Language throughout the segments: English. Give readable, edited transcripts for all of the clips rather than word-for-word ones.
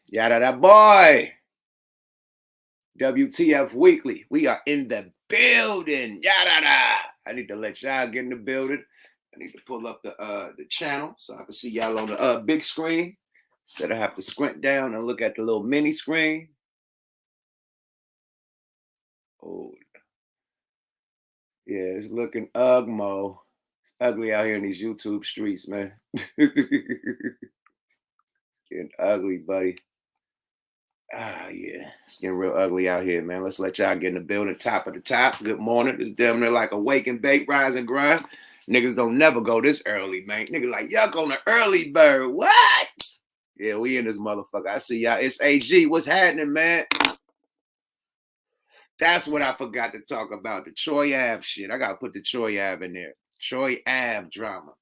Yada that boy. WTF Weekly. We are in the building. Yada da. I need to let y'all get in the building. I need to pull up the channel so I can see y'all on the big screen. Instead I have to squint down and look at the little mini screen. Oh, yeah, it's looking ugmo. It's ugly out here in these YouTube streets, man. It's getting ugly, buddy. Ah, yeah, it's getting real ugly out here, man. Let's let y'all get in the building. Top of the top. Good morning. It's damn near like a wake and bake, rise and grind. Niggas don't never go this early, man. Niggas like, yuck on the early bird. What? Yeah, we in this motherfucker. I see y'all. It's AG. What's happening, man? That's what I forgot to talk about. The Troy Ave shit. I gotta put the Troy Ave in there. Troy Ave drama.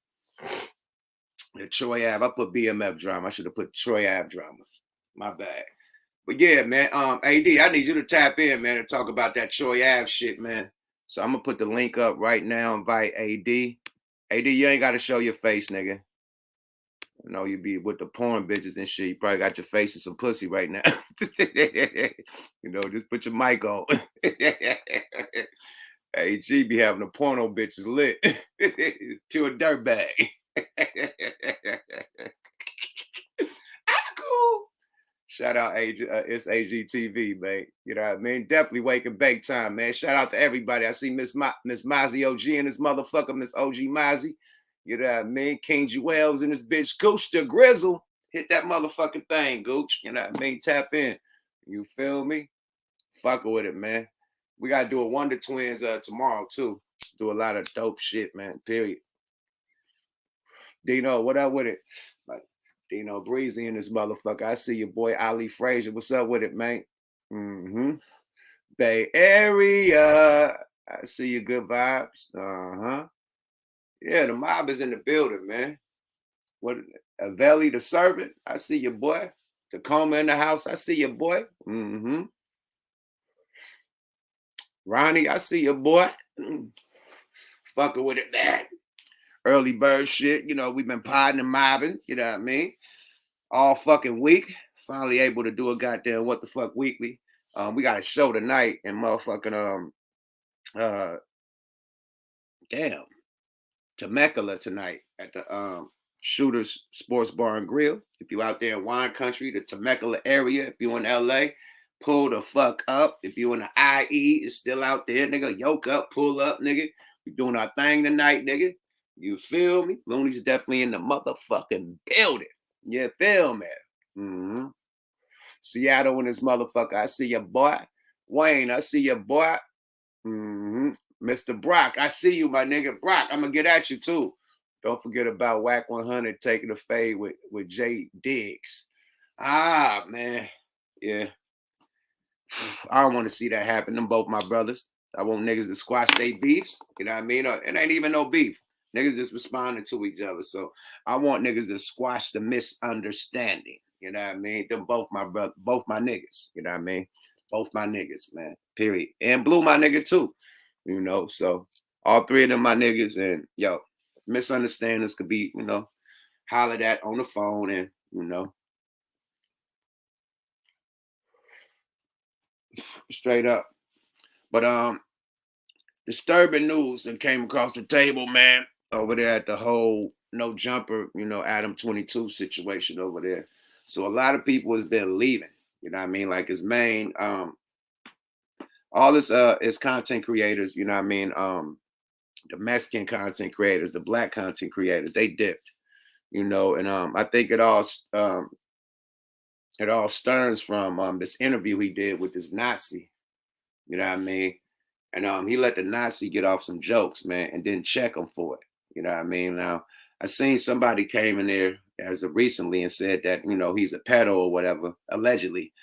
The Troy Ave. I put BMF drama. I should have put Troy Ave drama. My bad. But yeah, man, AD, I need you to tap in, man, and talk about that Troy Ave shit, man. So I'm gonna put the link up right now. Invite AD. AD, you ain't gotta show your face, nigga. You know, you be with the porn bitches and shit. You probably got your face in some pussy right now. You know, just put your mic on. AG be having the porno bitches lit. Pure dirtbag. Cool. Shout out AG, it's AGTV, man. You know what I mean? Definitely wake and bake time, man. Shout out to everybody. I see Miss Mozzie OG and this motherfucker, Miss OG Mozzie. You know what I mean? King Jewels and this bitch Gooch the Grizzle. Hit that motherfucking thing, Gooch. You know what I mean? Tap in. You feel me? Fuck with it, man. We gotta do a Wonder Twins tomorrow too. Do a lot of dope shit, man. Period. Dino, what up with it? Like Dino Breezy in this motherfucker. I see your boy Ali Frazier. What's up with it, man? Bay Area. I see your good vibes. Yeah, the mob is in the building, man. What Avelli the servant? I see your boy. Tacoma in the house. I see your boy. Ronnie, I see your boy. Fucking with it, man. Early bird shit. You know, we've been podding and mobbing. You know what I mean? All fucking week. Finally able to do a goddamn What the Fuck Weekly. We got a show tonight in motherfucking Temecula tonight at the Shooters Sports Bar and Grill. If you out there in wine country, the Temecula area, if you in LA, pull the fuck up. If you in the IE, it's still out there, nigga. Yoke up, pull up, nigga. We doing our thing tonight, nigga. You feel me? Looney's definitely in the motherfucking building. You feel me? Seattle in this motherfucker. I see your boy. Wayne, I see your boy. Mr. Brock, I see you, my nigga. Brock, I'm gonna get at you too. Don't forget about Whack 100 taking a fade with Jay Diggs. Ah, man. Yeah. I don't want to see that happen. Them both my brothers. I want niggas to squash their beefs. You know what I mean? It ain't even no beef. Niggas just responding to each other. So I want niggas to squash the misunderstanding. You know what I mean? Them both my brother, both my niggas. You know what I mean? Both my niggas, man. Period. And Blue my nigga too. You know, so all three of them my niggas. And yo, misunderstandings could be, you know, hollered at on the phone and, you know, straight up. But disturbing news that came across the table, man, over there at the whole no jumper, you know, ADAM22 situation over there. So a lot of people has been leaving. You know what I mean? Like his main all this is content creators, you know what I mean? The Mexican content creators, the black content creators, they dipped, you know, and I think it all stems from this interview he did with this Nazi, you know what I mean? And he let the Nazi get off some jokes, man, and didn't check him for it. You know what I mean? Now, I seen somebody came in there as of recently and said that, you know, he's a pedo or whatever, allegedly.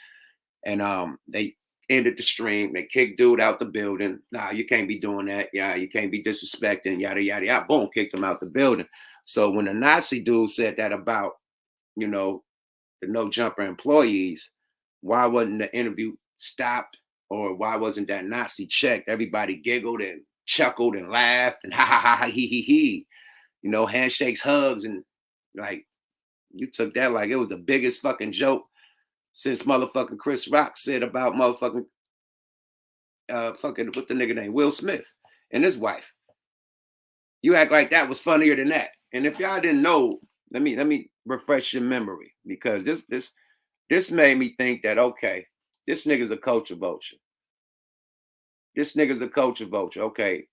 And they ended the stream. They kicked dude out the building. Nah, you can't be doing that. Yeah, you can't be disrespecting, yada, yada, yada. Boom, kicked him out the building. So when the Nazi dude said that about, you know, the no jumper employees, why wasn't the interview stopped? Or why wasn't that Nazi checked? Everybody giggled and chuckled and laughed and ha ha ha ha he. You know, handshakes, hugs, and like you took that like it was the biggest fucking joke since motherfucking Chris Rock said about motherfucking fucking what the nigga name Will Smith and his wife. You act like that was funnier than that. And if y'all didn't know, let me refresh your memory, because this made me think that, okay, this nigga's a culture vulture. This nigga's a culture vulture. Okay,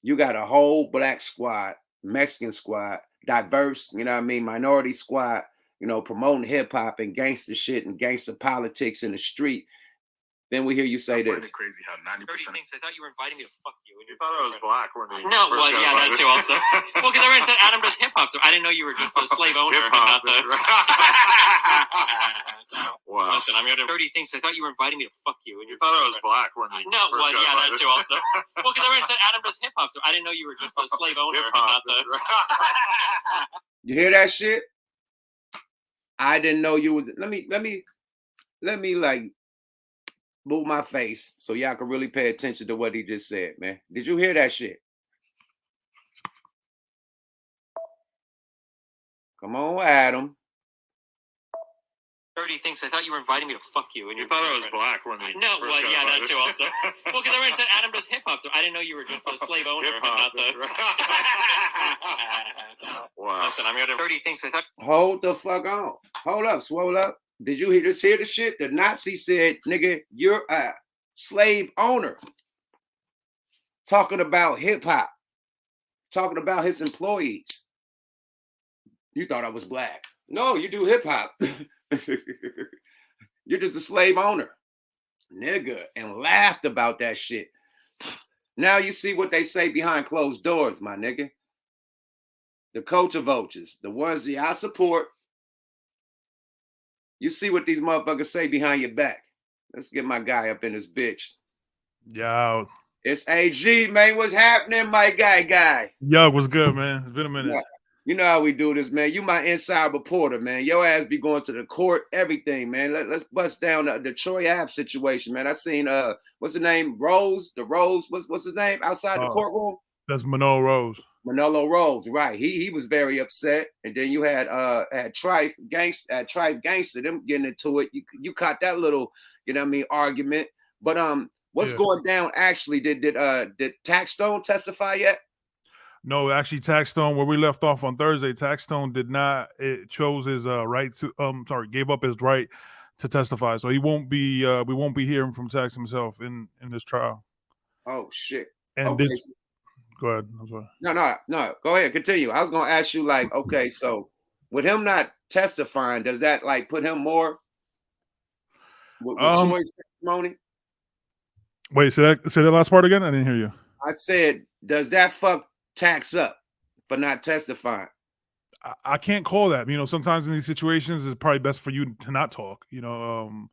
you got a whole black squad, Mexican squad, diverse, you know what I mean, minority squad, you know, promoting hip hop and gangster shit and gangster politics in the street. Then we hear you say this. It's crazy how 90%. Things. I thought you were inviting me to fuck you. You thought I was black, weren't you? No, well, yeah, that too also. Well, because I already said Adam does hip hop, so I didn't know you were just a slave owner. Hip-hop, Not the... Wow. Listen, I'm going to 30 things. I thought you were inviting me to fuck you. And You thought I was black, weren't you? No, well, yeah, that too also. Well, because I already said Adam does hip hop, so I didn't know you were just a slave owner. Hip-hop. Not the... You hear that shit? I didn't know you was. Let me like move my face so y'all can really pay attention to what he just said, man. Did you hear that shit? Come on, Adam. 30 things. I thought you were inviting me to fuck you. And You thought I was black, weren't you? No, well, yeah, that too also. Well, because I already said Adam does hip hop, so I didn't know you were just a slave owner. Hip-hop. Not the... Wow. Listen, I'm going to 30 things. I thought... Hold the fuck on. Hold up, swole up. Did you just hear the shit? The Nazi said, nigga, you're a slave owner. Talking about hip hop. Talking about his employees. You thought I was black. No, you do hip hop. You're just a slave owner. Nigga. And laughed about that shit. Now you see what they say behind closed doors, my nigga. The culture vultures, the ones that I support. You see what these motherfuckers say behind your back. Let's get my guy up in this bitch. Yo. It's AG, man. What's happening, my guy? Yo, what's good, man? It's been a minute. Yeah. You know how we do this, man. You my inside reporter, man. Your ass be going to the court, everything, man. Let's bust down the Troy Ave situation, man. I seen what's the name? Rose, what's his name? Outside the courtroom? That's Manolo Rose. Manolo Rose, right. He was very upset. And then you had Trife Gangster, them getting into it. You caught that little, you know what I mean, argument. But what's going down actually? Did Taxstone testify yet? No, actually, Taxstone, where we left off on Thursday, Taxstone did not. It chose his right to gave up his right to testify. So he won't be we won't be hearing from Tax himself in this trial. Oh shit. And okay. Go ahead. I'm sorry. No. Go ahead. Continue. I was gonna ask you, like, okay, so with him not testifying, does that like put him more with Troy's testimony? Wait, say that last part again? I didn't hear you. I said, does that fuck Tax up for not testifying? I can't call that. You know, sometimes in these situations, it's probably best for you to not talk. You know,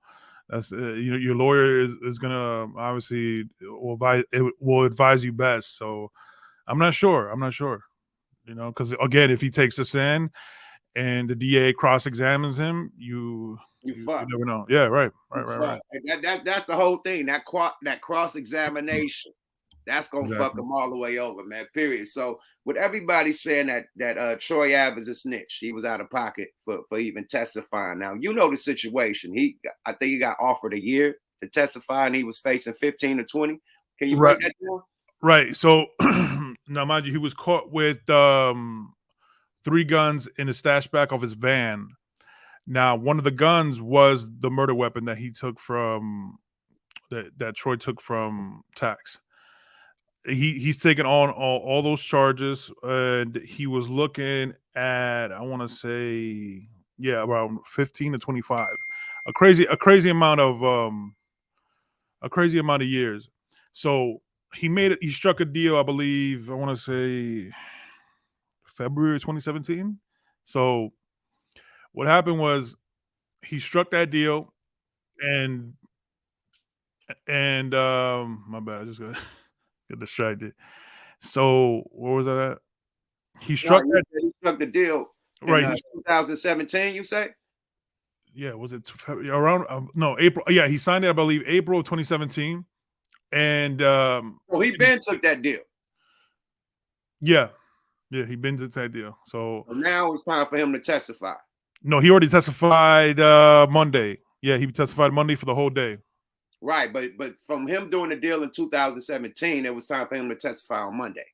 that's your lawyer is gonna obviously will advise you best. So I'm not sure. You know, because again, if he takes us in and the DA cross-examines him, you never know. Yeah, right. That's the whole thing. That cross-examination. That's gonna fuck him all the way over, man. Period. So with everybody saying that Troy Ave is a snitch, he was out of pocket for even testifying. Now you know the situation. I think he got offered a year to testify, and he was facing 15 to 20. Can you break that down? Right. So now, mind you, he was caught with 3 guns in the stash back of his van. Now, one of the guns was the murder weapon that he took from that Troy took from Tax. He's taken on all those charges, and he was looking at, I want to say, around 15 to 25, a crazy amount of years. So he struck a deal, I believe, I want to say February 2017. So what happened was he struck that deal, and my bad, I just got get distracted. So where was that at? He struck the deal in 2017, you say? Yeah, was it around April? Yeah, he signed it, I believe, April of 2017. And he been took that deal. Yeah, he been took that deal. So now it's time for him to testify. No, he already testified Monday. Yeah, he testified Monday for the whole day. Right, but from him doing the deal in 2017, it was time for him to testify on Monday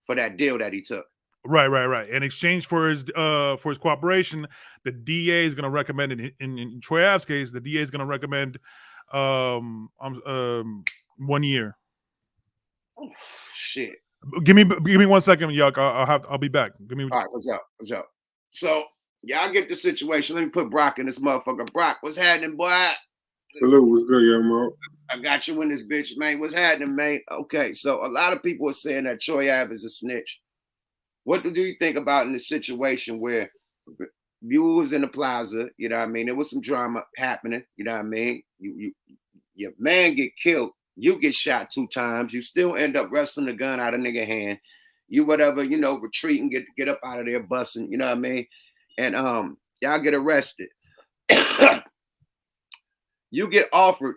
for that deal that he took. Right. In exchange for his cooperation, the DA is going to recommend in Troy Ave's case, the DA is going to recommend 1 year. Oh, shit. Give me 1 second, Yuck. I'll be back. Give me. All right, what's up? So y'all get the situation. Let me put Brock in this motherfucker. Brock, what's happening, boy? Salute, what's good, young man? I got you in this bitch, man. What's happening, man? Okay, so a lot of people are saying that Troy Ave is a snitch. What do you think about in the situation where you was in the plaza? You know what I mean? There was some drama happening. You know what I mean? Your man get killed. You get shot 2 times. You still end up wrestling the gun out of nigga hand. You whatever, retreat and get up out of there busting. You know what I mean? And y'all get arrested. You get offered.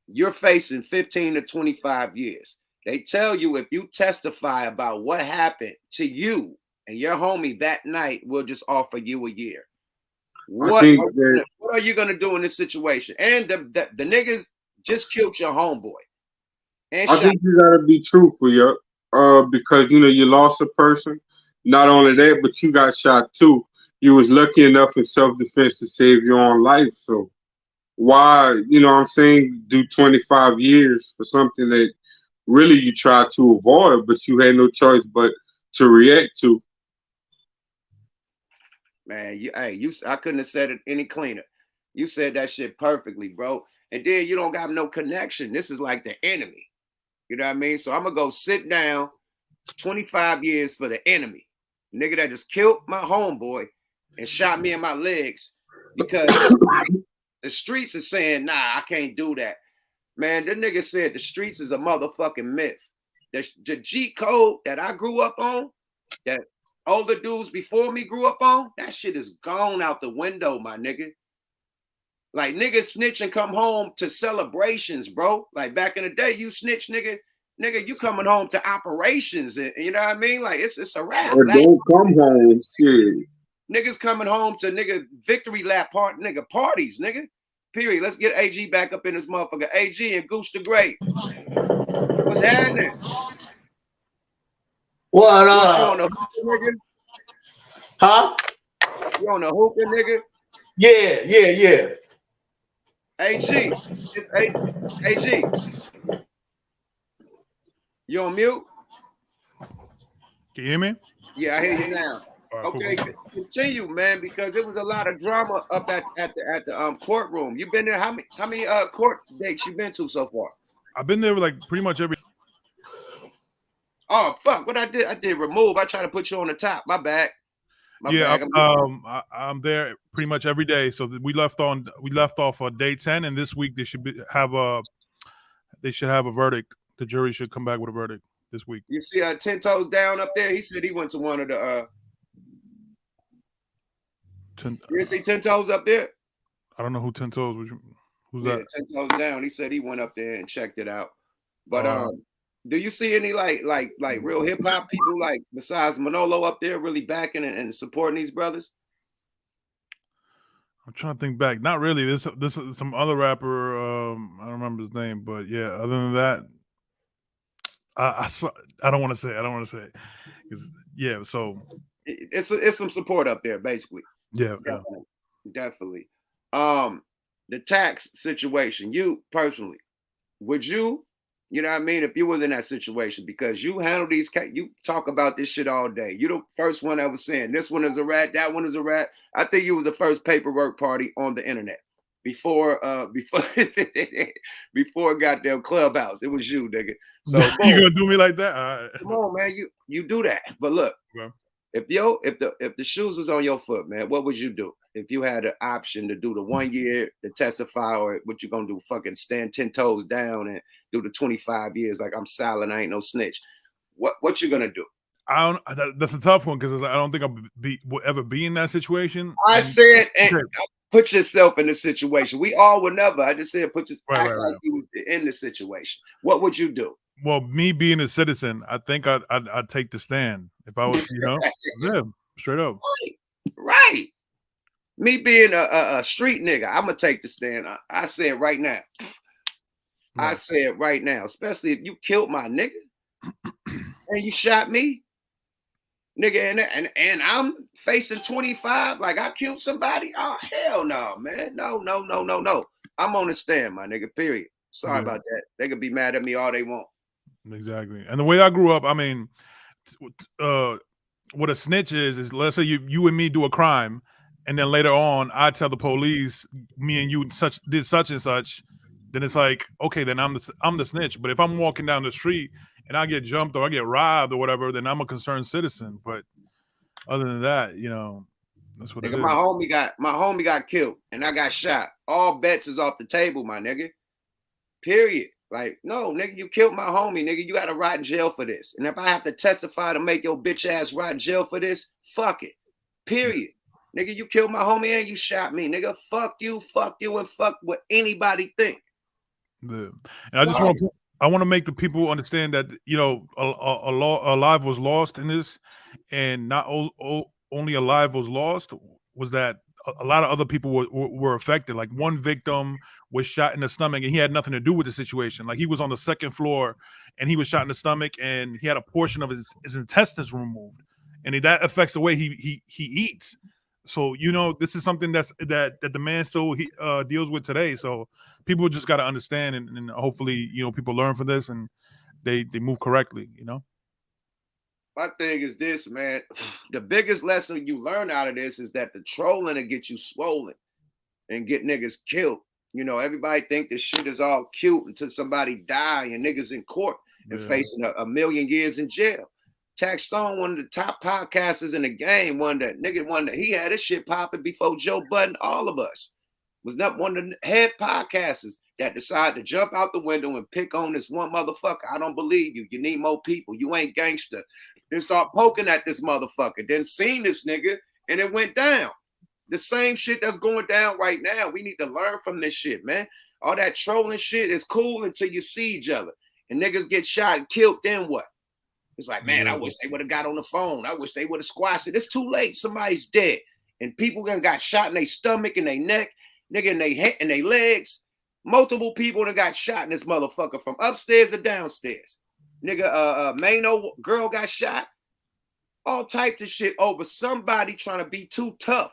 You're facing 15 to 25 years. They tell you if you testify about what happened to you and your homie that night, we'll just offer you a year. What are you gonna do in this situation? And the niggas just killed your homeboy. I think you gotta be truthful, yo. Because you lost a person. Not only that, but you got shot too. You was lucky enough in self-defense to save your own life. So why, do 25 years for something that really you tried to avoid, but you had no choice but to react to? Man, I couldn't have said it any cleaner. You said that shit perfectly, bro. And then you don't got no connection. This is like the enemy. You know what I mean? So I'm gonna go sit down 25 years for the enemy. Nigga that just killed my homeboy and shot me in my legs because the streets are saying, nah, I can't do that. Man, the nigga said the streets is a motherfucking myth. The G code that I grew up on, that older dudes before me grew up on, that shit is gone out the window, my nigga. Like, niggas snitch and come home to celebrations, bro. Like, back in the day, you snitch, nigga, you coming home to operations. And, you know what I mean? Like, it's a wrap. Or don't come home, shit. Niggas coming home to, victory lap parties, nigga. Period. Let's get AG back up in this motherfucker. AG and Goose the Great. What's happening? What up? You on the hookah, nigga? Huh? You on the hookah, nigga? Yeah. AG. It's AG. You on mute? Can you hear me? Yeah, I hear you now. Right, Okay, cool. continue, man, because there was a lot of drama up at the courtroom. You've been there. How many court dates you been to so far? I've been there like pretty much every. Oh fuck! What I did remove. I tried to put you on the top. My bad. I'm there pretty much every day. So we left off on day 10, and this week they should have a verdict. The jury should come back with a verdict this week. You see 10 Toes Down up there? He said he went to one of the you see 10 Toes up there? I don't know who 10 Toes. Who's that? 10 Toes Down. He said he went up there and checked it out. But do you see any like real hip hop people like besides Manolo up there really backing and supporting these brothers? I'm trying to think back. Not really. This is some other rapper. I don't remember his name, but yeah. Other than that, I don't want to say. I don't want to say. Yeah. So it's some support up there, basically. Yeah. Definitely. The tax situation. You personally, would you? You know what I mean? If you was in that situation, because you handle these, you talk about this shit all day. You the first one that was saying this one is a rat, that one is a rat. I think you was the first paperwork party on the internet before goddamn Clubhouse. It was you, nigga. So you gonna do me like that? All right. Come on, man. You do that. But look, if the shoes was on your foot, man, what would you do if you had an option to do the 1 year to testify, or what you gonna do? Fucking stand 10 toes down and do the 25 years like I'm silent, I ain't no snitch. What you gonna do? That's a tough one because I don't think will ever be in that situation. I said, put yourself in the situation. We all would never. I just said like you was in the situation. What would you do? Well, me being a citizen, I think I'd take the stand if I was, yeah, straight up. Right. Me being a street nigga, I'm gonna take the stand. I say it right now. I say it right now, especially if you killed my nigga and you shot me, nigga, and I'm facing 25, like I killed somebody. Oh hell no, man. No. I'm on the stand, my nigga. Period. Sorry about that. They could be mad at me all they want. Exactly. And the way I grew up, I mean, what a snitch is let's say you and me do a crime, and then later on I tell the police me and you did such and such. Then it's like, okay, then I'm the snitch. But if I'm walking down the street and I get jumped or I get robbed or whatever, then I'm a concerned citizen. But other than that, you know, that's what Nigga, it is. my homie got killed and I got shot. All bets is off the table, my nigga. Period. Like, no, nigga, you killed my homie, nigga. You gotta rot in jail for this. And if I have to testify to make your bitch ass rot in jail for this, fuck it. Period. Nigga, you killed my homie and you shot me, nigga. Fuck you, and fuck what anybody think. Yeah. And I just want to make the people understand that, you know, a life was lost in this, and not only a life was lost, was that a lot of other people were affected. Like one victim was shot in the stomach and he had nothing to do with the situation. Like he was on the second floor and he was shot in the stomach and he had a portion of his intestines removed, and that affects the way he eats. So, you know, this is something that the man still deals with today. So people just got to understand, and hopefully, you know, people learn from this and they move correctly, you know? My thing is this, man. The biggest lesson you learn out of this is that the trolling will get you swollen and get niggas killed. You know, everybody think this shit is all cute until somebody die and niggas in court and facing a million years in jail. Tax Stone, one of the top podcasters in the game, he had his shit popping before Joe Budden, all of us. Was not one of the head podcasters that decided to jump out the window and pick on this one motherfucker. I don't believe you. You need more people. You ain't gangster. Then start poking at this motherfucker. Then seen this nigga and it went down. The same shit that's going down right now. We need to learn from this shit, man. All that trolling shit is cool until you see each other. And niggas get shot and killed, then what? It's like, man, I wish they would have got on the phone. I wish they would have squashed it. It's too late. Somebody's dead. And people got shot in their stomach and their neck, nigga, in their head and their legs. Multiple people that got shot in this motherfucker from upstairs to downstairs. Nigga, Mano girl got shot. All types of shit over somebody trying to be too tough.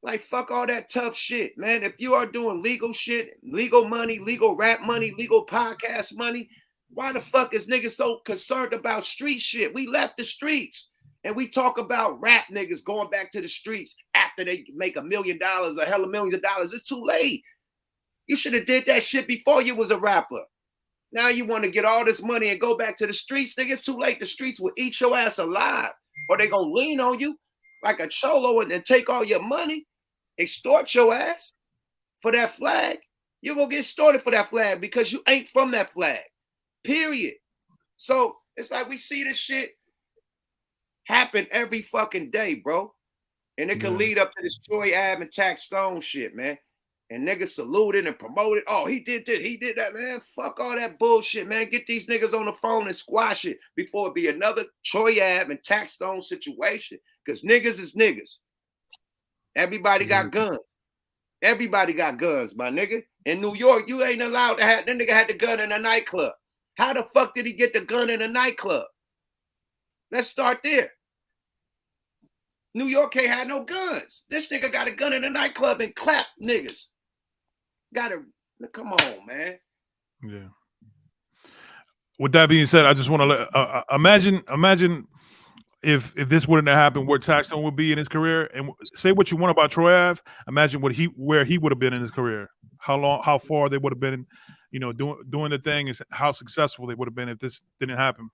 Like, fuck all that tough shit, man. If you are doing legal shit, legal money, legal rap money, legal podcast money, why the fuck is niggas so concerned about street shit? We left the streets and we talk about rap niggas going back to the streets after they make $1 million or hella millions of dollars. It's too late. You should have did that shit before you was a rapper. Now you want to get all this money and go back to the streets, nigga. It's too late. The streets will eat your ass alive, or they gonna lean on you like a cholo and take all your money, extort your ass for that flag. You're gonna get extorted for that flag because you ain't from that flag. Period. So it's like we see this shit happen every fucking day, bro. And it can lead up to this Troy Ave and Tax Stone shit, man. And niggas saluted and promoted. Oh, he did this, he did that, man. Fuck all that bullshit, man. Get these niggas on the phone and squash it before it be another Troy Ave and Tax Stone situation. Because niggas is niggas. Everybody got guns. Everybody got guns, my nigga. In New York, you ain't allowed to have, that nigga had the gun in a nightclub. How the fuck did he get the gun in a nightclub? Let's start there. New York can't have no guns. This nigga got a gun in a nightclub and clap niggas. Come on, man. Yeah. With that being said, I just want to imagine if this wouldn't have happened, where Tax Stone would be in his career. And say what you want about Troy Ave. Imagine where he would have been in his career. How far they would have been, you know, doing the thing, is how successful they would have been if this didn't happen.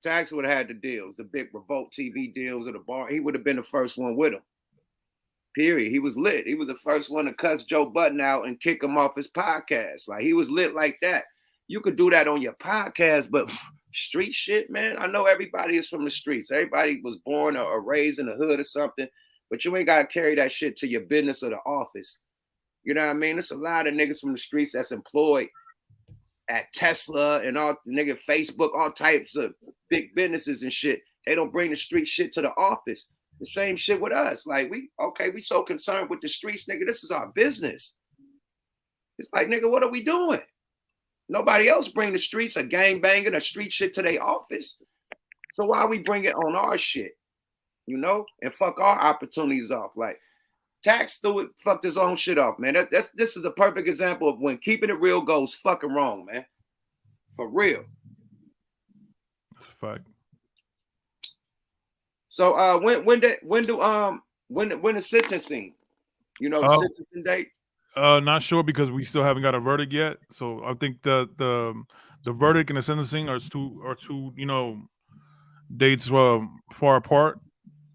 Tax would have had the deals, the big Revolt TV deals at the bar. He would have been the first one with him. Period. He was lit. He was the first one to cuss Joe Budden out and kick him off his podcast. Like, he was lit like that. You could do that on your podcast, but street shit, man. I know everybody is from the streets. Everybody was born or raised in the hood or something, but you ain't got to carry that shit to your business or the office. You know what I mean? There's a lot of niggas from the streets that's employed at Tesla and all the nigga Facebook, all types of big businesses and shit. They don't bring the street shit to the office. The same shit with us. Like we so concerned with the streets, nigga. This is our business. It's like, nigga, what are we doing? Nobody else bring the streets or gang banging or street shit to their office. So why we bring it on our shit? You know, and fuck our opportunities off. Like Tax threw it, fucked his own shit off, man. This is a perfect example of when keeping it real goes fucking wrong, man. For real. Fuck. So when the sentencing? You know, the sentencing date? Not sure because we still haven't got a verdict yet. So I think the verdict and the sentencing are two you know, dates far apart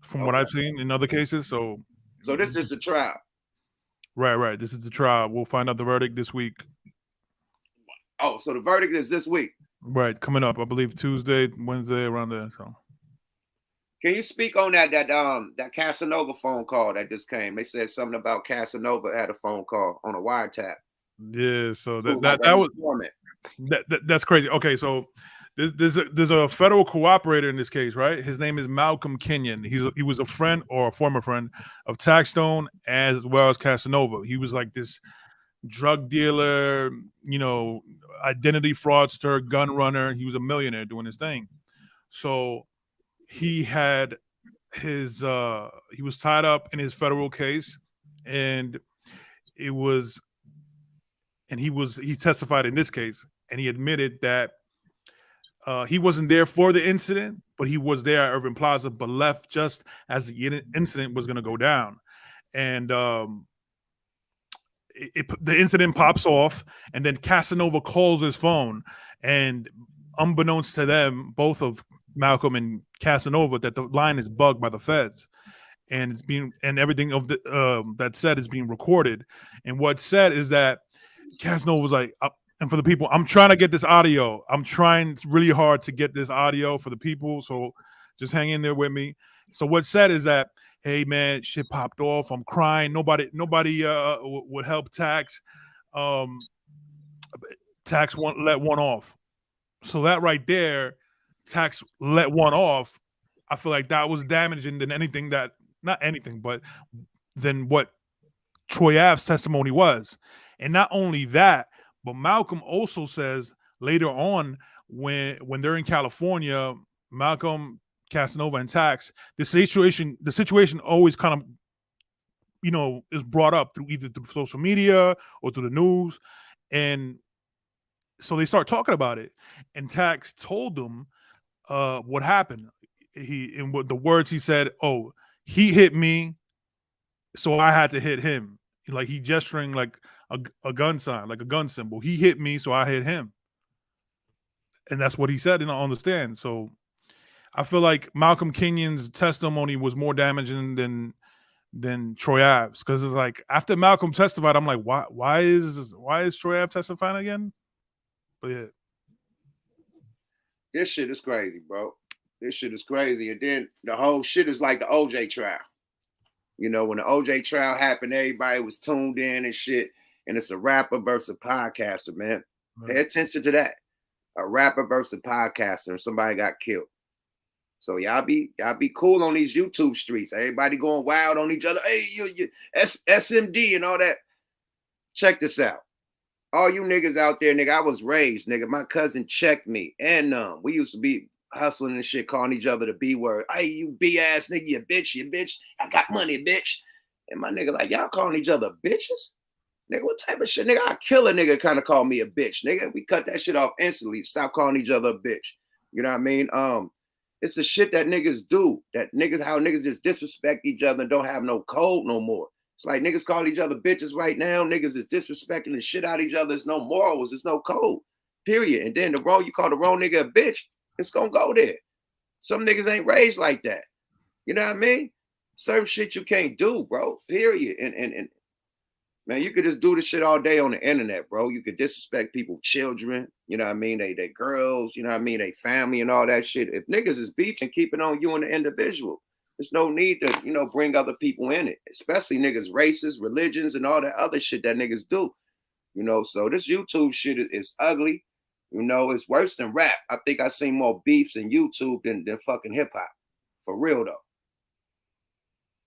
from what I've seen in other cases. So this is the trial. Right. This is the trial. We'll find out the verdict this week. Oh, so the verdict is this week. Right, coming up. I believe Tuesday, Wednesday, around there. So can you speak on that Casanova phone call that just came? They said something about Casanova had a phone call on a wiretap. Yeah, so that's crazy. Okay, so there's a federal cooperator in this case, right? His name is Malcolm Kenyon. He was a friend or a former friend of Taxstone as well as Casanova. He was like this drug dealer, you know, identity fraudster, gun runner. He was a millionaire doing his thing. So he had his he was tied up in his federal case, and he testified in this case, and he admitted that he wasn't there for the incident, but he was there at Irving Plaza, but left just as the incident was going to go down. And the incident pops off, and then Casanova calls his phone, and unbeknownst to them, both of Malcolm and Casanova, that the line is bugged by the feds, and it's being, and everything of the that said is being recorded. And what's said is that Casanova was like, and for the people, I'm trying to get this audio. I'm trying really hard to get this audio for the people, so just hang in there with me. So what's said is that, hey man, shit popped off. I'm crying. Nobody would help Tax. Tax let one off. So that right there, Tax let one off. I feel like that was damaging than anything that, not anything, but than what Troy Ave's testimony was. And not only that, but Malcolm also says later on when they're in California, Malcolm, Casanova, and Tax, the situation always kind of, you know, is brought up through either through social media or through the news. And so they start talking about it. And Tax told them what happened. In what the words he said, oh, he hit me, so I had to hit him. Like he gesturing like a gun sign, like a gun symbol. He hit me, so I hit him. And that's what he said on the stand. So I feel like Malcolm Kenyon's testimony was more damaging than Troy Ave's, because it's like after Malcolm testified, I'm like, why is Troy Ave testifying again? But yeah, this shit is crazy, bro. This shit is crazy. And then the whole shit is like the OJ trial. You know, when the OJ trial happened, everybody was tuned in and shit. And it's a rapper versus a podcaster, man. Right. Pay attention to that. A rapper versus a podcaster, and somebody got killed. So y'all be cool on these YouTube streets. Everybody going wild on each other. Hey, you SMD and all that. Check this out. All you niggas out there, nigga, I was raised, nigga. My cousin checked me. And we used to be hustling and shit, calling each other the B word. Hey, you B-ass nigga, you bitch. I got money, bitch. And my nigga like, y'all calling each other bitches? Nigga, what type of shit? Nigga, I kill a nigga kind of call me a bitch. Nigga, we cut that shit off instantly. Stop calling each other a bitch. You know what I mean? It's the shit that niggas do. How niggas just disrespect each other and don't have no code no more. It's like niggas call each other bitches right now. Niggas is disrespecting the shit out of each other. There's no morals. There's no code. Period. And then you call the wrong nigga a bitch, it's gonna go there. Some niggas ain't raised like that. You know what I mean? Certain shit you can't do, bro. Period. And man, you could just do this shit all day on the internet, bro. You could disrespect people's children, you know what I mean? They girls, you know what I mean? They family and all that shit. If niggas is beefing, keep it on you and the individual. There's no need to, you know, bring other people in it, especially niggas, races, religions, and all that other shit that niggas do. You know, so this YouTube shit is ugly. You know, it's worse than rap. I think I seen more beefs in YouTube than fucking hip hop. For real though.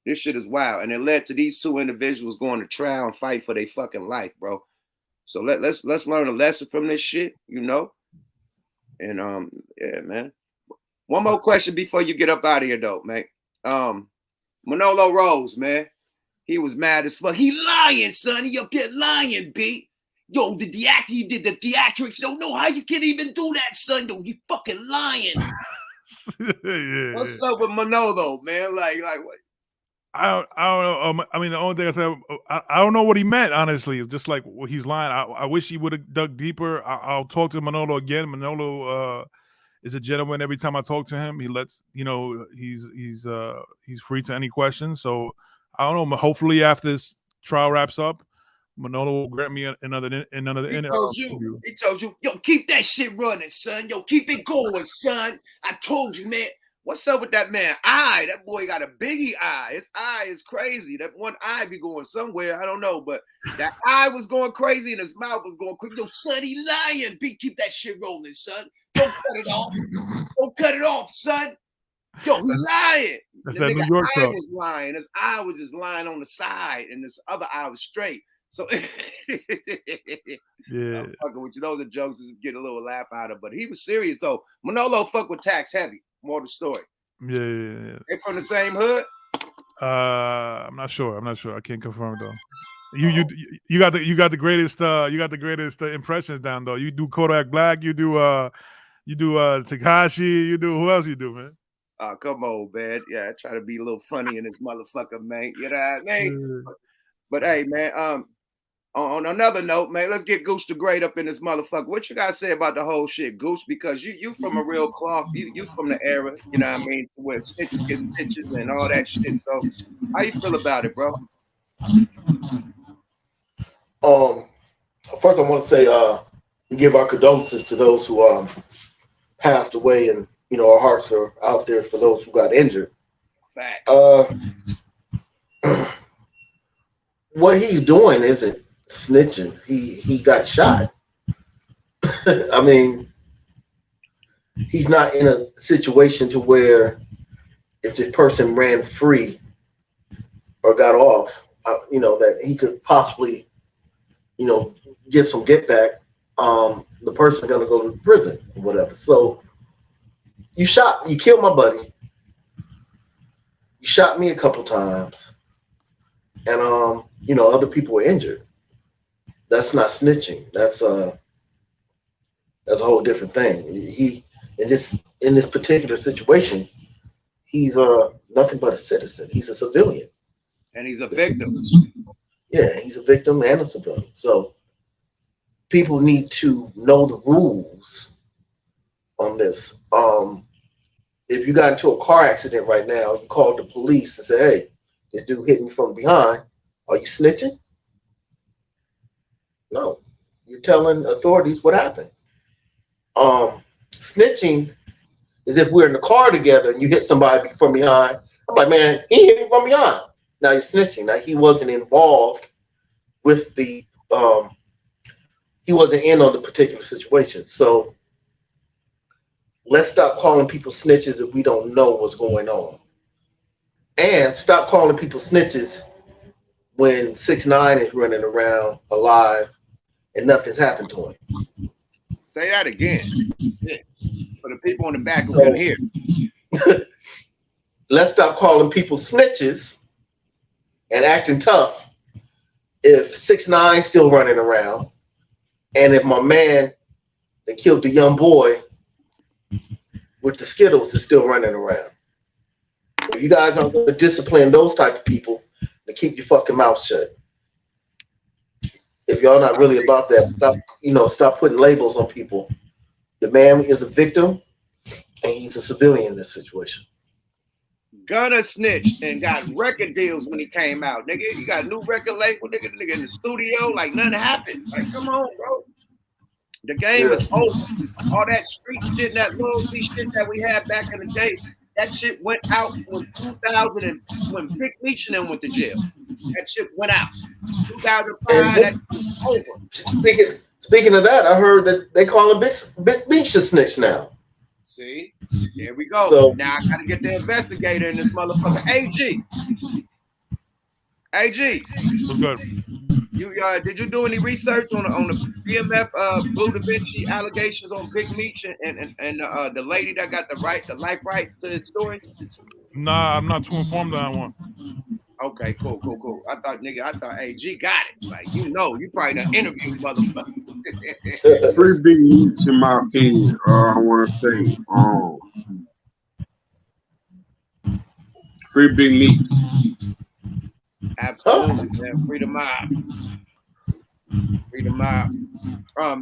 This shit is wild. And it led to these two individuals going to trial and fight for their fucking life, bro. So let's learn a lesson from this shit, you know? And yeah, man. One more question before you get up out of here, though, man. Manolo Rose, man. He was mad as fuck. He lying, son. He up there lying, B. Yo, you did the theatrics. Don't know how you can even do that, son. Yo, you fucking lying. Yeah. What's up with Manolo, man? Like what? I don't know. I mean, the only thing I said, I don't know what he meant, honestly. It's just like he's lying. I wish he would have dug deeper. I'll talk to Manolo again. Manolo is a gentleman. Every time I talk to him, he lets, you know, he's free to any questions. So I don't know. Hopefully after this trial wraps up, Manolo will grant me another interview. He told you, yo, keep that shit running, son. Yo, keep it going, son. I told you, man. What's up with that man? That boy got a biggie eye. His eye is crazy. That one eye be going somewhere. I don't know, but that eye was going crazy and his mouth was going quick. Yo, son, he lying. Keep that shit rolling, son. Don't cut it off. Don't cut it off, son. Yo, he lying. That's The that nigga New York eye talk. was lying. His eye was just lying on the side, and his other eye was straight. So Yeah. I'm fucking with you. Those are jokes to get a little laugh out of, but he was serious. So Manolo fuck with Tax Heavy. More the story. Yeah. They from the same hood? I'm not sure. I can't confirm though. You got the greatest impressions down though. You do Kodak Black, you do Tekashi, you do who else you do, man? Oh, come on, man. Yeah, I try to be a little funny in this motherfucker, man. You know what I mean? But hey, man, on another note, man, let's get Goose the Great up in this motherfucker. What you guys say about the whole shit, Goose? Because you from a real cloth, you from the era, you know what I mean, where stitches get stitches and all that shit. So how you feel about it, bro? First I want to say we give our condolences to those who passed away, and you know our hearts are out there for those who got injured. Fact. What he's doing isn't snitching. He got shot. I mean, he's not in a situation to where if this person ran free or got off, you know, that he could possibly, you know, get some get back. The person's gonna go to prison or whatever. So you killed my buddy. You shot me a couple times, and you know, other people were injured. That's not snitching. That's a whole different thing. He in this particular situation, he's nothing but a citizen. He's a civilian, And he's a victim. Yeah, he's a victim and a civilian. So people need to know the rules on this. If you got into a car accident right now, you called the police and say, "Hey, this dude hit me from behind. Are you snitching?" No, you're telling authorities what happened. Snitching is if we're in the car together and you hit somebody from behind. I'm like, man, he hit me from behind. Now you're snitching. Now he wasn't involved with the, he wasn't in on the particular situation. So let's stop calling people snitches if we don't know what's going on. And stop calling people snitches when 6ix9ine is running around alive and nothing's happened to him. Say that again. Yeah. For the people in the back who can hear. Let's stop calling people snitches and acting tough if 6ix9ine still running around, and if my man that killed the young boy with the Skittles is still running around. If you guys aren't going to discipline those type of people, then keep your fucking mouth shut. If y'all not really about that, stop putting labels on people. The man is a victim, and he's a civilian in this situation. Gunna snitched and got record deals when he came out. Nigga, you got a new record label, nigga in the studio, like nothing happened. Like, come on, bro. The game is over. All that street shit, that loyalty shit that we had back in the day, that shit went out in 2000 and when Big Meech and them went to jail. That shit went out. 2005, that was over. Speaking of that, I heard that they call him Big Meech a snitch now. See, here we go. So, now I gotta get the investigator in this motherfucker. AG, AG, What's good? you did you do any research on the BMF Blue Da Vinci allegations on Big Meech and the lady that got the life rights to his story? Nah, I'm not too informed on that one. Okay, cool. I thought AG got it. Like, you probably done interviewed motherfucker. Free Big Meech, in my opinion. I want to say, Free Big Meech. Absolutely, man. Free the mob.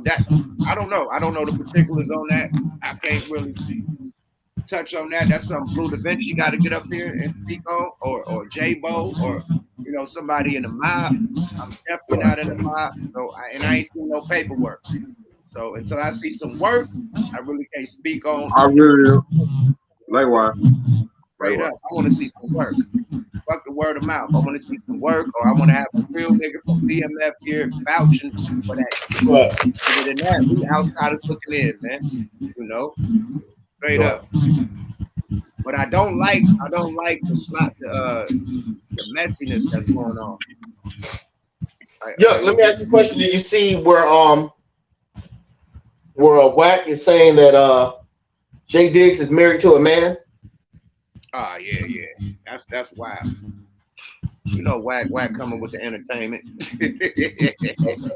That I don't know. I don't know the particulars on that. I can't really touch on that. That's something Blue Da Vinci got to get up here and speak on, or J-Bo, or somebody in the mob. I'm definitely not in the mob, so I ain't seen no paperwork. So until I see some work, I really can't speak on. I really likewise. Straight up, I want to see some work. Fuck the word of mouth. I want to see some work, or I want to have a real nigga from BMF here vouching for that. Other than that, we outsiders looking in, man. Straight up. But I don't like the messiness that's going on. Let me ask you a question. Did you see where Wack is saying that Jay Diggs is married to a man? Oh yeah. That's wild. Wack coming with the entertainment. That's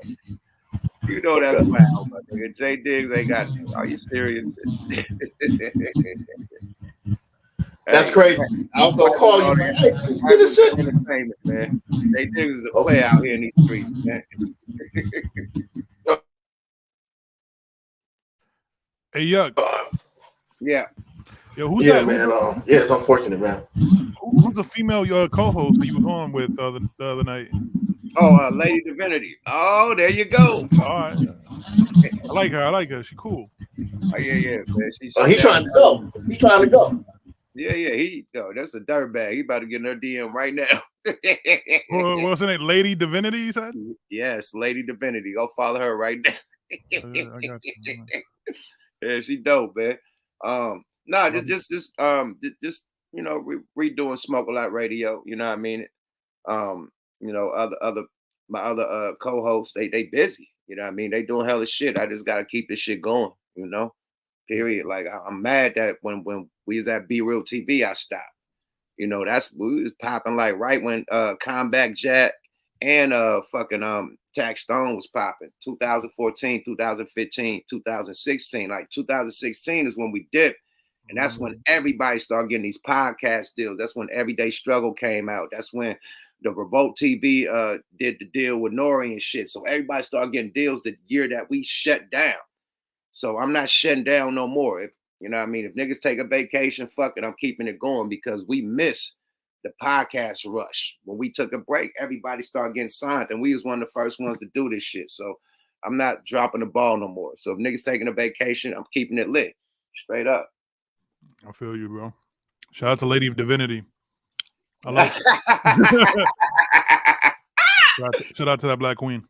wild, my nigga. Jay Diggs ain't got. Are you serious? That's crazy. I was gonna call you. Hey, see this shit? Entertainment, man. Jay Diggs is a player out here in these streets, man. Hey, Yuck. Yeah. Yo, who's Yeah, that? man. It's unfortunate, man. Who's the female co-host that you was on with the other night? Oh, Lady Divinity. Oh, there you go. All right. I like her. She cool. Oh yeah, man. He's trying to go. Yeah. That's a dirtbag. He about to get in her DM right now. What's her name? Lady Divinity, you said? Yes, Lady Divinity. Go follow her right now. I got you. Yeah, she dope, man. Just redoing Smoke a Lot Radio. You know what I mean? My other co-hosts, they busy. You know what I mean? They doing hella shit. I just gotta keep this shit going. Period. Like I'm mad that when we was at Be Real TV, I stopped. We was popping like right when Combat Jack and Tax Stone was popping. 2014, 2015, 2016. Like 2016 is when we dipped. And that's when everybody started getting these podcast deals. That's when Everyday Struggle came out. That's when the Revolt TV did the deal with Nori and shit. So everybody started getting deals the year that we shut down. So I'm not shutting down no more. If niggas take a vacation, fuck it, I'm keeping it going because we miss the podcast rush. When we took a break, everybody started getting signed, and we was one of the first ones to do this shit. So I'm not dropping the ball no more. So if niggas taking a vacation, I'm keeping it lit. Straight up. I feel you, bro. Shout out to Lady of Divinity. I like it. Shout out to that Black Queen.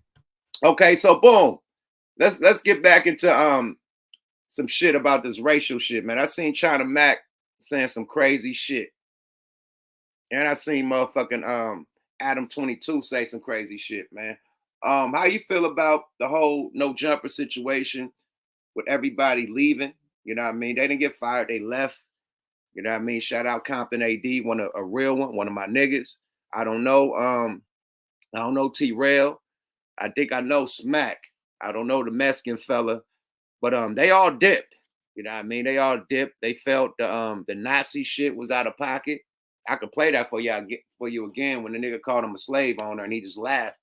Okay, so boom. Let's get back into some shit about this racial shit, man. I seen China Mac saying some crazy shit. And I seen motherfucking ADAM22 say some crazy shit, man. How you feel about the whole no jumper situation with everybody leaving? You know what I mean? They didn't get fired, they left. You know what I mean? Shout out Compton AD, a real one of my niggas. I don't know T-Rail. I think I know Smack. I don't know the Mexican fella, but they all dipped. You know what I mean? They all dipped. They felt the Nazi shit was out of pocket. I could play that for you again when the nigga called him a slave owner and he just laughed.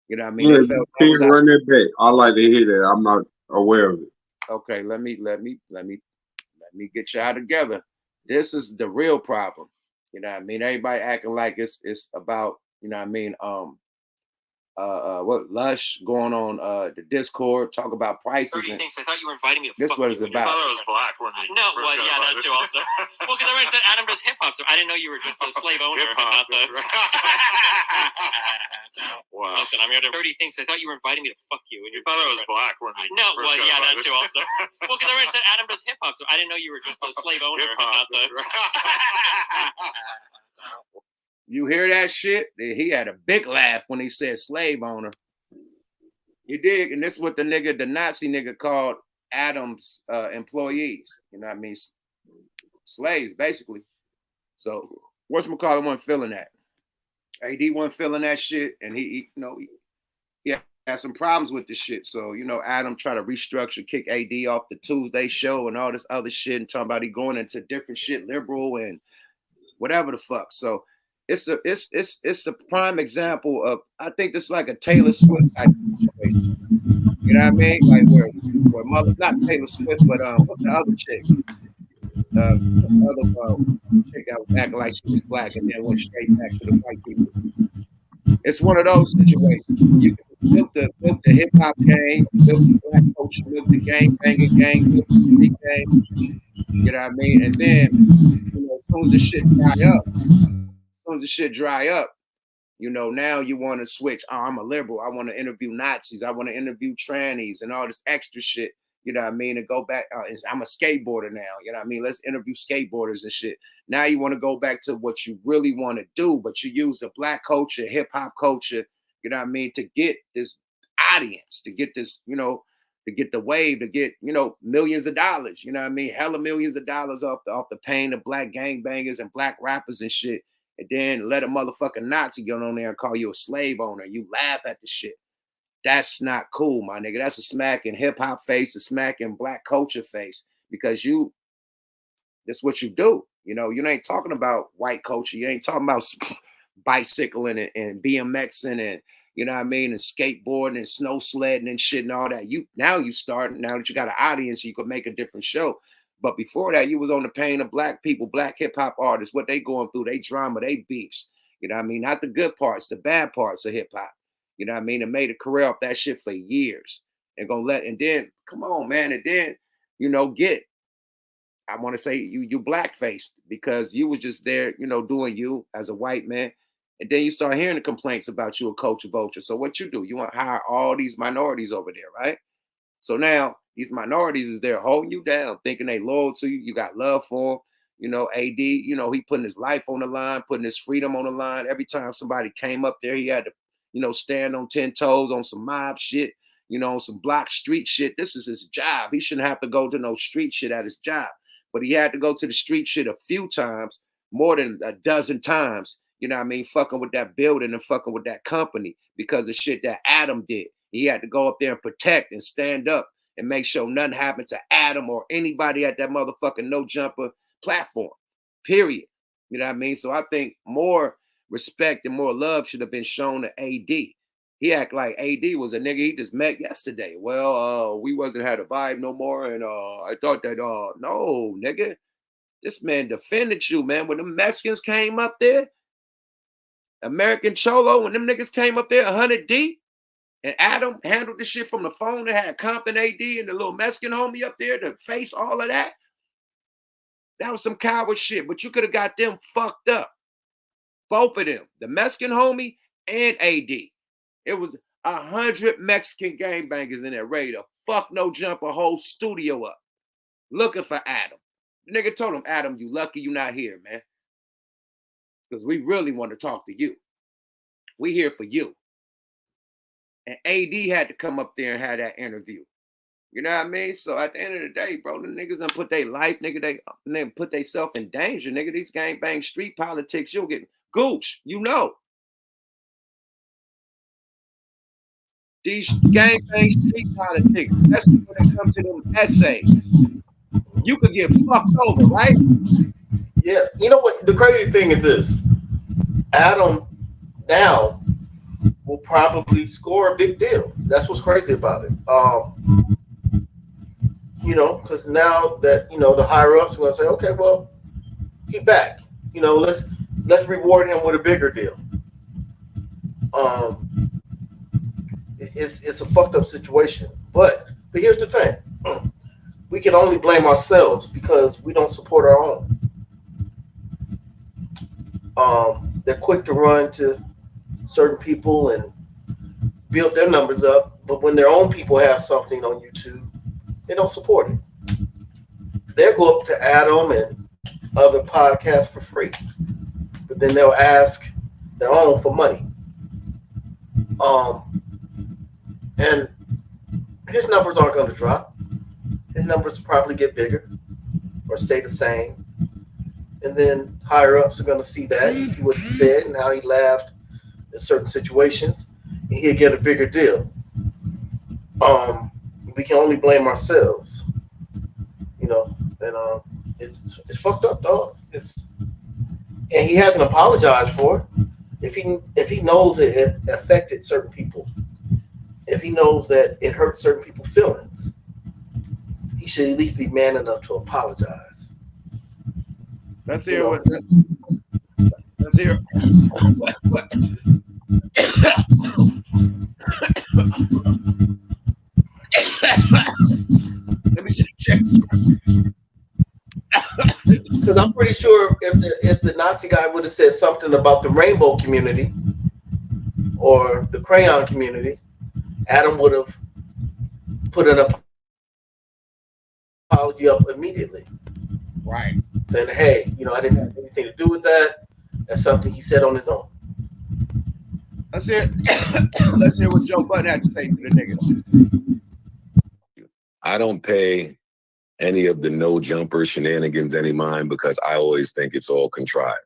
You know what I mean? Yeah, you can run that back. I like to hear that. I'm not aware of it. Okay, let me get y'all together. This is the real problem. You know what I mean? Everybody acting like it's about, you know what I mean, what Lush going on the Discord, talk about prices. 30 things. I thought you were inviting me to this fuck what you. it's about. I thought it was black when you No, first well, got yeah, that invited. too also. Well, because everyone said Adam does hip hop, so I didn't know you were just a slave owner, Hip-hop. not the. Wow. Listen, I'm here to 30 things. I thought you were inviting me to fuck you. And You thought it was black when you No, first well, got yeah, that invited. too also. Well, because everyone said Adam does hip hop, so I didn't know you were just a slave owner, Hip-hop. not the. You hear that shit? He had a big laugh when he said slave owner. You dig? And this is what the Nazi nigga called Adam's employees. You know what I mean? Slaves, basically. So whatchamacallit wasn't feeling that. AD wasn't feeling that shit, and he had some problems with this shit. So, Adam tried to restructure, kick AD off the Tuesday show and all this other shit, and talking about he going into different shit, liberal and whatever the fuck. So it's the prime example of, I think it's like a Taylor Swift type situation. You know what I mean? Like where mother, not Taylor Swift, but what's the other chick? The other chick that was acting like she was black and then went straight back to the white people. It's one of those situations. You can build the hip hop game, build the black culture, build the gang banging game, build the street game. You know what I mean? And then, as soon as the shit dry up, now you want to switch. Oh, I'm a liberal. I want to interview Nazis. I want to interview trannies and all this extra shit. You know what I mean? And go back. I'm a skateboarder now. You know what I mean? Let's interview skateboarders and shit. Now you want to go back to what you really want to do, but you use the black culture, hip hop culture, you know what I mean, to get this audience, to get this, to get the wave, to get, millions of dollars. You know what I mean? Hella millions of dollars off the pain of black gangbangers and black rappers and shit. And then let a motherfucking Nazi get on there and call you a slave owner. You laugh at the shit. That's not cool, my nigga. That's a smack in hip hop face, a smack in black culture face, because that's what you do. You ain't talking about white culture. You ain't talking about bicycling and BMXing and, you know what I mean, and skateboarding and snow sledding and shit and all that. Now that you got an audience, you could make a different show. But before that, you was on the pain of black people, black hip hop artists, what they going through, they drama, they beefs. You know what I mean? Not the good parts, the bad parts of hip hop. You know what I mean? And made a career off that shit for years. And then, come on, man. And then, I want to say you black-faced because you was just there, doing you as a white man. And then you start hearing the complaints about you a culture vulture. So what you do? You want to hire all these minorities over there, right? So now these minorities is there holding you down, thinking they loyal to you. You got love for them. AD, he putting his life on the line, putting his freedom on the line. Every time somebody came up there, he had to, stand on 10 toes on some mob shit, on some block street shit. This is his job. He shouldn't have to go to no street shit at his job. But he had to go to the street shit a few times, more than a dozen times, you know what I mean, fucking with that building and fucking with that company because of shit that Adam did. He had to go up there and protect and stand up and make sure nothing happened to Adam or anybody at that motherfucking no jumper platform, period. You know what I mean? So I think more respect and more love should have been shown to AD. He act like AD was a nigga he just met yesterday. Well, we wasn't had a vibe no more, and I thought that no, nigga. This man defended you, man. When the Mexicans came up there, American Cholo, when them niggas came up there 100 deep, and Adam handled the shit from the phone and had Compton AD and the little Mexican homie up there to face all of that. That was some coward shit, but you could have got them fucked up. Both of them, the Mexican homie and AD. It was 100 Mexican gangbangers in there ready to fuck no jump a whole studio up, looking for Adam. The nigga told him, Adam, you lucky you not here, man. Because we really want to talk to you. We here for you. And AD had to come up there and have that interview. You know what I mean? So at the end of the day, bro, the niggas done put their life, nigga, they put themselves in danger, nigga. These gangbang street politics, you'll get gooch, These gangbang street politics, especially when it comes to them essays, you could get fucked over, right? Yeah, you know what? The crazy thing is this: Adam now will probably score a big deal. That's what's crazy about it. Because now that the higher ups are gonna say, okay, well, he back. Let's reward him with a bigger deal. It's a fucked up situation. But here's the thing: we can only blame ourselves because we don't support our own. They're quick to run to certain people and build their numbers up, but when their own people have something on YouTube, they don't support it. They'll go up to Adam and other podcasts for free, but then they'll ask They're on for money. And his numbers aren't going to drop. His numbers probably get bigger or stay the same. And then higher ups are going to see that and see what he said and how he laughed in certain situations, and he'll get a bigger deal. We can only blame ourselves, you know. And it's fucked up, dog. And he hasn't apologized for it. If he knows it affected certain people, if he knows that it hurt certain people's feelings, he should at least be man enough to apologize. Let's hear what. Let's hear. What? Let me check. Because I'm pretty sure if the Nazi guy would have said something about the rainbow community or the crayon community, Adam would have put an apology up immediately. Right. Saying, hey, you know, I didn't have anything to do with that. That's something he said on his own. Let's hear. Let's hear what Joe Budden had to say to the nigga. I don't pay any of the no jumper shenanigans any mind because I always think it's all contrived.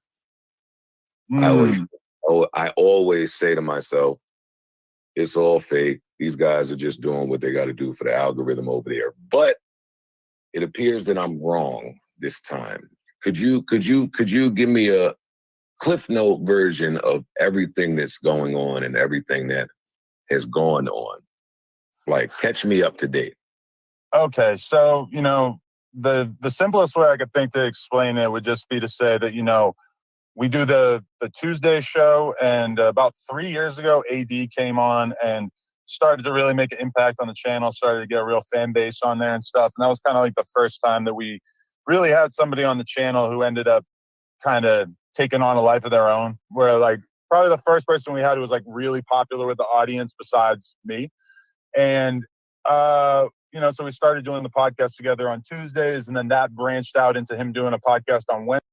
I always say to myself, it's all fake. These guys are just doing what they got to do for the algorithm over there. But it appears that I'm wrong this time. Could you give me a Cliff Note version of everything that's going on and everything that has gone on? Like, catch me up to date. Okay, so, you know, the simplest way I could think to explain it would just be to say that, you know, we do the Tuesday show, and about 3 years ago, AD came on and started to really make an impact on the channel, started to get a real fan base on there and stuff. And that was kind of like the first time that we really had somebody on the channel who ended up kind of taking on a life of their own, where like probably the first person we had who was like really popular with the audience besides me. And, you know, so we started doing the podcast together on Tuesdays, and then that branched out into him doing a podcast on Wednesdays.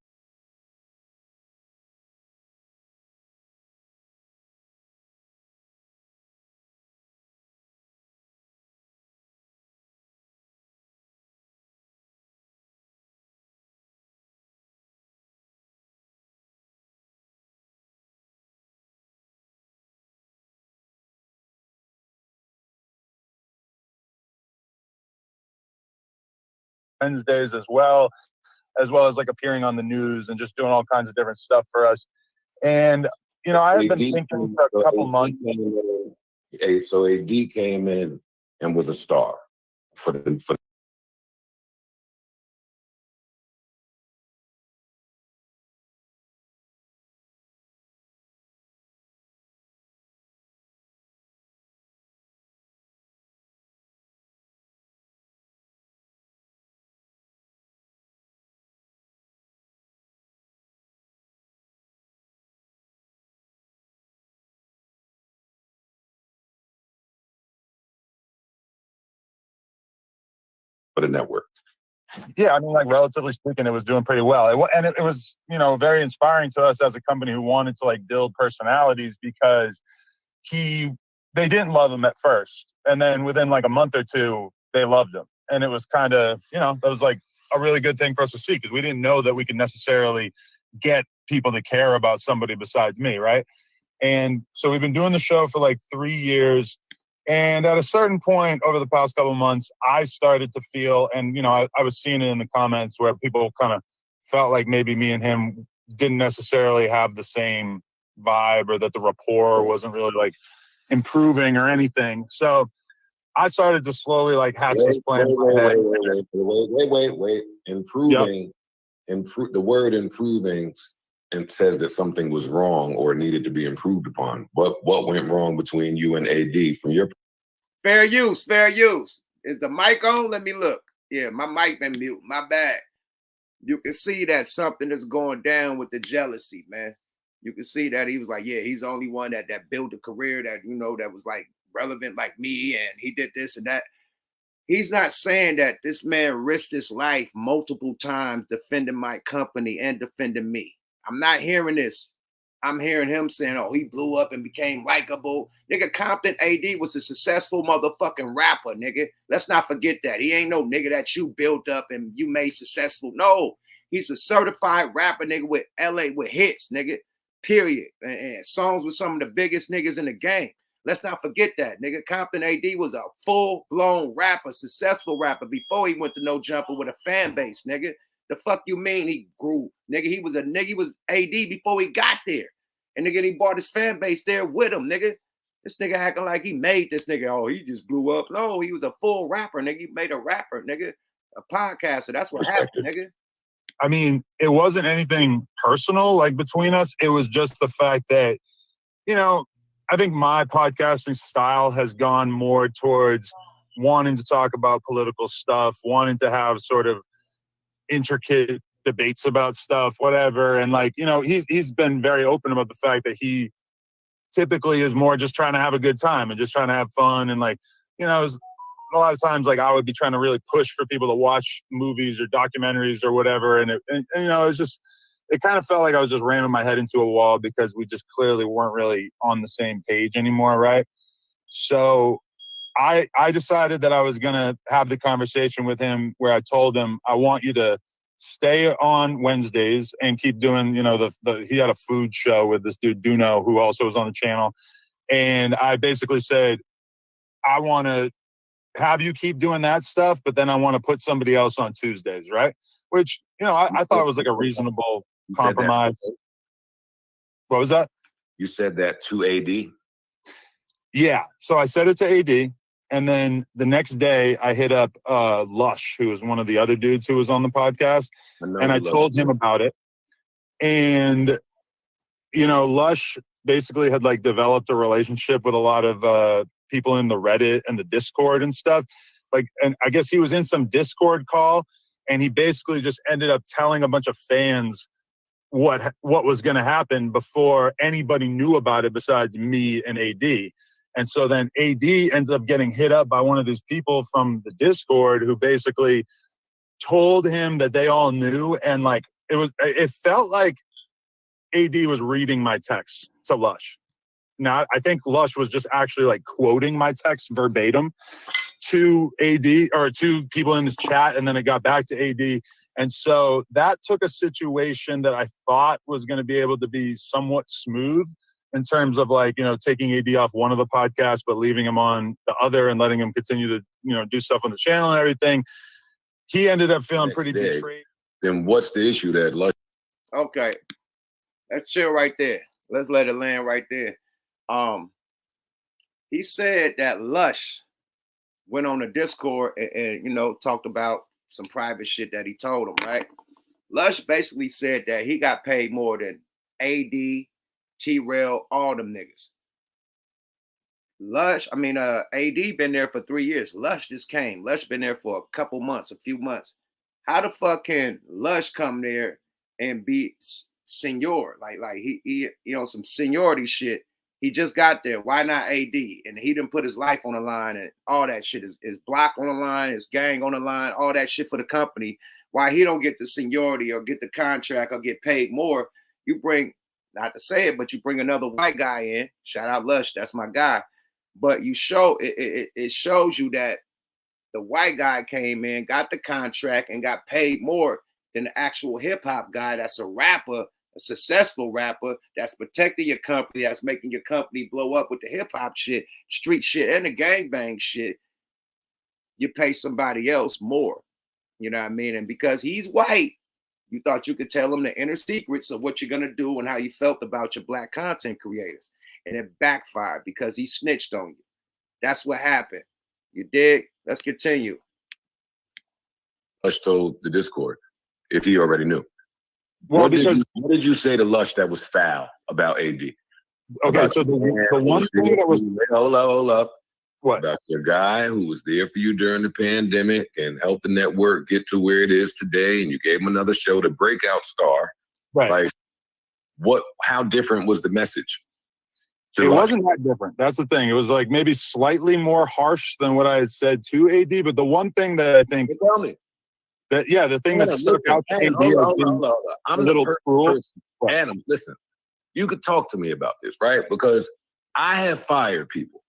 As well as like appearing on the news and just doing all kinds of different stuff for us. And, you know, I've been thinking for a couple months. So AD came in and was a star for the network. Yeah, I mean, like, relatively speaking, it was doing pretty well. It was, you know, very inspiring to us as a company who wanted to like build personalities, because they didn't love him at first, and then within like a month or two, they loved him. And it was kind of, you know, that was like a really good thing for us to see, because we didn't know that we could necessarily get people to care about somebody besides me, right? And so we've been doing the show for like 3 years. And at a certain point over the past couple of months, I started to feel, and, you know, I was seeing it in the comments where people kind of felt like maybe me and him didn't necessarily have the same vibe, or that the rapport wasn't really like improving or anything. So I started to slowly like hatch this plan. Wait. Improving, the word improving and says that something was wrong or needed to be improved upon. What went wrong between you and AD from your? Fair use. Is the mic on? Let me look. Yeah, my mic been mute. My bad. You can see that something is going down with the jealousy, man. You can see that he was like, yeah, he's the only one that built a career that, you know, that was like relevant like me, and he did this and that. He's not saying that this man risked his life multiple times defending my company and defending me. I'm not hearing this. I'm hearing him saying, oh, he blew up and became likable. Nigga, Compton AD was a successful motherfucking rapper, nigga. Let's not forget that. He ain't no nigga that you built up and you made successful. No, he's a certified rapper, nigga, with LA, with hits, nigga, period. And songs with some of the biggest niggas in the game. Let's not forget that, nigga. Compton AD was a full-blown rapper, successful rapper before he went to No Jumper with a fan base, nigga. The fuck you mean he grew? Nigga, he was AD before he got there. And nigga, he brought his fan base there with him, nigga. This nigga acting like he made this nigga. Oh, he just blew up. No, he was a full rapper, nigga. He made a rapper, nigga. A podcaster. That's what happened, nigga. I mean, it wasn't anything personal, like, between us. It was just the fact that, you know, I think my podcasting style has gone more towards wanting to talk about political stuff, wanting to have sort of intricate debates about stuff, whatever. And, like, you know, he's been very open about the fact that he typically is more just trying to have a good time and just trying to have fun. And, like, you know, a lot of times, like, I would be trying to really push for people to watch movies or documentaries or whatever. And you know, it's just, it kind of felt like I was just ramming my head into a wall because we just clearly weren't really on the same page anymore, right? So I decided that I was going to have the conversation with him where I told him, I want you to stay on Wednesdays and keep doing, you know, he had a food show with this dude, Duno, who also was on the channel. And I basically said, I want to have you keep doing that stuff, but then I want to put somebody else on Tuesdays, right? Which, you know, I thought it was like a reasonable compromise. What was that? You said that to AD? Yeah. So I said it to AD. And then the next day I hit up Lush, who was one of the other dudes who was on the podcast. And I told him about it. And, you know, Lush basically had, like, developed a relationship with a lot of people in the Reddit and the Discord and stuff. Like, and I guess he was in some Discord call, and he basically just ended up telling a bunch of fans what was going to happen before anybody knew about it besides me and AD. And so then AD ends up getting hit up by one of these people from the Discord who basically told him that they all knew. And, like, it felt like AD was reading my text to Lush. Now, I think Lush was just actually, like, quoting my text verbatim to AD or to people in his chat, and then it got back to AD. And so that took a situation that I thought was going to be able to be somewhat smooth in terms of, like, you know, taking AD off one of the podcasts, but leaving him on the other and letting him continue to, you know, do stuff on the channel and everything. He ended up feeling pretty betrayed. Then what's the issue that Lush? Okay. Let's chill right there. Let's let it land right there. He said that Lush went on the Discord and you know, talked about some private shit that he told him, right? Lush basically said that he got paid more than AD, T-Rail, all them niggas. AD been there for 3 years. Lush just came. Lush been there for a couple months, a few months. How the fuck can Lush come there and be senior? Like he you know, some seniority shit. He just got there. Why not AD? And he didn't put his life on the line and all that shit. His block on the line, his gang on the line, all that shit for the company. Why he don't get the seniority or get the contract or get paid more? You bring, not to say it, but you bring another white guy in. Shout out Lush, that's my guy. But you show it shows you that the white guy came in, got the contract, and got paid more than the actual hip hop guy that's a rapper, a successful rapper that's protecting your company, that's making your company blow up with the hip hop shit, street shit, and the gangbang shit. You pay somebody else more. You know what I mean? And because he's white, you thought you could tell him the inner secrets of what you're going to do and how you felt about your black content creators. And it backfired because he snitched on you. That's what happened. You dig? Let's continue. Lush told the Discord if he already knew. Well, what did you say to Lush that was foul about AD? Okay, about so the one thing that was... Hold up. What? About your guy who was there for you during the pandemic and helped the network get to where it is today, and you gave him another show, the breakout star. Right. Like, how different was the message? It wasn't that different. That's the thing. It was like maybe slightly more harsh than what I had said to AD, but the one thing that I think... Tell me. The thing that stuck out to AD I'm a little cruel. Adam, listen. you could talk to me about this, right? Because I have fired people.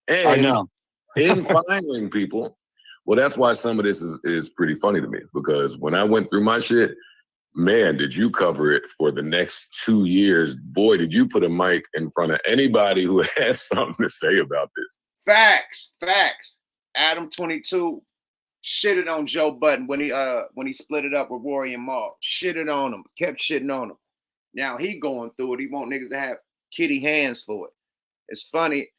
And I know. in firing people, well, that's why some of this is pretty funny to me, because when I went through my shit, man, did you cover it for the next 2 years. Boy, did you put a mic in front of anybody who had something to say about this. Facts. ADAM22 shitted on Joe Budden when he split it up with Rory and Maul. Shitted on him, kept shitting on him. Now he going through it. He want niggas to have kitty hands for it. It's funny.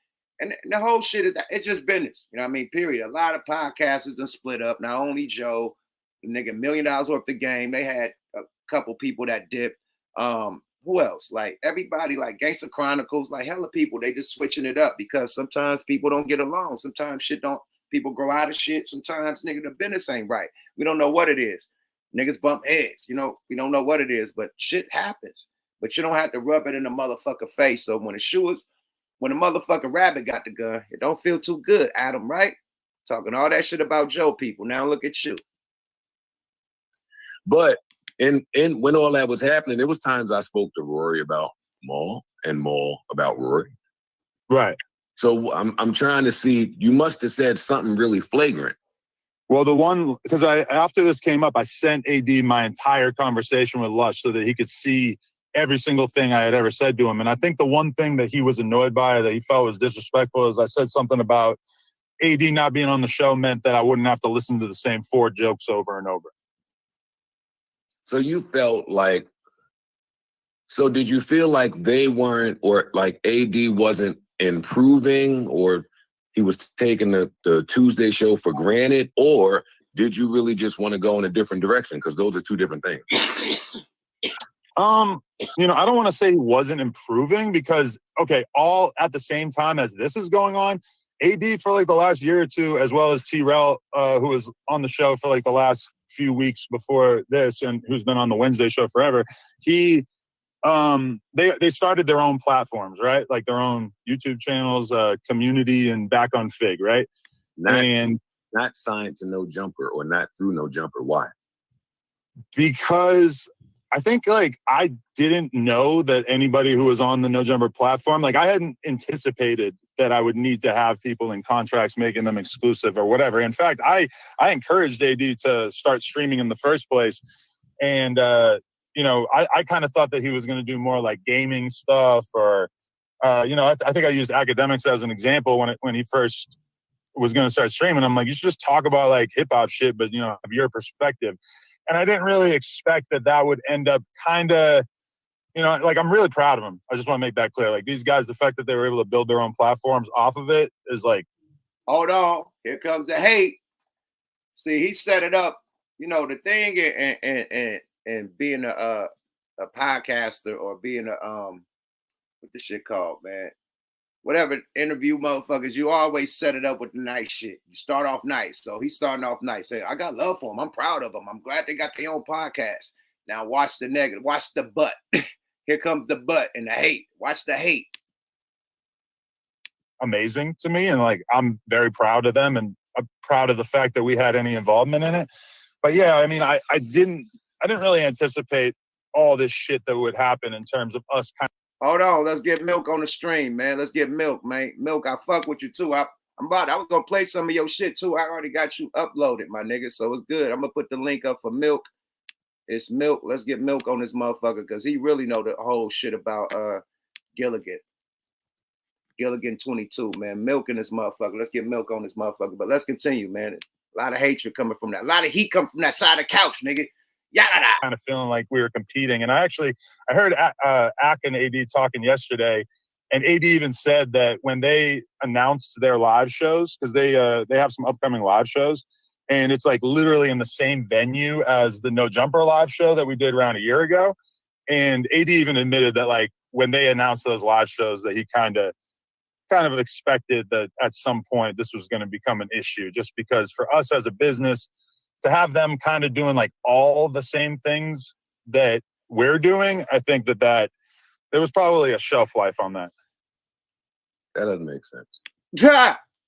And the whole shit it's just business. You know what I mean? Period. A lot of podcasters done split up. Not only Joe, the nigga $1 million worth of game. They had a couple people that dipped. Who else? Like everybody, like Gangster Chronicles, like hella people, they just switching it up because sometimes people don't get along. Sometimes people grow out of shit. Sometimes nigga, the business ain't right. We don't know what it is. Niggas bump heads, you know, we don't know what it is, but shit happens. But you don't have to rub it in the motherfucker face. So when the motherfucking rabbit got the gun, it don't feel too good, Adam, right? Talking all that shit about Joe people. Now look at you. But in when all that was happening, there was times I spoke to Rory about Maul and Maul about Rory. Right. So I'm trying to see, you must have said something really flagrant. Well, because after this came up, I sent AD my entire conversation with Lush so that he could see every single thing I had ever said to him. And I think the one thing that he was annoyed by, that he felt was disrespectful, is I said something about AD not being on the show meant that I wouldn't have to listen to the same 4 jokes over and over. So you felt like, so did you feel like they weren't, or like AD wasn't improving, or he was taking the Tuesday show for granted, or did you really just want to go in a different direction? Because those are two different things. You know, I don't want to say he wasn't improving because, okay, all at the same time as this is going on, AD for like the last year or two, as well as T-Rel, who was on the show for like the last few weeks before this and who's been on the Wednesday show forever, they started their own platforms, right? Like their own YouTube channels, community, and back on Fig, right? Not signed to No Jumper or not through No Jumper. Why? Because I think like I didn't know that anybody who was on the No Jumper platform, like I hadn't anticipated that I would need to have people in contracts making them exclusive or whatever. In fact, I encouraged AD to start streaming in the first place. And, you know, I kind of thought that he was going to do more like gaming stuff or, you know, I think I used academics as an example when he first was going to start streaming. I'm like, you should just talk about like hip hop shit, but, you know, of your perspective. And I didn't really expect that would end up kind of, you know, like I'm really proud of them. I just want to make that clear. Like these guys, the fact that they were able to build their own platforms off of it is like. Hold on. Here comes the hate. See, he set it up. You know, the thing and being a podcaster or being what this shit called, man? Whatever interview motherfuckers, you always set it up with the nice shit. You start off nice. So he's starting off nice. Say, I got love for him. I'm proud of them. I'm glad they got their own podcast. Now watch the negative. Watch the butt. Here comes the butt and the hate. Watch the hate. Amazing to me. And like, I'm very proud of them and I'm proud of the fact that we had any involvement in it. But yeah, I mean, I didn't really anticipate all this shit that would happen in terms of us kind of. Hold on, let's get Milk on the stream, man. Let's get Milk, man. Milk, I fuck with you too. I was gonna play some of your shit too. I already got you uploaded, my nigga. So it's good. I'm gonna put the link up for Milk. It's Milk. Let's get Milk on this motherfucker because he really know the whole shit about Gilligan. Gilligan 22, man. Milk in this motherfucker. Let's get Milk on this motherfucker. But let's continue, man. A lot of hatred coming from that. A lot of heat coming from that side of the couch, nigga. Yada. Kind of feeling like we were competing. And I heard Ak and AD talking yesterday, and AD even said that when they announced their live shows, because they have some upcoming live shows, and it's like literally in the same venue as the No Jumper live show that we did around a year ago. And AD even admitted that like when they announced those live shows that he kind of expected that at some point this was going to become an issue, just because for us as a business, to have them kind of doing like all the same things that we're doing, I think that there was probably a shelf life on that. That doesn't make sense.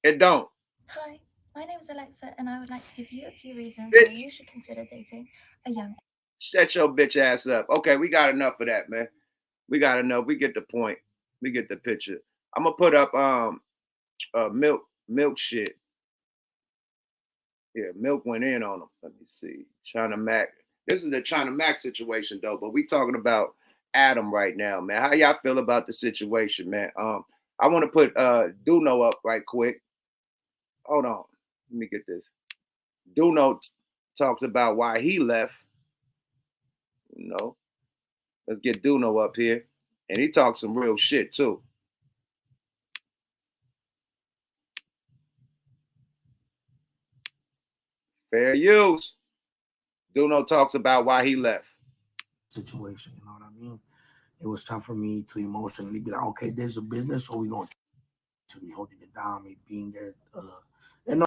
It don't. Hi, my name is Alexa, and I would like to give you a few reasons why you should consider dating a young. Shut your bitch ass up. Okay, we got enough of that, man. We gotta know. We get the point. We get the picture. I'm gonna put up milk shit. Yeah, Milk went in on him. Let me see. China Mac. This is the China Mac situation though, but we talking about Adam right now, man. How y'all feel about the situation, man? I want to put Duno up right quick. Hold on. Let me get this. Duno talks about why he left. You know, let's get Duno up here. And he talks some real shit too. Fair use. Duno talks about why he left. Situation, you know what I mean? It was time for me to emotionally be like, okay, there's a business, so we're going to me holding it down, me being there. And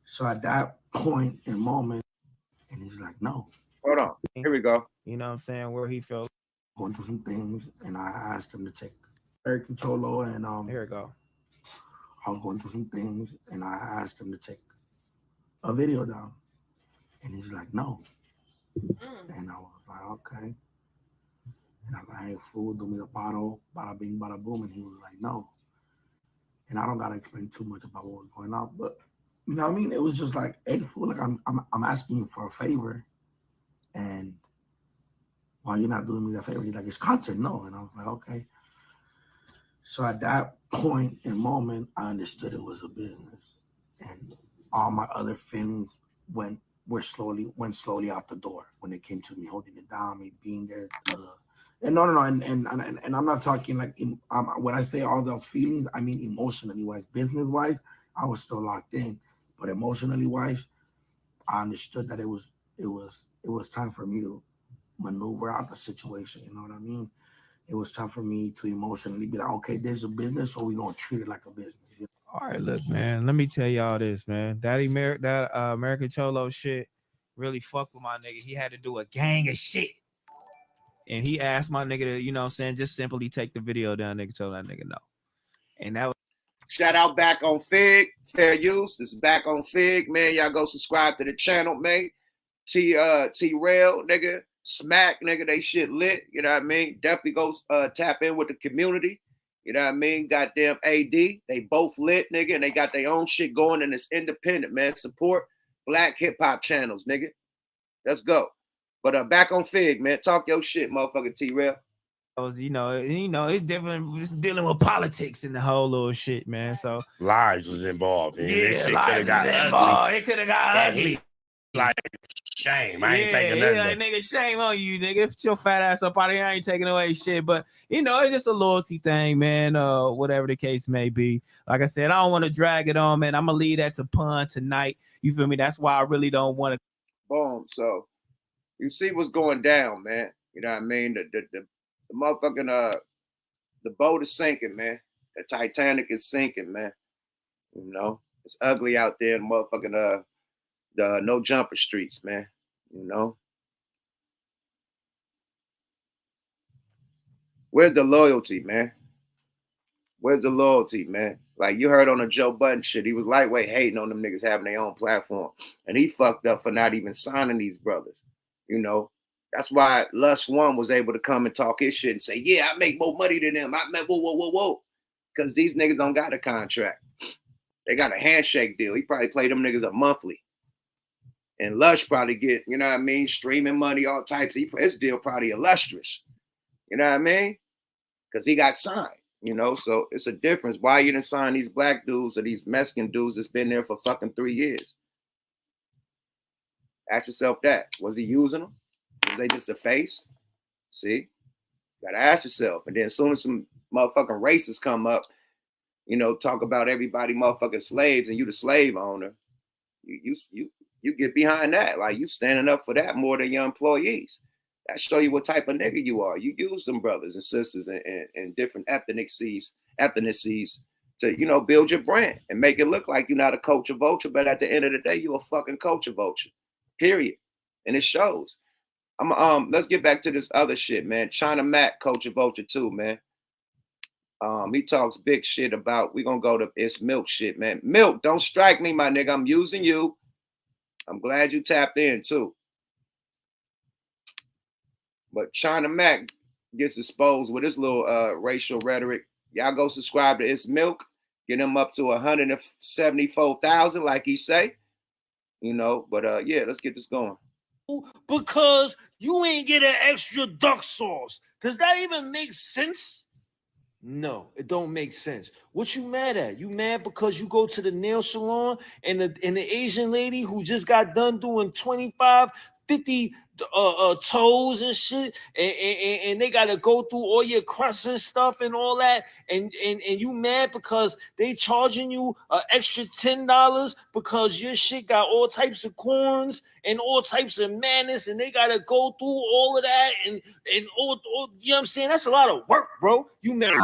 so at that point and moment, and he's like, no. Hold on. Here we go. You know what I'm saying? Where he felt. Going through some things, and I asked him to take Eric Controlo, and here we go. I was going through some things, and I asked him to take a video down, and he's like, no. And I was like, okay. And I'm like, hey, fool, do me the bottle, bada bing, bada boom. And he was like, no. And I don't gotta explain too much about what was going on, but you know what I mean? It was just like, hey, fool, like I'm asking you for a favor, and why you're not doing me that favor? He's like, it's content, no. And I was like, okay. So at that point and moment, I understood it was a business, and all my other feelings went slowly out the door when it came to me holding it down, me being there. And no, and I'm not talking like when I say all those feelings, I mean emotionally wise, business wise, I was still locked in, but emotionally wise, I understood that it was time for me to maneuver out the situation. You know what I mean? It was time for me to emotionally be like, okay, there's a business, so we're gonna treat it like a business. All right, look, man. Let me tell y'all this, man. That American Cholo shit really fucked with my nigga. He had to do a gang of shit. And he asked my nigga to, you know what I'm saying, just simply take the video down, nigga, told that nigga no. And that was shout out back on Fig, fair use. This is back on Fig, man. Y'all go subscribe to the channel, man. T-Rail, nigga. Smack, nigga, they shit lit. You know what I mean? Definitely go tap in with the community. You know what I mean? Goddamn AD. They both lit, nigga, and they got their own shit going, and it's independent, man. Support black hip-hop channels, nigga. Let's go. But back on Fig, man. Talk your shit, motherfucker T-Rail. You know, it's different. It's dealing with politics and the whole little shit, man. So lies was involved. And yeah, this shit lies could have got ugly. It could have got ugly. Like, shame. I ain't taking nothing. Like, nigga, shame on you, nigga. If your fat ass up out of here, I ain't taking away shit. But you know, it's just a loyalty thing, man. Whatever the case may be. Like I said, I don't want to drag it on, man. I'm gonna leave that to Pun tonight. You feel me? That's why I really don't want to. Boom. So you see what's going down, man. You know what I mean? The motherfucking the boat is sinking, man. The Titanic is sinking, man. You know, it's ugly out there in motherfucking the no jumper streets, man. You know. Where's the loyalty, man? Where's the loyalty, man? Like you heard on the Joe Budden shit, he was lightweight hating on them niggas having their own platform. And he fucked up for not even signing these brothers. You know, that's why Lush One was able to come and talk his shit and say, yeah, I make more money than them. I meant whoa. Because these niggas don't got a contract. They got a handshake deal. He probably played them niggas up monthly. And Lush probably get, you know what I mean, streaming money, all types. His deal probably illustrious. You know what I mean? Because he got signed, you know? So it's a difference. Why you didn't sign these black dudes or these Mexican dudes that's been there for fucking 3 years? Ask yourself that. Was he using them? Was they just a face? See? You gotta ask yourself. And then as soon as some motherfucking racists come up, you know, talk about everybody motherfucking slaves and you the slave owner, you get behind that. Like you standing up for that more than your employees. That show you what type of nigga you are. You use them brothers and sisters and different ethnicities to, you know, build your brand and make it look like you're not a culture vulture, but at the end of the day, you're a fucking culture vulture. Period. And it shows. Let's get back to this other shit, man. China Mac, culture vulture too, man. He talks big shit about, we're gonna go to it's Milk shit, man. Milk, don't strike me, my nigga. I'm using you. I'm glad you tapped in too. But China Mac gets exposed with his little racial rhetoric. Y'all go subscribe to It's Milk. Get him up to 174,000, like he say. You know, but yeah, let's get this going. Because you ain't get an extra duck sauce. Does that even make sense? No, it don't make sense. What you mad at? You mad because you go to the nail salon and the Asian lady who just got done doing 25, 50 toes and shit, and they gotta go through all your crusts and stuff and all that, and you mad because they charging you an extra $10 because your shit got all types of corns and all types of madness, and they gotta go through all of that and all you know what I'm saying? That's a lot of work, bro. You mad?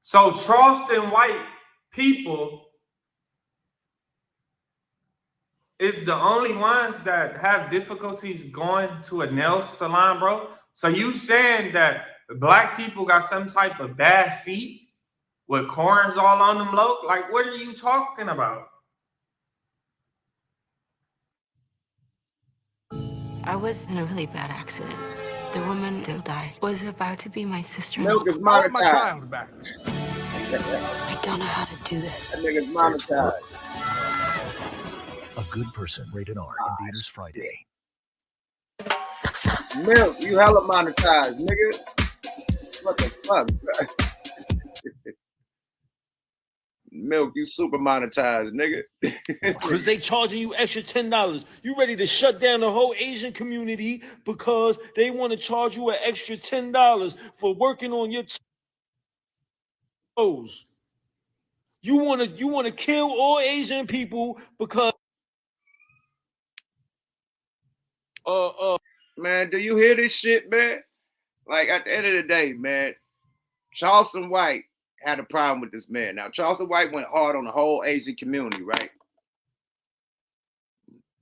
So Charleston white people is the only ones that have difficulties going to a nail salon, bro. So you saying that black people got some type of bad feet with corns all on them low? Like, what are you talking about? I was in a really bad accident. The woman that died was about to be my sister. Milk is I want my monetized. child back. I don't know how to do this. That nigga's monetized. A Good Person, rated R, in theaters Friday. Milk, you hella monetized, nigga. What the fuck? Milk, you super monetized, nigga. Because they charging you extra $10. You ready to shut down the whole Asian community because they want to charge you an extra $10 for working on your toes. You want to kill all Asian people because Man, do you hear this shit, man? Like, at the end of the day, man, Charleston White had a problem with this man. Now, Charleston White went hard on the whole Asian community, right?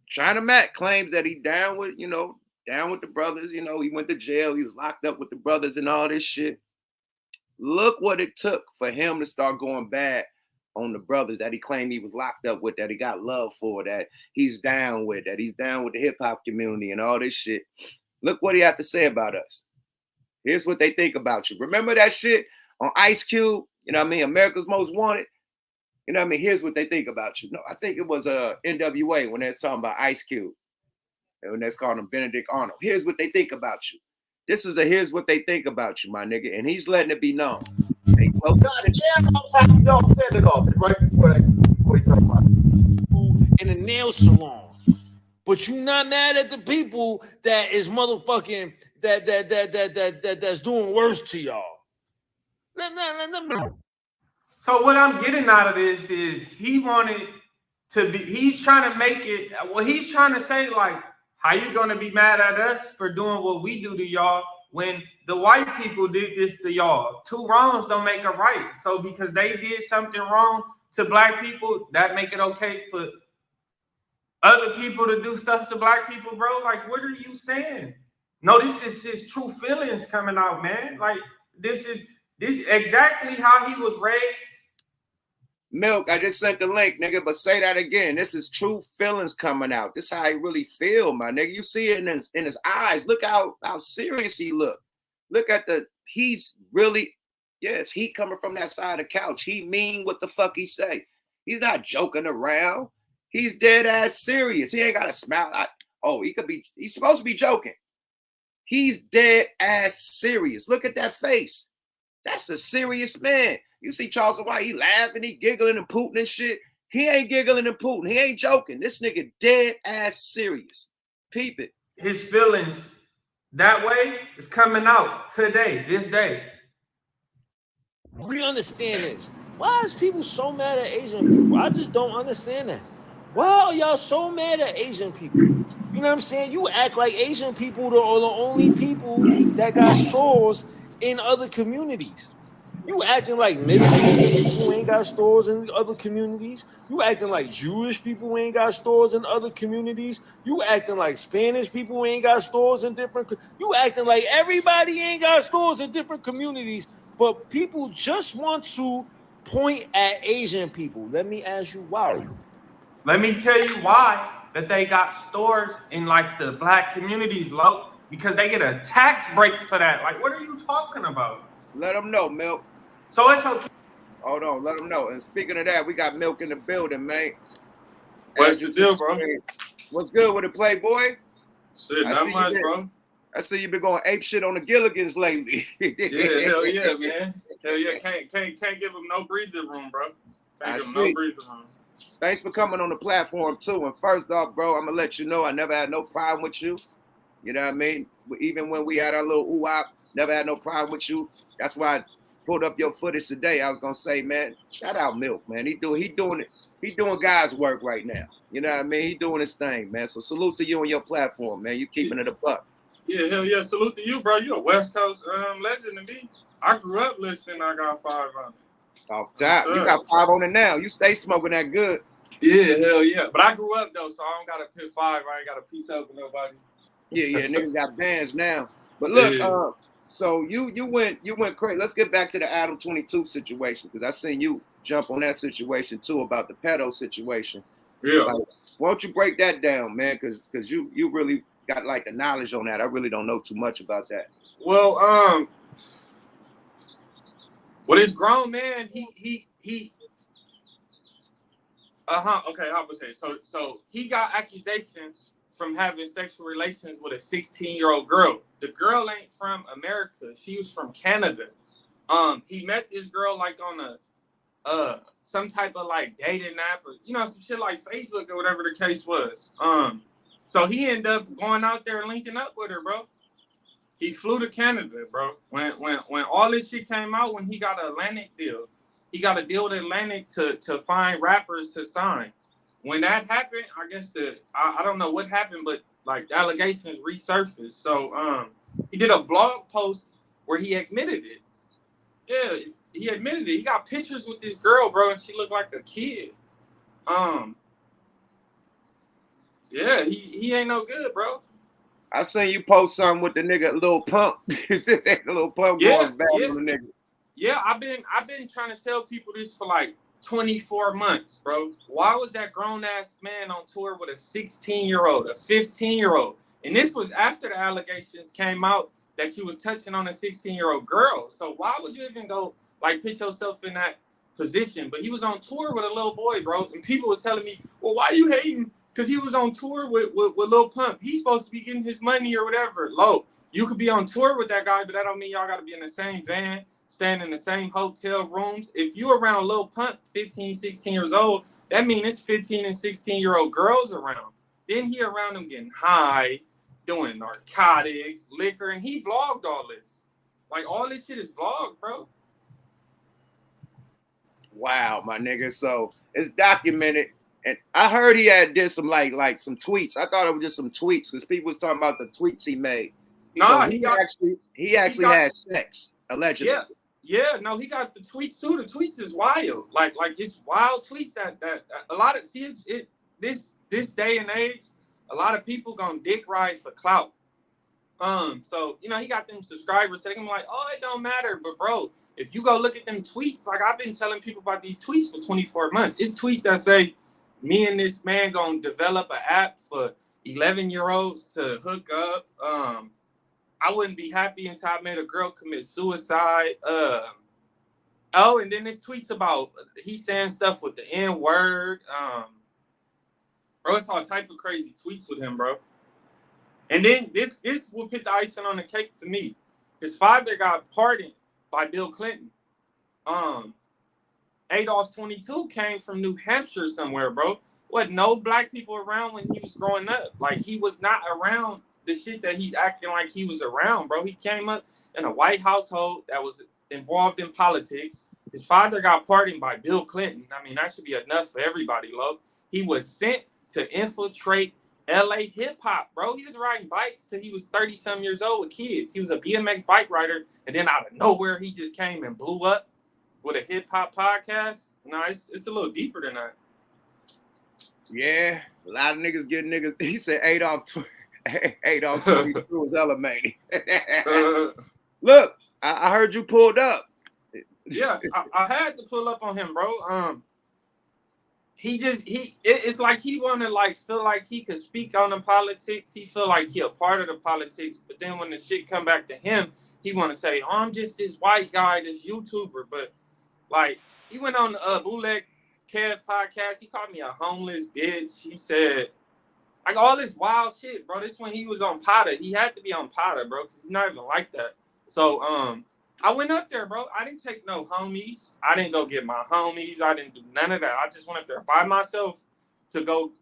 China Mac claims that he down with the brothers. You know, he went to jail. He was locked up with the brothers and all this shit. Look what it took for him to start going bad on the brothers that he claimed he was locked up with, that he got love for, that he's down with the hip-hop community and all this shit. Look what he had to say about us. Here's what they think about you. Remember that shit on Ice Cube? You know what I mean? America's Most Wanted. You know what I mean? Here's what they think about you. No, I think it was NWA when they're talking about Ice Cube. And when they're calling him Benedict Arnold. Here's what they think about you. This is here's what they think about you, my nigga. And he's letting it be known. Hey, well, y'all said it off right before he talked about it. in a nail salon. But you not mad at the people that is motherfucking that's doing worse to y'all. So what I'm getting out of this is he's trying to make it, well, he's trying to say, like, how you gonna be mad at us for doing what we do to y'all when the white people did this to y'all? Two wrongs don't make a right. So because they did something wrong to black people, that make it okay for other people to do stuff to black people, bro? Like, what are you saying? No, this is his true feelings coming out, man. Like, this is exactly how he was raised. Milk, I just sent the link, nigga, but say that again. This is true feelings coming out. This is how he really feel, my nigga. You see it in his eyes. Look how serious he look. Look at he's really, yes, he coming from that side of the couch. He mean what the fuck he say. He's not joking around. He's dead ass serious. He ain't got a smile. He's supposed to be joking. He's dead ass serious. Look at that face. That's a serious man. You see Charleston White, he laughing, he giggling and pooting and shit. He ain't giggling and pooting. He ain't joking. This nigga dead ass serious. Peep it. His feelings that way is coming out today, this day. We understand this. Why is people so mad at Asian people? I just don't understand that. Why are y'all so mad at Asian people? You know what I'm saying? You act like Asian people are the only people that got stores in other communities. You acting like Middle Eastern people ain't got stores in other communities. You acting like Jewish people ain't got stores in other communities. You acting like Spanish people ain't got stores in different. You acting like everybody ain't got stores in different communities. But people just want to point at Asian people. Let me ask you why. Let me tell you why that they got stores in like the black communities, low. because they get a tax break for that. Like, what are you talking about? Let them know, Milk. So it's okay. Hold on, let them know. And speaking of that, we got Milk in the building, man. What's the deal, bro? What's good with it, Playboy? Shit, not much, bro. I see you been going ape shit on the Gilligans lately. Yeah, hell yeah, man. Hell yeah, can't give him no breathing room, bro. Can't give him no breathing room. Thanks for coming on the platform too. And first off, bro, I'm gonna let you know I never had no problem with you. You know what I mean? Even when we had our little ooh-wop, never had no problem with you. That's why I pulled up your footage today. I was gonna say, man, shout out Milk, man. He doing God's work right now. You know what I mean? He doing his thing, man. So salute to you on your platform, man. You keeping it a buck. Yeah, hell yeah. Salute to you, bro. You a West Coast legend to me. I grew up listening. I got 5 on it. Off top. You got 5 on it now. You stay smoking that good. Yeah, hell yeah. But I grew up though, so I don't gotta put 5. I ain't gotta piece up with nobody. Yeah, niggas got bands now. But look, so you went crazy. Let's get back to the ADAM22 situation, because I seen you jump on that situation too about the pedo situation. Yeah. Like, why don't you break that down, man? Because you really got like the knowledge on that. I really don't know too much about that. Well, this grown man, he okay, how would I say? So he got accusations from having sexual relations with a 16-year-old girl. The girl ain't from America. She was from Canada. He met this girl like on a some type of like dating app or some shit like Facebook or whatever the case was. So he ended up going out there and linking up with her, bro. He flew to Canada, bro. When all this shit came out, when he got an Atlantic deal, he got a deal with Atlantic to find rappers to sign. When that happened, I guess I don't know what happened, but like the allegations resurfaced. So he did a blog post where he admitted it. Yeah, he admitted it. He got pictures with this girl, bro, and she looked like a kid. Yeah, he ain't no good, bro. I seen you post something with the nigga Lil Pump. Lil Pump going bad on the nigga. Yeah, I've been trying to tell people this for like 24 months, bro. Why was that grown ass man on tour with a 16-year-old, a 15-year-old? And this was after the allegations came out that you was touching on a 16-year-old girl. So why would you even go like put yourself in that position? But he was on tour with a little boy, bro. And people was telling me, well, why you hating? Because he was on tour with Lil Pump. He's supposed to be getting his money or whatever. Lo, you could be on tour with that guy, but that don't mean y'all got to be in the same van, staying in the same hotel rooms. If you're around Lil Pump, 15, 16 years old, that means it's 15 and 16-year-old girls around. Then he around them getting high, doing narcotics, liquor, and he vlogged all this. Like, all this shit is vlogged, bro. Wow, my nigga. So it's documented. And I heard he did some like some tweets. I thought it was just some tweets because people was talking about the tweets he made. Nah, so he actually had sex, allegedly. Yeah, no, he got the tweets too. The tweets is wild. Like it's wild tweets that a lot of this day and age, a lot of people gonna dick ride for clout. So he got them subscribers saying like, oh, it don't matter. But bro, if you go look at them tweets, like I've been telling people about these tweets for 24 months. It's tweets that say, me and this man gonna develop an app for 11-year-olds to hook up. I wouldn't be happy until I made a girl commit suicide. And then this tweets about he's saying stuff with the N-word. Bro, it's all type of crazy tweets with him, bro. And then this will put the icing on the cake for me. His father got pardoned by Bill Clinton. ADAM22 came from New Hampshire somewhere, bro. What, no black people around when he was growing up. Like, he was not around the shit that he's acting like he was around, bro. He came up in a white household that was involved in politics. His father got pardoned by Bill Clinton. I mean, that should be enough for everybody, Lo. He was sent to infiltrate LA hip-hop, bro. He was riding bikes till he was 30-some years old with kids. He was a BMX bike rider, and then out of nowhere, he just came and blew up with a hip-hop podcast. No, it's a little deeper than that. Yeah, a lot of niggas get niggas. He said ADAM22 was elevated. Look, I heard you pulled up. Yeah, I had to pull up on him, bro. it's like he want to like feel like he could speak on the politics. He feel like he a part of the politics, but then when the shit come back to him, he want to say, "Oh, I'm just this white guy, this YouTuber." But like, he went on Bootleg Kev podcast. He called me a homeless bitch. He said like all this wild shit, bro. This when he was on Potter. He had to be on Potter, bro, because he's not even like that. So I went up there, bro. I didn't take no homies. I didn't go get my homies. I didn't do none of that. I just went up there by myself to go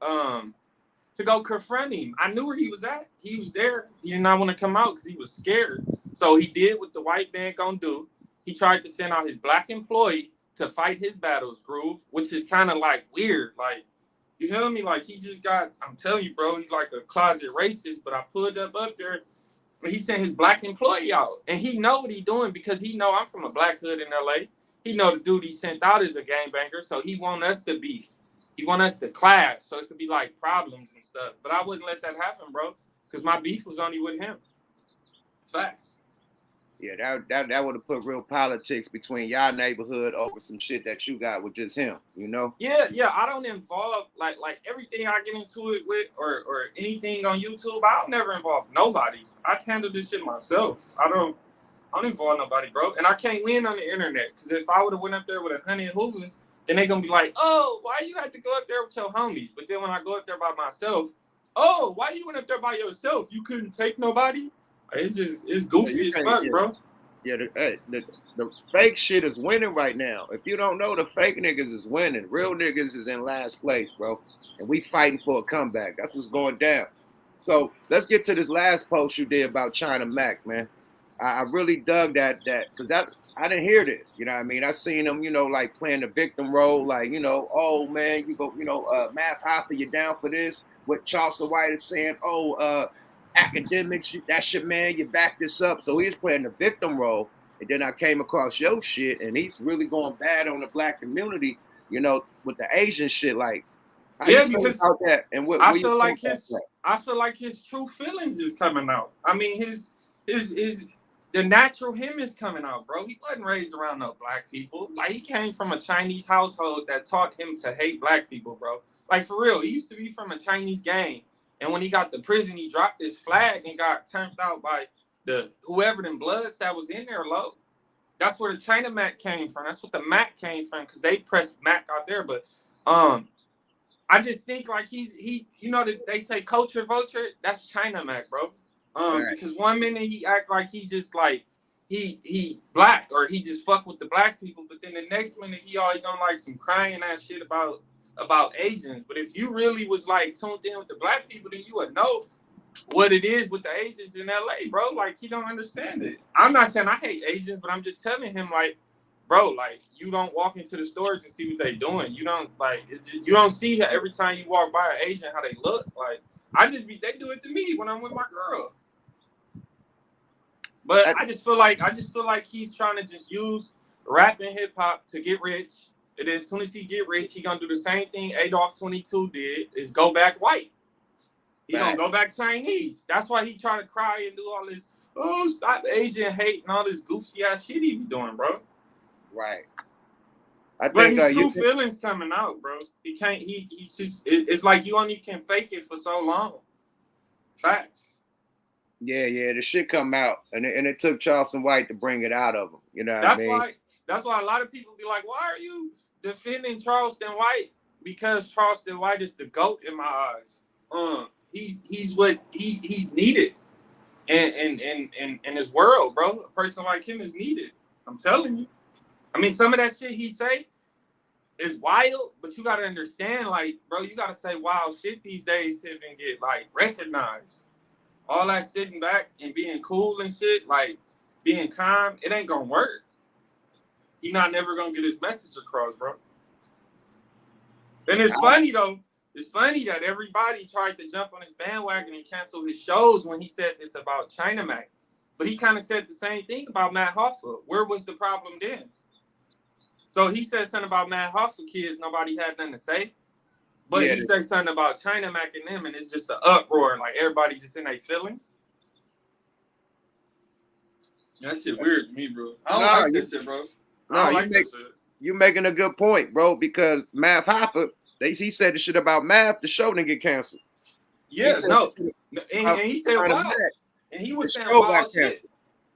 confront him. I knew where he was at. He was there. He did not want to come out because he was scared. So he did what the white man gonna do. He tried to send out his black employee to fight his battles, Groove, which is kind of like weird. Like, you feel me? Like he just got, I'm telling you, bro, he's like a closet racist, but I pulled up there. He sent his black employee out, and he know what he doing because he know I'm from a black hood in LA. He know the dude he sent out is a gangbanger, so he want us to beef. He want us to clash, so it could be like problems and stuff. But I wouldn't let that happen, bro, because my beef was only with him. Facts. Yeah, that would have put real politics between y'all neighborhood over some shit that you got with just him, you know? Yeah, I don't involve like everything I get into it with or anything on YouTube. I'll never involve nobody. I handle this shit myself. I don't involve nobody, bro. And I can't win on the internet because if I would have went up there with 100 hoovers, then they gonna be like, "Oh, why you had to go up there with your homies?" But then when I go up there by myself, "Oh, why you went up there by yourself? You couldn't take nobody." It's goofy as fuck, bro. Yeah, the fake shit is winning right now. If you don't know, the fake niggas is winning. Real niggas is in last place, bro. And we fighting for a comeback. That's what's going down. So let's get to this last post you did about China Mac, man. I really dug that because I didn't hear this. You know what I mean? I seen him, you know, like playing the victim role, like, you know, oh man, you go, you know, Math Hoffa, you down for this? What Charleston White is saying, academics, that's your man, you back this up. So he's playing the victim role. And then I came across your shit, and he's really going bad on the black community, you know, with the Asian shit. Like, how you feel about that? And what I feel like his true feelings is coming out. I mean, the natural him is coming out, bro. He wasn't raised around no black people. Like, he came from a Chinese household that taught him to hate black people, bro. Like, for real, he used to be from a Chinese gang. And when he got to prison, he dropped his flag and got turned out by whoever them bloods that was in there, low. That's where the China Mac came from. That's what the Mac came from, because they pressed Mac out there. But I just think like he you know that they say culture vulture, that's China Mac, bro. Right. Because one minute he act like he just like he black or he just fuck with the black people, but then the next minute he always on like some crying ass shit about Asians. But if you really was like tuned in with the black people, then you would know what it is with the Asians in LA, bro. Like, he don't understand it. I'm not saying I hate Asians, but I'm just telling him, like, bro, like, you don't walk into the stores and see what they doing. You don't like you don't see every time you walk by an Asian how they look. Like, they do it to me when I'm with my girl. But I just feel like he's trying to just use rap and hip hop to get rich. And then as soon as he get rich, he gonna do the same thing ADAM22 did, is go back white. He gonna go back Chinese. That's why he trying to cry and do all this, stop Asian hate and all this goofy ass shit he be doing, bro. Right. But his true feelings coming out, bro. He can't. He's just. It's like you only can fake it for so long. Facts. Yeah, the shit come out, and it took Charleston White to bring it out of him. You know what I mean? That's why a lot of people be like, "Why are you defending Charleston White?" Because Charleston White is the GOAT in my eyes. He's what he's needed, in his world, bro. A person like him is needed. I'm telling you. I mean, some of that shit he say is wild, but you gotta understand, like, bro, you gotta say wild shit these days to even get like recognized. All that sitting back and being cool and shit, like being calm, it ain't gonna work. He not never gonna get his message across, bro. And it's funny though. It's funny that everybody tried to jump on his bandwagon and cancel his shows when he said this about China Mac. But he kind of said the same thing about Matt Hoffa. Where was the problem then? So he said something about Matt Hoffa kids, nobody had nothing to say. But he said something about China Mac and them, and it's just an uproar. Like, everybody just in their feelings. That shit weird to me, bro. I don't like that shit, bro. No, you making a good point, bro, because Math Hoffa, he said the shit about math. The show didn't get canceled. Yeah, no, and he said Trying to wild, match. and he was The saying show got wild canceled. shit.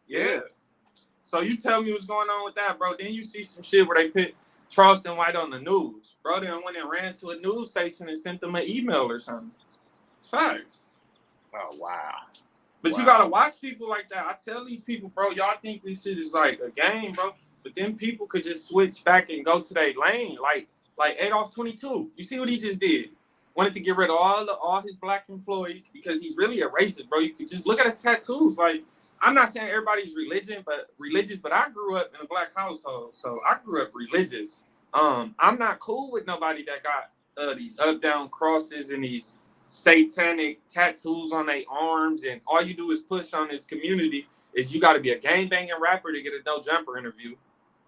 Yeah. So you tell me what's going on with that, bro. Then you see some shit where they put Charleston White on the news. Bro, then went and ran to a news station and sent them an email or something. Facts. Oh, wow. But you gotta watch people like that. I tell these people, bro, y'all think this shit is like a game, bro. But then people could just switch back and go to their lane. Like ADAM22. You see what he just did? Wanted to get rid of all his black employees because he's really a racist, bro. You could just look at his tattoos. Like, I'm not saying everybody's religious, but I grew up in a black household, so I grew up religious. I'm not cool with nobody that got these up-down crosses and these satanic tattoos on their arms, and all you do is push on this community is you got to be a gang-banging rapper to get a no jumper interview.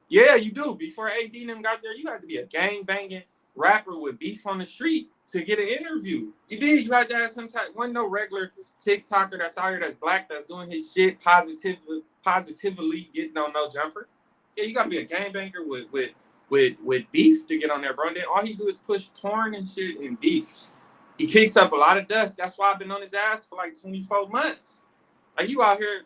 Yeah, you do. Before AD and them got there, you had to be a gang-banging rapper with beef on the street to get an interview. You did. You had to have some type. Wasn't no regular TikToker that's out here that's black that's doing his shit positively getting on no jumper. Yeah, you gotta be a gangbanger with beef to get on there, bro. And then all he do is push porn and shit and beef. He kicks up a lot of dust. That's why I've been on his ass for like 24 months. Like, you out here.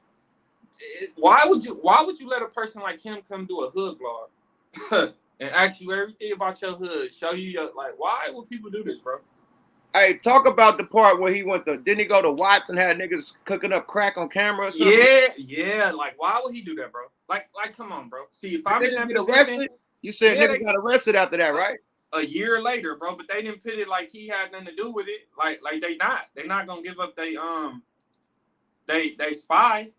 Why would you let a person like him come do a hood vlog and ask you everything about your hood, show you your, like, why would people do this, bro? Hey, talk about the part where he went to, didn't he go to Watts and had niggas cooking up crack on camera or something? Yeah, like, why would he do that, bro? Like, come on, bro. See, if I'm in that Get position, arrested? You said niggas got arrested after that, right? A year later, bro, but they didn't put it like he had nothing to do with it. Like they're not gonna give up they spy.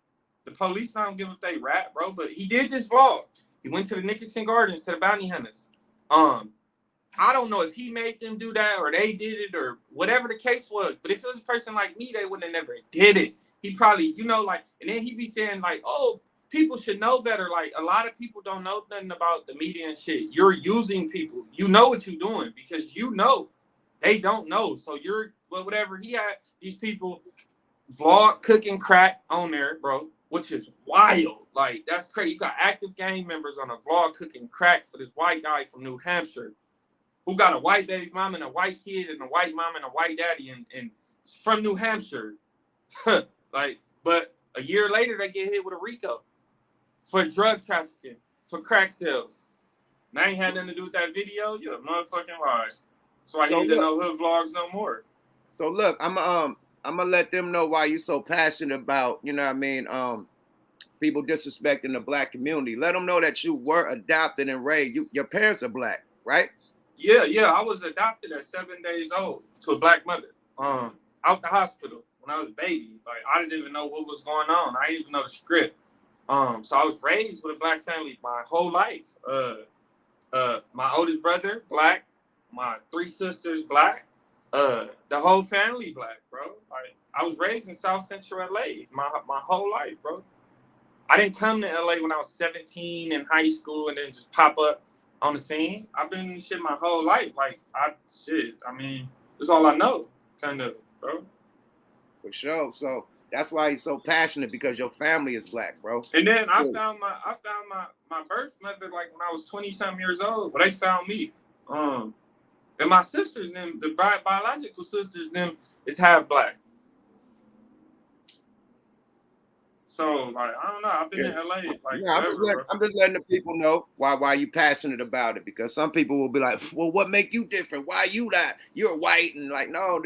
The police not gonna give up they rat, bro. But he did this vlog. He went to the Nickerson Gardens to the bounty hunters. I don't know if he made them do that or they did it or whatever the case was. But if it was a person like me, they wouldn't have never did it. He probably, like, and then he be saying like, oh, people should know better. Like, a lot of people don't know nothing about the media and shit. You're using people. You know what you're doing because you know they don't know. So whatever. He had these people vlog cooking crack on there, bro, which is wild. Like, that's crazy. You got active gang members on a vlog cooking crack for this white guy from New Hampshire who got a white baby mom and a white kid and a white mom and a white daddy and from New Hampshire. Like, but a year later, they get hit with a RICO for drug trafficking, for crack sales. And I ain't had nothing to do with that video. You're a motherfucking lie. So I need to know hood vlogs no more. So look, I'm gonna let them know why you're so passionate about, you know what I mean, people disrespecting the black community. Let them know that you were adopted and raised. Your parents are black, right? Yeah. I was adopted at 7 days old to a black mother. Out the hospital when I was a baby. Like, I didn't even know what was going on. I didn't even know the script. So I was raised with a black family my whole life. My oldest brother, black. My 3 sisters, black. The whole family black, bro. Like, I was raised in South Central LA my whole life, bro. I didn't come to LA when I was 17 in high school and then just pop up on the scene. I've been in this shit my whole life. Like, I mean, that's all I know, kind of, bro. For sure. So that's why he's so passionate, because your family is black, bro. And then I found my birth mother like when I was 20-something years old. But they found me. And my sisters, them, the biological sisters, them is half black. So, like, I don't know. I've been in LA like forever, I'm just letting the people know why you passionate about it, because some people will be like, well, what make you different? Why you that? You're white. And like, no,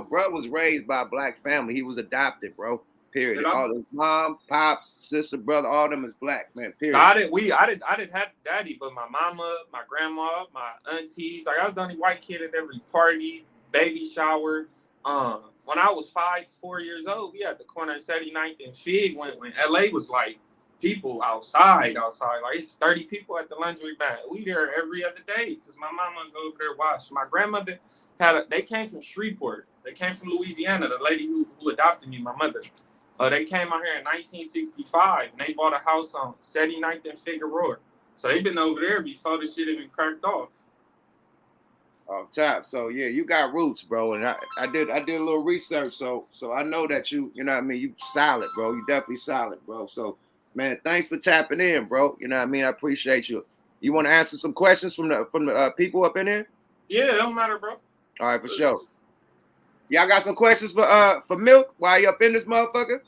bro was raised by a black family. He was adopted, bro. Period. All his mom, pops, sister, brother, all of them is black, man. Period. I didn't have daddy, but my mama, my grandma, my aunties, like, I was the only white kid at every party, baby shower. When I was 4 years old, we had the corner of 79th and Fig when LA was like people outside. Like, it's 30 people at the laundry mat. We there every other day because my mama would go over there wash. My grandmother they came from Shreveport. They came from Louisiana, the lady who adopted me, my mother. They came out here in 1965 and they bought a house on 79th and Figueroa. So they've been over there before the shit even cracked off. Off top. So yeah, you got roots, bro. And I did a little research, so I know that you know what I mean, you solid, bro. You definitely solid, bro. So man, thanks for tapping in, bro. You know what I mean? I appreciate you. You want to answer some questions from the people up in here? Yeah, it don't matter, bro. All right, for sure. Y'all got some questions for Milk while you up in this motherfucker?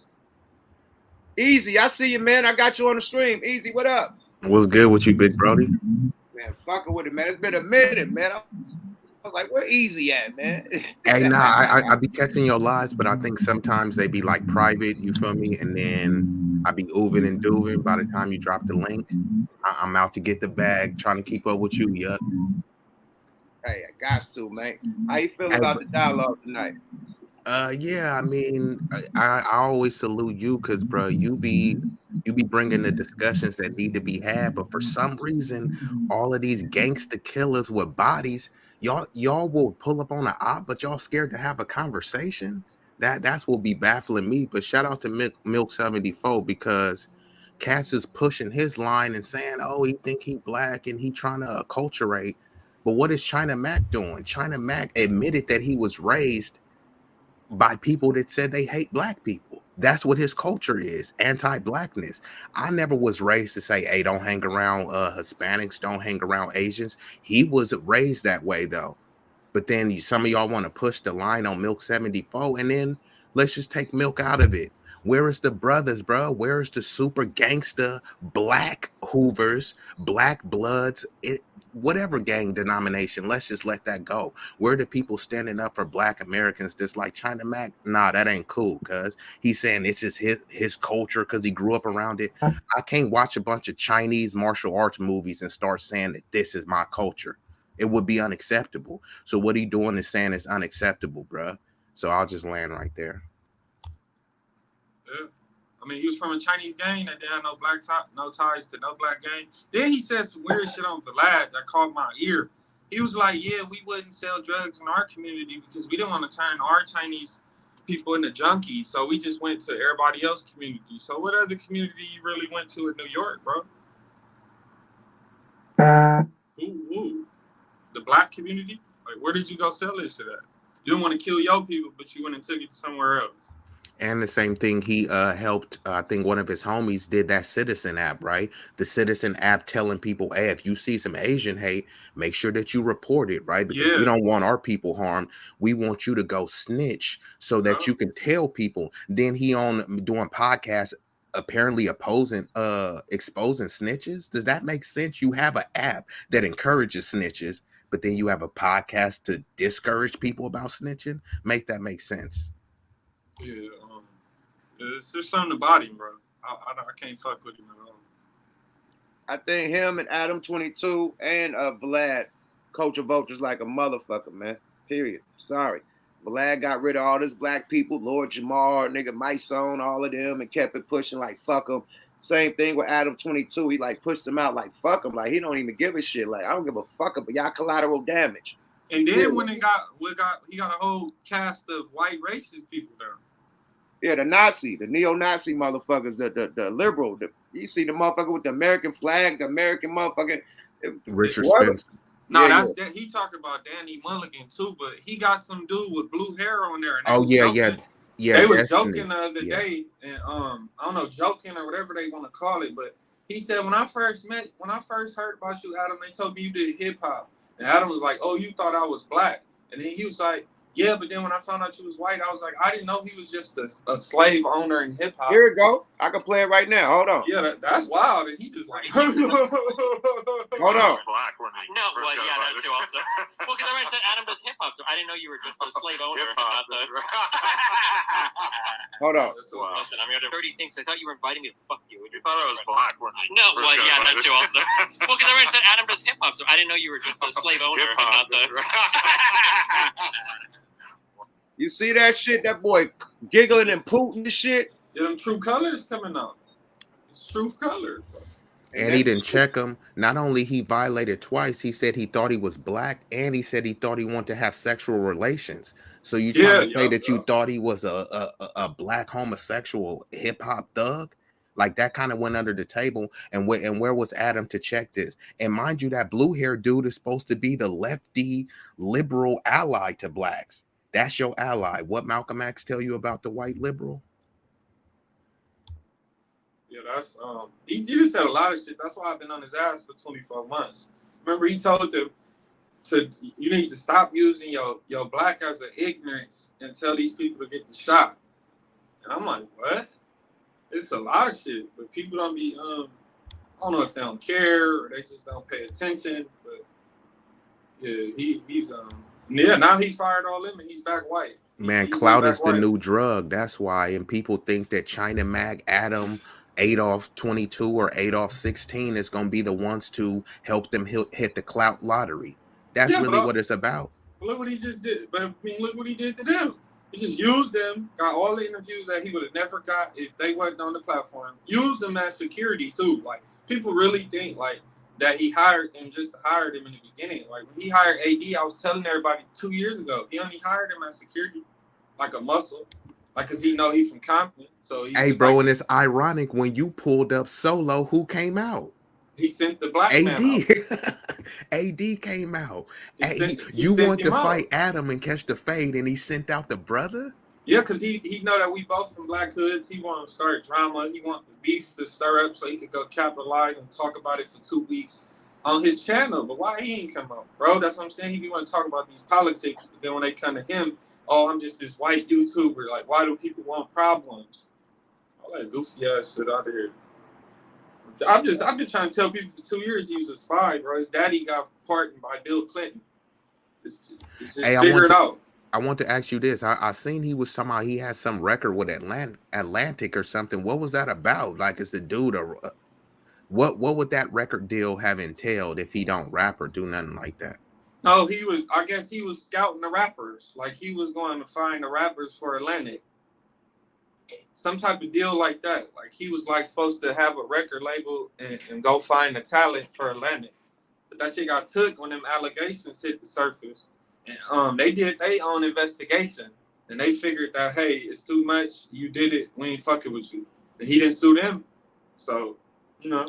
Easy, I see you, man. I got you on the stream. Easy, what up? What's good with you, big Brody? Man, fucking with it, man. It's been a minute, man. I was like, where Easy at, man? Hey, nah, I be catching your lives, but I think sometimes they be like private, you feel me? And then I be ooving and dooving by the time you drop the link. I'm out to get the bag, trying to keep up with you, yuck. Hey, I got to, man. How you feel Hey, about the dialogue tonight? Yeah, I mean, I always salute you because, bro, you be bringing the discussions that need to be had, but for some reason, all of these gangster killers with bodies, y'all will pull up on an op, but y'all scared to have a conversation. That's what be baffling me. But shout out to Milk 74 because Cass is pushing his line and saying, "Oh, he think he black and he trying to acculturate." But what is China Mac doing? China Mac admitted that he was raised by people that said they hate black people. That's what his culture is, anti-blackness. I never was raised to say, hey, don't hang around Hispanics, don't hang around Asians. He was raised that way, though. But then some of y'all want to push the line on Milk 74, and then let's just take Milk out of it. Where is the brothers, bro? Where is the super gangster black Hoovers, black Bloods, whatever gang denomination? Let's just let that go. Where are the people standing up for black Americans just like China Mac? Nah, that ain't cool, cuz he's saying it's just his culture because he grew up around it. I can't watch a bunch of Chinese martial arts movies and start saying that this is my culture. It would be unacceptable. So what he doing is saying it's unacceptable, bruh. So I'll just land right there. Yeah. I mean, he was from a Chinese gang that didn't have no ties to no black gang. Then he said some weird shit on Vlad that caught my ear. He was like, yeah, we wouldn't sell drugs in our community because we didn't want to turn our Chinese people into junkies. So we just went to everybody else's community. So what other community you really went to in New York, bro? Who? The black community? Like, where did you go sell this shit at? You didn't want to kill your people, but you went and took it somewhere else. And the same thing, he helped, I think one of his homies did that Citizen app, right? The Citizen app telling people, hey, if you see some Asian hate, make sure that you report it, right? Because we don't want our people harmed. We want you to go snitch so that you can tell people. Then he on doing podcasts, apparently exposing snitches. Does that make sense? You have an app that encourages snitches, but then you have a podcast to discourage people about snitching. Make that make sense. Yeah, it's just something about him, bro. I can't fuck with him at all. I think him and ADAM22 and Vlad coach of vultures like a motherfucker, man. Period. Sorry. Vlad got rid of all this black people, Lord Jamar, nigga Mysone, all of them, and kept it pushing like fuck them. Same thing with ADAM22. He like pushed them out like fuck him. Like he don't even give a shit. Like I don't give a fuck but y'all collateral damage. And then when he got a whole cast of white racist people there. Yeah, the neo-Nazi motherfuckers, the liberal. You see the motherfucker with the American flag, the American motherfucker. Richard Spencer. No, that's he talking about Danny Mulligan too, but he got some dude with blue hair on there. And they was joking the other day, and I don't know, joking or whatever they want to call it, but he said when I first heard about you, Adam, they told me you did hip hop, and Adam was like, oh, you thought I was black, and then he was like, yeah, but then when I found out you was white, I was like, I didn't know he was just a slave owner in hip hop. Here we go. I can play it right now. Hold on. Yeah, that's wild. And he's just like, hold on. Black women. No, well, yeah, that too also. Well, because I already said Adam does hip hop, so I didn't know you were just a slave owner. Not the... Hold on. Listen, I'm here to 30 things. So I thought you were inviting me to fuck you. You thought I was black women. No, well, yeah, that too also. Well, because I already said Adam does hip hop, so I didn't know you were just a slave owner. Not the... You see that shit? That boy giggling and pooting the shit. Yeah, them true colors coming out. It's true colors. And he didn't check him. Not only he violated twice, he said he thought he was black, and he said he thought he wanted to have sexual relations. So you trying to say that you thought he was a black homosexual hip hop thug? Like that kind of went under the table. And where was Adam to check this? And mind you, that blue hair dude is supposed to be the lefty liberal ally to blacks. That's your ally. What Malcolm X tell you about the white liberal? Yeah, that's he just said a lot of shit. That's why I've been on his ass for 24 months. Remember, he told them you need to stop using your black as an ignorance and tell these people to get the shot. And I'm like, what? It's a lot of shit, but people don't be I don't know if they don't care or they just don't pay attention. But yeah, he's now he fired all them and he's back white. Man, He's clout back is the white. new drug. That's why. And people think that China Mag, Adam, ADAM22 or ADAM16 is going to be the ones to help them hit the clout lottery. That's really what it's about. Look what he just did. But I mean, look what he did to them. He just used them, got all the interviews that he would have never got if they wasn't on the platform. Used them as security too. Like people really think like that he hired them just to hire them in the beginning. Like when he hired AD, I was telling everybody 2 years ago, he only hired him as security, like a muscle, like because he know he from Compton. So hey, bro, and it's ironic when you pulled up solo, who came out? He sent the black AD. man out. AD came out. He You sent want to him out. fight Adam and catch the fade, and he sent out the brother? Yeah, because he know that we both from black hoods. He want to start drama. He want the beef to stir up so he could go capitalize and talk about it for 2 weeks on his channel. But why he ain't come out, bro? That's what I'm saying. He be want to talk about these politics, but then when they come to him, oh, I'm just this white YouTuber. Like, why do people want problems? All that goofy ass shit out there. I've been trying to tell people for 2 years he was a spy, bro. His daddy got pardoned by Bill Clinton. It's just Hey, figure it out. I want to ask you this. I seen he was talking about he had some record with Atlantic or something. What was that about? Like, is the dude what would that record deal have entailed if he don't rap or do nothing like that? No, I guess he was scouting the rappers. Like he was going to find the rappers for Atlantic. Some type of deal like that. Like he was like supposed to have a record label and go find the talent for Atlantic. But that shit got took when them allegations hit the surface. And they did their own investigation. And they figured that, hey, it's too much. You did it. We ain't fucking with you. And he didn't sue them. So, you know.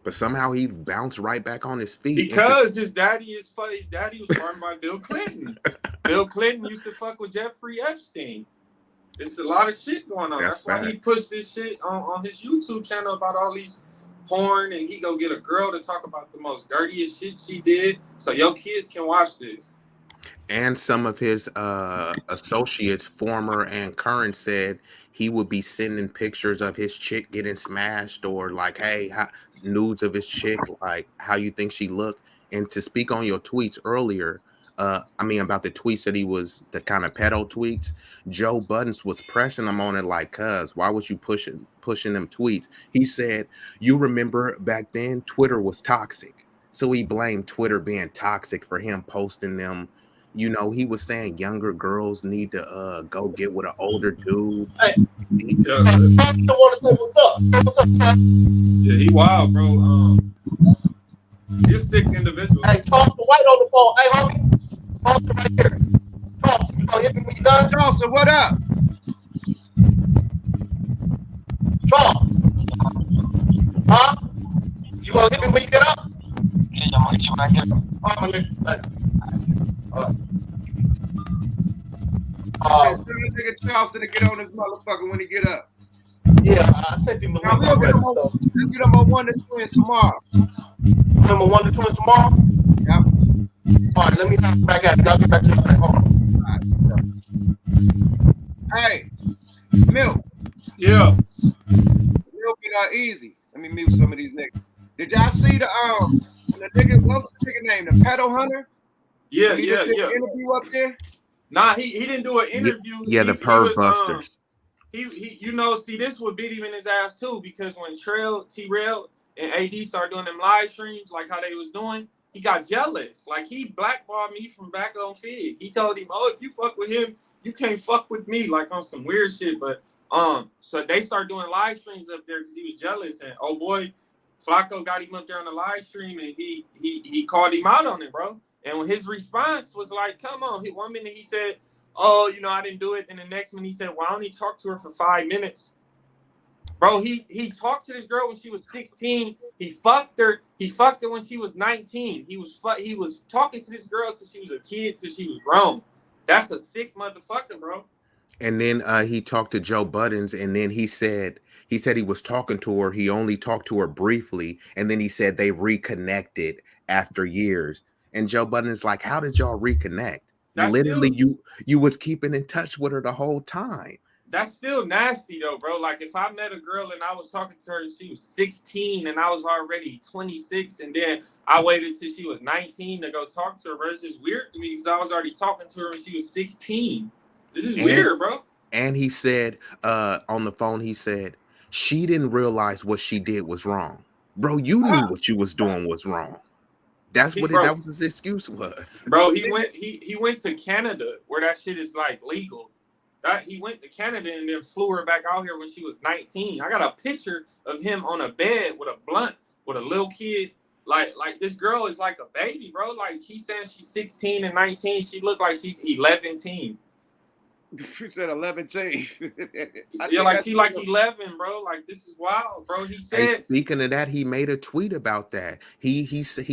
But somehow he bounced right back on his feet. Because his daddy was pardoned by Bill Clinton. Bill Clinton used to fuck with Jeffrey Epstein. It's a lot of shit going on. That's why he pushed this shit on his YouTube channel about all these porn, and he go get a girl to talk about the most dirtiest shit she did, so your kids can watch this. And some of his associates, former and current, said he would be sending pictures of his chick getting smashed, or like, hey, nudes of his chick, like how you think she looked. And to speak on your tweets earlier, about the tweets that he was the kind of pedo tweets, Joe Buttons was pressing him on it like, cuz, why was you pushing them tweets? He said, you remember back then Twitter was toxic. So he blamed Twitter being toxic for him posting them. You know, he was saying younger girls need to go get with an older dude. Hey, I want to say what's up. What's up, man? Yeah, he wild, bro. He's a sick individual. Hey, toss the white on the phone. Hey, homie. Charleston right here. Charleston, you gonna hit me when you done? Charleston, what up? Charleston. Huh? You gonna hit me when you get up? Yeah, I'm gonna hit you right here. All right, my nigga. Hey, tell the nigga Charleston to get on this motherfucker when he get up. Yeah, I sent him the link already. Let's get him on 1 to 2 tomorrow. Remember 1 to 2 tomorrow? Yep. All right, let me back at you. I'll get back to you. Hold on. Hey, Milk. Yeah. Milk it easy. Let me mute some of these niggas. Did y'all see the nigga? What's the nigga name? The pedo hunter? Yeah, He yeah, just did yeah. an interview up there. Nah, he didn't do an interview. Yeah, the perv busters. He you know, see, this would bit him in his ass too, because when T-Rail and AD started doing them live streams like how they was doing, he got jealous. Like he blackballed me from back on Fig. He told him, oh, if you fuck with him, you can't fuck with me, like on some weird shit. But so they started doing live streams up there because he was jealous. And oh boy, Flacco got him up there on the live stream and he called him out on it, bro. And when his response was like, come on, 1 minute he said, oh, you know, I didn't do it. And the next minute he said, well, I only talked to her for 5 minutes. Bro, he talked to this girl when she was 16. He fucked her. He fucked her when she was 19. He was talking to this girl since she was a kid till she was grown. That's a sick motherfucker, bro. And then he talked to Joe Buttons, and then he said he was talking to her. He only talked to her briefly, and then he said they reconnected after years. And Joe Budden is like, how did y'all reconnect? That's Literally, still, you was keeping in touch with her the whole time. that's still nasty though, bro. Like if I met a girl and I was talking to her and she was 16 and I was already 26, and then I waited till she was 19 to go talk to her, bro. It's just weird to me because I was already talking to her when she was 16. This is weird, bro. And he said on the phone, he said, she didn't realize what she did was wrong. Bro, you knew what you was doing was wrong. That's what that was his excuse was. Bro, he went to Canada where that shit is like legal. He went to Canada and then flew her back out here when she was 19. I got a picture of him on a bed with a blunt with a little kid. Like this girl is like a baby, bro. Like he says she's 16 and 19. She looked like she's 11. She said 11. Yeah, like she like 11, bro. Like this is wild, bro. He said. Hey, speaking of that, he made a tweet about that. He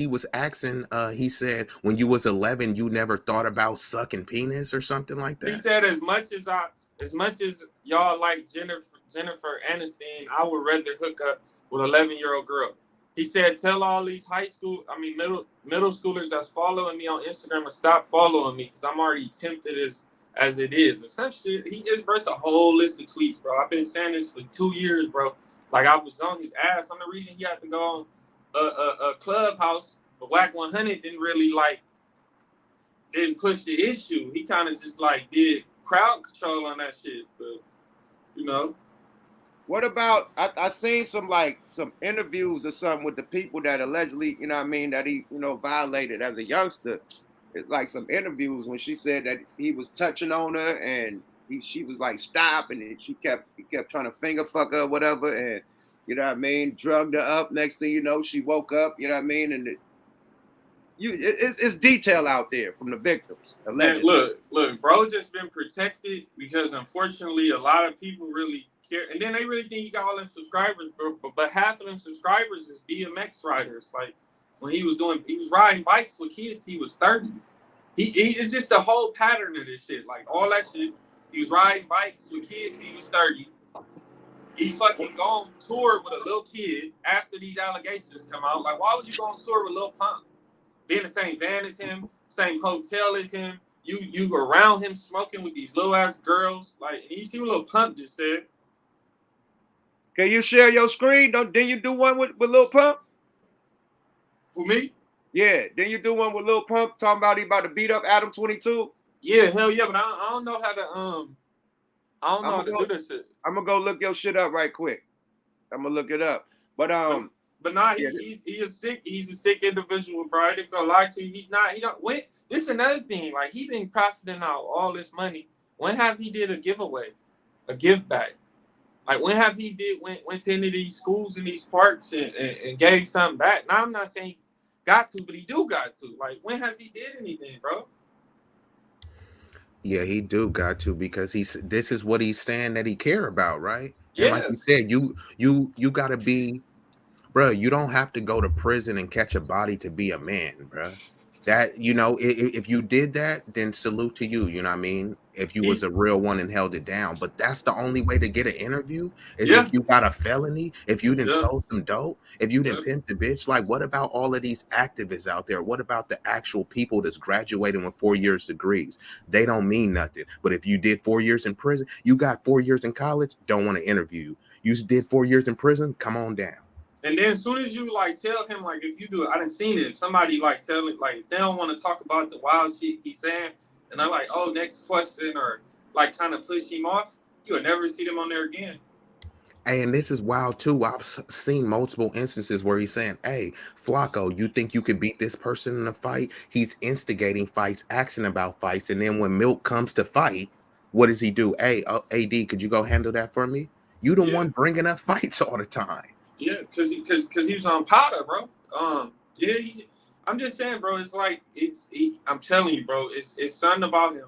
was asking. He said, when you was 11, you never thought about sucking penis or something like that. He said, as much as y'all like Jennifer Aniston, I would rather hook up with an 11-year-old girl. He said, tell all these middle schoolers that's following me on Instagram to stop following me because I'm already tempted as it is. Or some shit. He just burst a whole list of tweets, bro. I've been saying this for 2 years, bro. Like I was on his ass. On the reason he had to go on a Clubhouse, but Whack 100 didn't push the issue. He kind of just like did crowd control on that shit. But you know. What about I seen some interviews or something with the people that allegedly, you know what I mean, that he, violated as a youngster. It's like some interviews when she said that he was touching on her and she was like, stop, and then he kept trying to finger fuck her or whatever, and you know what I mean, drugged her up. Next thing you know, she woke up, you know what I mean, and it's detail out there from the victims. Man, look, bro just been protected because unfortunately a lot of people really care, and then they really think he got all them subscribers, but half of them subscribers is BMX riders. Like when he was riding bikes with kids till he was 30. It's just a whole pattern of this shit. Like all that shit. He was riding bikes with kids till he was 30. He fucking go on tour with a little kid after these allegations come out. Like, why would you go on tour with Lil Pump? Be in the same van as him, same hotel as him. You around him smoking with these little ass girls. Like, and you see what Lil Pump just said. Can you share your screen? Didn't you do one with Lil Pump? Who, me? Yeah. Didn't you do one with Lil Pump talking about he about to beat up ADAM22? Yeah, hell yeah, but I don't know how to I don't know how to do this shit. I'm gonna go look your shit up right quick. I'm gonna look it up. But nah, he's a sick individual, bro. I ain't gonna lie to you. This is another thing. Like he been profiting out all this money. When have he did a giveaway, a give back? Like when have he went to any of these schools and these parks and gave something back? Now I'm not saying he got to, but he do got to. Like when has he did anything, bro? Yeah, he do got to, because this is what he's saying that he care about, right? Yes. And like you said, you gotta be, bro. You don't have to go to prison and catch a body to be a man, bro. That, if you did that, then salute to you. You know what I mean? If you was a real one and held it down, but that's the only way to get an interview is if you got a felony, if you didn't sold some dope, if you didn't pimp the bitch. Like, what about all of these activists out there? What about the actual people that's graduating with 4 years degrees? They don't mean nothing. But if you did 4 years in prison, you got 4 years in college, don't want to interview you. You did 4 years in prison, come on down. And then as soon as you like tell him, like, if you do it, I done seen it. If somebody like tell it, like if they don't want to talk about the wild shit he's saying, and I'm like, oh, next question, or like kind of push him off, you'll never see them on there again. And this is wild too. I've seen multiple instances where he's saying, hey, Flacco, you think you could beat this person in a fight? He's instigating fights, asking about fights. And then when Milk comes to fight, what does he do? Hey, AD, could you go handle that for me? You the one bringing up fights all the time. Yeah, because he was on powder, bro. I'm just saying, bro. It's like I'm telling you, bro. It's something about him.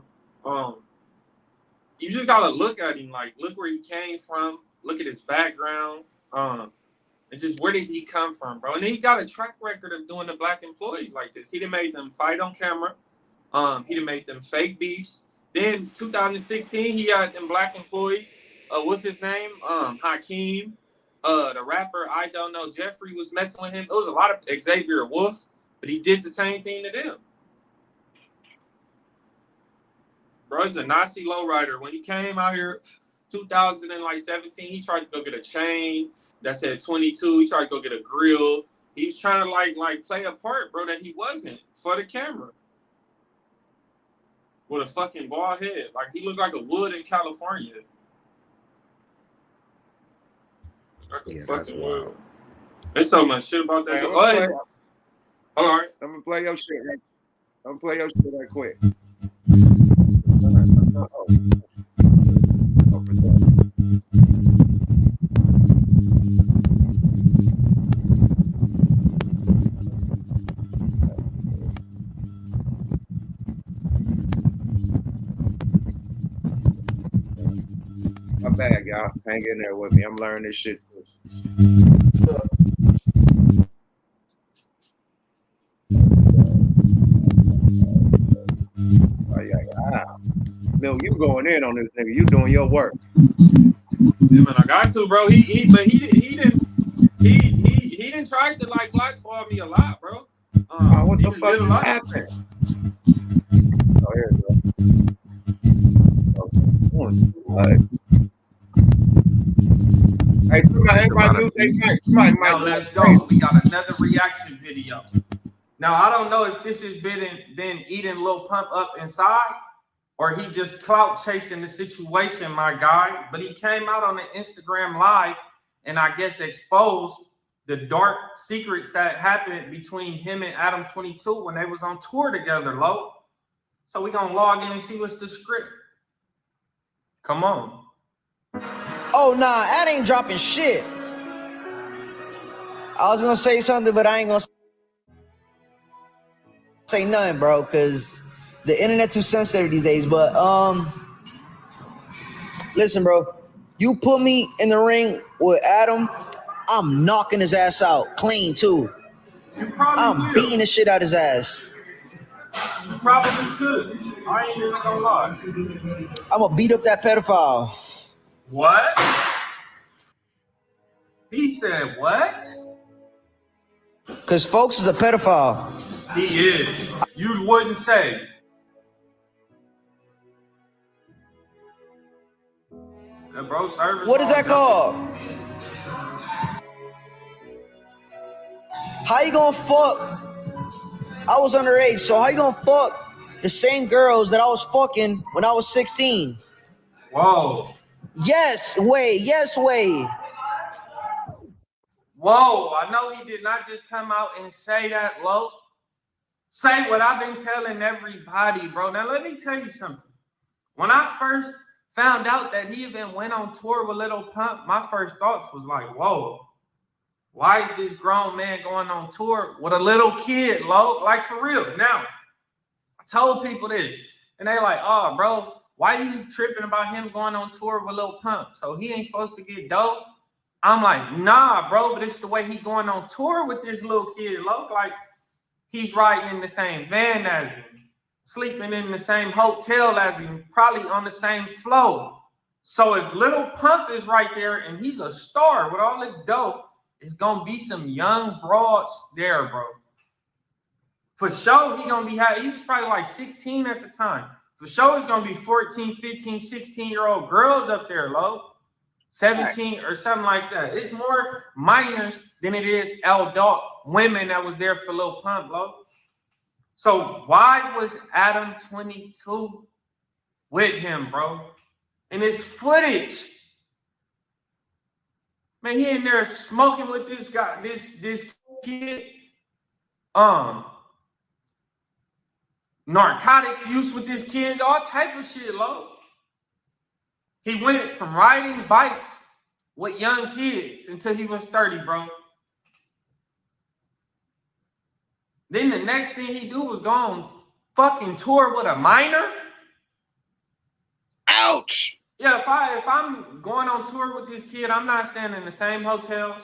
You just gotta look at him. Like, look where he came from. Look at his background. And just where did he come from, bro? And he got a track record of doing the black employees like this. He done made them fight on camera. He done made them fake beefs. Then 2016, he had them black employees. What's his name? Hakeem. The rapper, I don't know, Jeffrey was messing with him. It was a lot of Xavier Wolf. But he did the same thing to them. Bro, he's a Nazi lowrider. When he came out here 2017, he tried to go get a chain that said 22. He tried to go get a grill. He was trying to like play a part, bro, that he wasn't for the camera. With a fucking bald head. Like he looked like a wood in California. Like yeah, that's wild. There's so much shit about that. Hey, All right. I'm gonna play your shit. I'm gonna play your shit right quick. My bad, y'all. Hang in there with me. I'm learning this shit too. Oh, yeah. Mill, you going in on this nigga. You doing your work. Yeah, man, I got to, bro. He didn't try to like blackball me a lot, bro. What the fuck is happening? Oh, here we go. Hey, somebody mute their mic. Now let's go. We got another reaction video. Now I don't know if this has been eating Lil Pump up inside, or he just clout chasing the situation, my guy. But he came out on the Instagram Live and I guess exposed the dark secrets that happened between him and ADAM22 when they was on tour together, Lo. So we gonna log in and see what's the script. Come on. Oh, nah, that ain't dropping shit. I was gonna say something, but I ain't gonna say nothing, bro, because the internet too sensitive these days. But listen, bro, you put me in the ring with Adam, I'm knocking his ass out clean too. I'm beating the shit out his ass. You probably could. I ain't even gonna lie. I'm gonna beat up that pedophile. What? He said what? Cause folks is a pedophile. He is. You wouldn't say. The bro service. What is that called? How you gonna fuck? I was underage, so how you gonna fuck the same girls that I was fucking when I was 16? Whoa. Yes, way. Whoa, I know he did not just come out and say that, Lo. Say what I've been telling everybody, bro. Now, let me tell you something. When I first found out that he even went on tour with Lil Pump, my first thoughts was like, whoa, why is this grown man going on tour with a little kid, Lo? Like, for real. Now, I told people this, and they like, oh, bro, why you tripping about him going on tour with Lil Pump? So he ain't supposed to get dope? I'm like, nah, bro, but it's the way he going on tour with this little kid, Lo. Like, he's riding in the same van as him, sleeping in the same hotel as him, probably on the same floor. So if Lil Pump is right there and he's a star with all this dope, it's gonna be some young broads there, bro. For sure, he gonna be high. He was probably like 16 at the time. For sure, it's gonna be 14, 15, 16-year-old girls up there, Lo. 17 or something like that. It's more minors than it is adult women that was there for Lil Pump, Lo. So why was ADAM22 with him, bro? And it's footage. Man, he in there smoking with this guy, this kid. Narcotics use with this kid, all type of shit, Lo. He went from riding bikes with young kids until he was 30, bro. Then the next thing he do was go on fucking tour with a minor. Ouch. Yeah, if I'm going on tour with this kid, I'm not staying in the same hotels.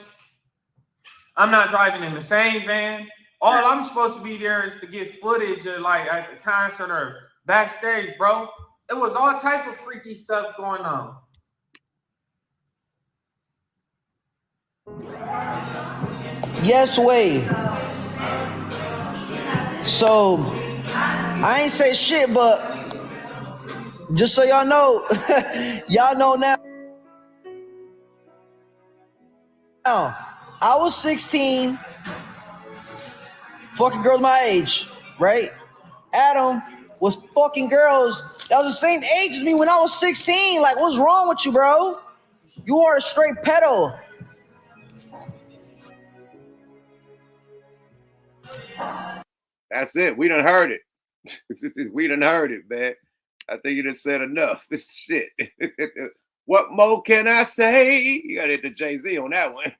I'm not driving in the same van. All I'm supposed to be there is to get footage of like at the concert or backstage, bro. It was all type of freaky stuff going on. Yes, way. So I ain't say shit, but just so y'all know, y'all know now. I was 16, fucking girls my age, right? Adam was fucking girls that was the same age as me when I was 16. Like, what's wrong with you, bro? You are a straight pedo. That's it. We done heard it. We done heard it, man. I think you done said enough. This shit. What more can I say? You got to hit the Jay-Z on that one.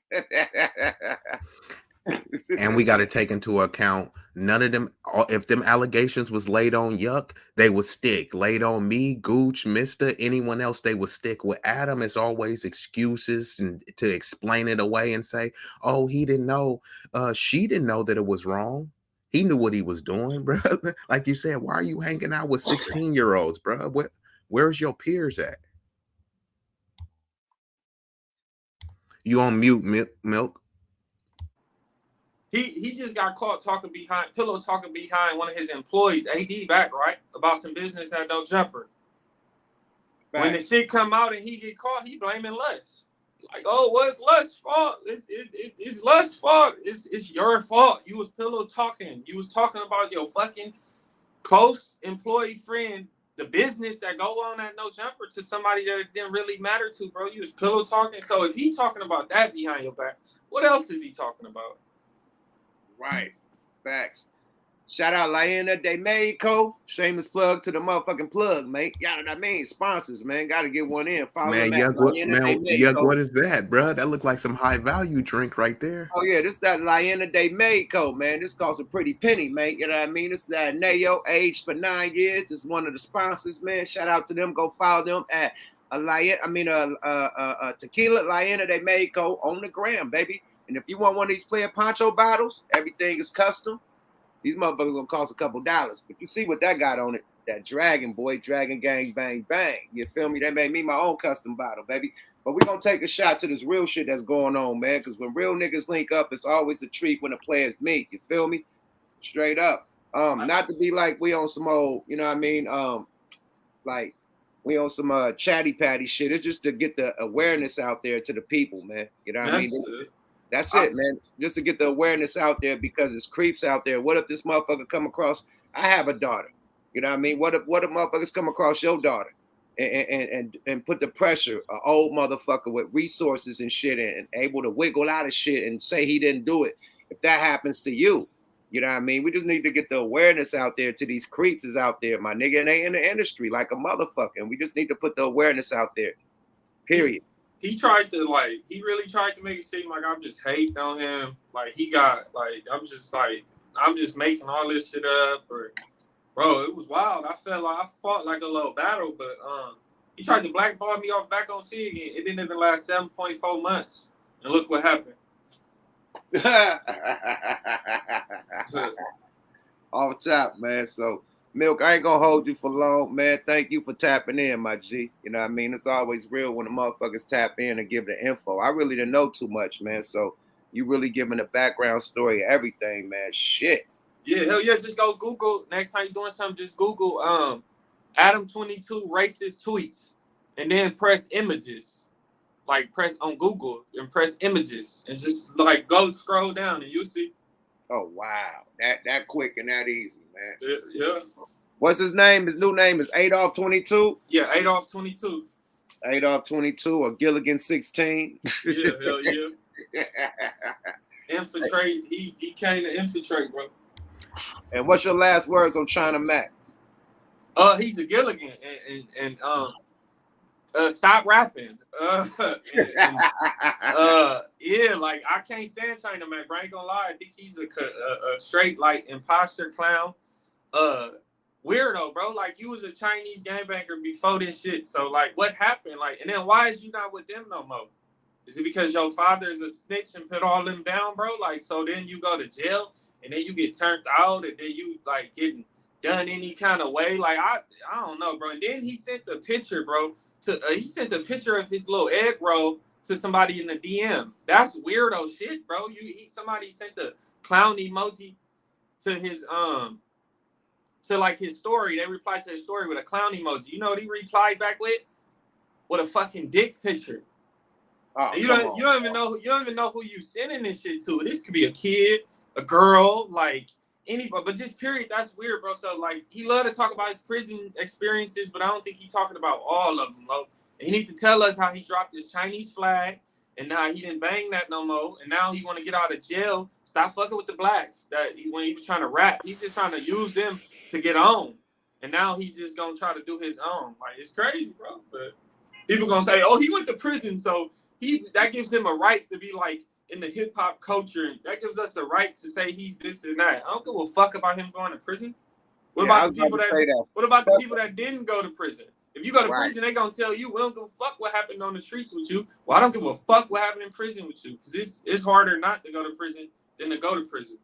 And we got to take into account none of them. If them allegations was laid on Yuck, they would stick. Laid on me, Gooch, Mister, anyone else, they would stick. With Adam, it's always excuses and to explain it away and say, "Oh, he didn't know. She didn't know that it was wrong. He knew what he was doing, bro." Like you said, why are you hanging out with 16-year-olds, bro? Where's your peers at? You on mute, Milk? He just got caught talking behind one of his employees, AD, back, right? About some business at No Jumper. When the shit come out and he get caught, he blaming Lush. Like, oh, what's Lush's fault? It's Lush's fault. It's your fault. You was pillow talking. You was talking about your fucking close employee friend, the business that go on at No Jumper, to somebody that it didn't really matter to, bro. You was pillow talking. So if he talking about that behind your back, what else is he talking about? Right. Facts. Shout out Laiena de Mexico. Shameless plug to the motherfucking plug, mate. Y'all know what I mean? Sponsors, man. Got to get one in. Follow Man, them Yuck, what is that, bro? That looked like some high value drink right there. Oh, yeah. This is that Laiena de Mexico, man. This costs a pretty penny, mate. You know what I mean? This is that Nayo, aged for 9 years. This is one of the sponsors, man. Shout out to them. Go follow them at Tequila Laiena de Mexico on the gram, baby. And if you want one of these player poncho bottles, everything is custom. These motherfuckers gonna cost a couple dollars. But you see what that got on it. That Dragon Boy, Dragon Gang, Bang, Bang. You feel me? They made me my own custom bottle, baby. But we're gonna take a shot to this real shit that's going on, man. Because when real niggas link up, it's always a treat when the players meet. You feel me? Straight up. Not to be like we on some old, you know what I mean? Like we on some chatty patty shit. It's just to get the awareness out there to the people, man. You know what I mean? That's it, man. Just to get the awareness out there, because it's creeps out there. What if this motherfucker come across? I have a daughter. You know what I mean? What if motherfuckers come across your daughter and put the pressure, an old motherfucker with resources and shit and able to wiggle out of shit and say he didn't do it? If that happens to you, you know what I mean? We just need to get the awareness out there to these creeps is out there, my nigga, and they in the industry like a motherfucker. And we just need to put the awareness out there. Period. He really tried to make it seem like I'm just hating on him. Like I'm just making all this shit up. Or, bro, it was wild. I felt like I fought like a little battle, but he tried to blackball me back on Fig. It didn't even last 7.4 months. And look what happened. Off top, man. So, Milk, I ain't gonna hold you for long, man. Thank you for tapping in, my G. You know what I mean? It's always real when the motherfuckers tap in and give the info. I really didn't know too much, man. So you really giving the background story of everything, man. Shit. Yeah, hell yeah. Just go Google. Next time you're doing something, just Google ADAM22 racist tweets. And then press images. Like press on Google and press images. And just like go scroll down and you'll see. Oh wow. That quick and that easy, man. Yeah. What's his name? His new name is ADAM22? Yeah, ADAM22. ADAM22 or Gilligan 16. Yeah, hell yeah. Infiltrate. He came to infiltrate, bro. And what's your last words on China Mac? He's a Gilligan and stop rapping. Yeah, like I can't stand China Mac, bro. I ain't gonna lie. I think he's a straight like imposter clown. Weirdo, bro. Like you was a Chinese gangbanger before this shit. So like what happened? Like, and then why is you not with them no more? Is it because your father is a snitch and put all them down, bro? Like, so then you go to jail and then you get turned out and then you like getting done any kind of way. Like I don't know, bro. And then he sent the picture, bro. He sent a picture of his little egg roll to somebody in the DM. That's weirdo shit, bro. Somebody sent the clown emoji to his to like his story. They replied to his story with a clown emoji. You know what he replied back with? With a fucking dick picture. Oh, you don't even know who you sending this shit to. This could be a kid, a girl, like anybody, but just period. That's weird, bro. So like he love to talk about his prison experiences, but I don't think he's talking about all of them, bro. And he need to tell us how he dropped his Chinese flag and now he didn't bang that no more, and now he want to get out of jail. Stop fucking with the blacks. When he was trying to rap, he's just trying to use them to get on, and now he's just gonna try to do his own. Like it's crazy, bro. But people gonna say, "Oh, he went to prison, so that gives him a right to be like in the hip hop culture, and that gives us a right to say he's this and that." I don't give a fuck about him going to prison. What about the people the people that didn't go to prison? If you go to prison, they gonna tell you, "We don't give a fuck what happened on the streets with you." Well, I don't give a fuck what happened in prison with you, because it's harder not to go to prison than to go to prison.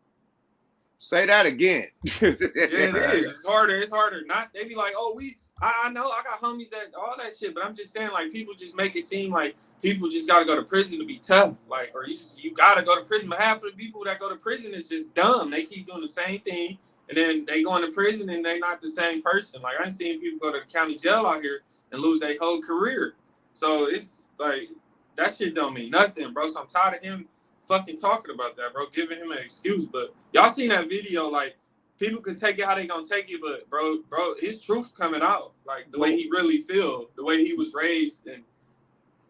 Say that again. Yeah, it is. It's harder. It's harder. Not they be like, "Oh, I know I got homies that all that shit," but I'm just saying, like, people just make it seem like people just gotta go to prison to be tough, like, or you gotta go to prison. But half of the people that go to prison is just dumb. They keep doing the same thing, and then they go into prison and they not the same person. Like, I ain't seen people go to the county jail out here and lose their whole career. So it's like that shit don't mean nothing, bro. So I'm tired of him fucking talking about that, bro, giving him an excuse. But y'all seen that video, like, people could take it how they gonna take it, but bro, his truth coming out, like the way he really feel, the way he was raised, and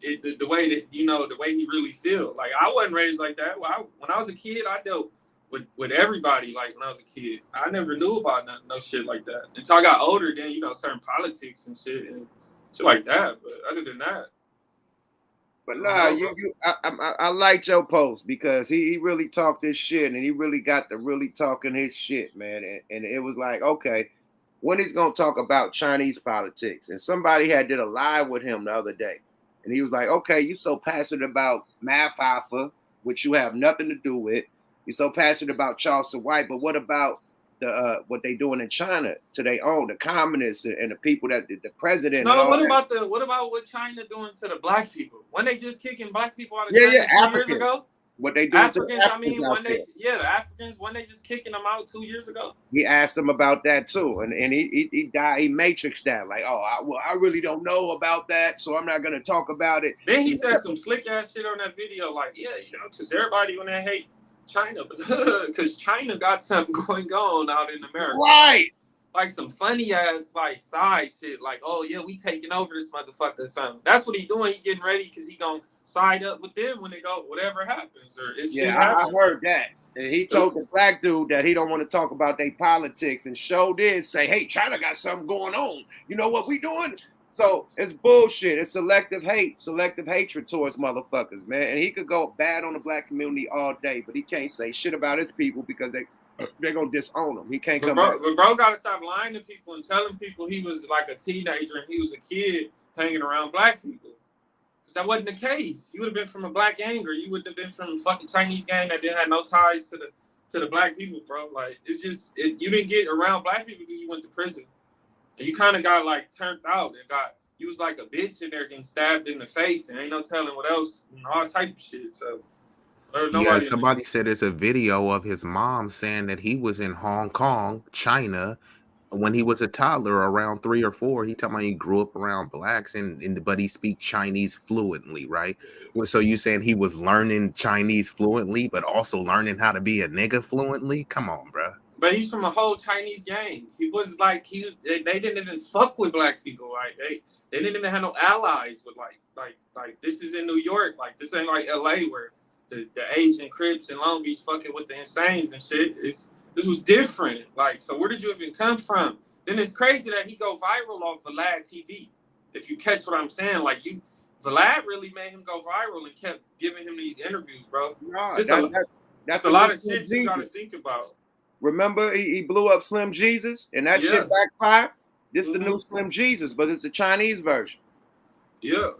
the way that, you know, the way he really feel. Like, I wasn't raised like that. When I was a kid, I dealt with everybody. Like, when I was a kid, I never knew about no shit like that until I got older. Then, you know, certain politics and shit like that. But other than that. But nah, I liked your post because he really talked his shit, and he really got to really talking his shit, man. And it was like, okay, when he's gonna talk about Chinese politics? And somebody did a live with him the other day, and he was like, okay, you so passionate about Math Alpha, which you have nothing to do with. You're so passionate about Charleston White, but what about what they doing in China to their own, the communists and the people that the president? No, what about what China doing to the black people? When they just kicking black people out of China 2 years ago? What they doing Africans, to the Africans the Africans, when they just kicking them out 2 years ago? He asked him about that too, and he matrixed that, like, oh, I really don't know about that, so I'm not gonna talk about it. Then he said some slick ass shit on that video, like, yeah, you know, because everybody when they hate China, but because China got something going on out in America, right? Like some funny ass like side shit, like, oh yeah, we taking over this motherfucker or something. That's what he doing. He getting ready because he gonna side up with them when they go whatever happens, or if shit happens. I heard that. And he told the black dude that he don't want to talk about their politics, and show did say, hey, China got something going on. You know what we doing? So it's bullshit. It's selective hatred towards motherfuckers, man. And he could go bad on the black community all day, but he can't say shit about his people because they're gonna disown him. He can't come back. But bro gotta stop lying to people and telling people he was like a teenager and he was a kid hanging around black people. Because that wasn't the case. You would have been from a black gang, or you would have been from a fucking Chinese gang that didn't have no ties to the black people, bro. Like, it's just you didn't get around black people because you went to prison. And you kind of got like turned out and you was like a bitch in there getting stabbed in the face, and ain't no telling what else, and all type of shit. So yeah, somebody said there's a video of his mom saying that he was in Hong Kong, China, when he was a toddler, around 3 or 4. He talking about he grew up around blacks, but he speaks Chinese fluently, right? So you saying he was learning Chinese fluently, but also learning how to be a nigga fluently? Come on, bro. But he's from a whole Chinese gang. He was like they didn't even fuck with black people. Like they didn't even have no allies with like this is in New York. Like, this ain't like LA where the Asian Crips and Long Beach fucking with the Insanes and shit. This was different. Like, so where did you even come from? Then it's crazy that he go viral off Vlad TV. If you catch what I'm saying, like Vlad really made him go viral and kept giving him these interviews, bro. No, that's a lot of shit you gotta think about. Remember, he blew up Slim Jesus, and that shit backfired. This is the new Slim Jesus, but it's the Chinese version. Yeah.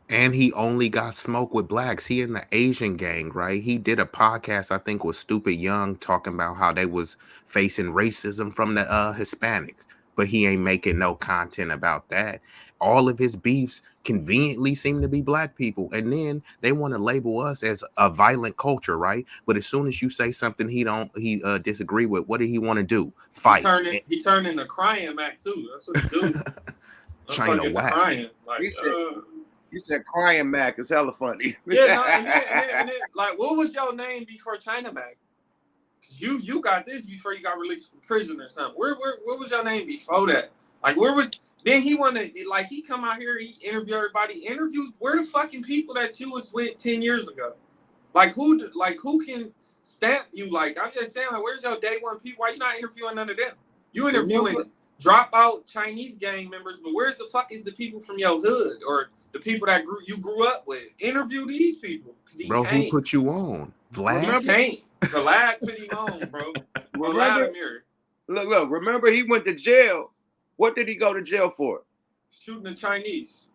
And he only got smoke with blacks. He in the Asian gang, right? He did a podcast, I think, with Stupid Young, talking about how they was facing racism from the Hispanics. but he ain't making no content about that. All of his beefs conveniently seem to be black people, and then they want to label us as a violent culture, right? But as soon as you say something he disagree with, what did he want to do? Fight. He turned into crying Mac too. That's what he do. China whack. Crying. Like, you said crying Mac is hella funny. yeah, no, and then, like, what was your name before China Mac? Cause you got this before you got released from prison or something. Where was your name before that? Like, where was? Then he wanted, like, he come out here, he interview everybody. Where the fucking people that you was with 10 years ago? Like, who can stamp you? Like, I'm just saying, like, where's your day one people? Why you not interviewing none of them? You interviewing dropout Chinese gang members, but where's the fuck is the people from your hood or the people that you grew up with? Interview these people. Bro, who put you on? Vlad? He can't. Vlad put him on, bro. Look, remember he went to jail. What did he go to jail for? Shooting the Chinese.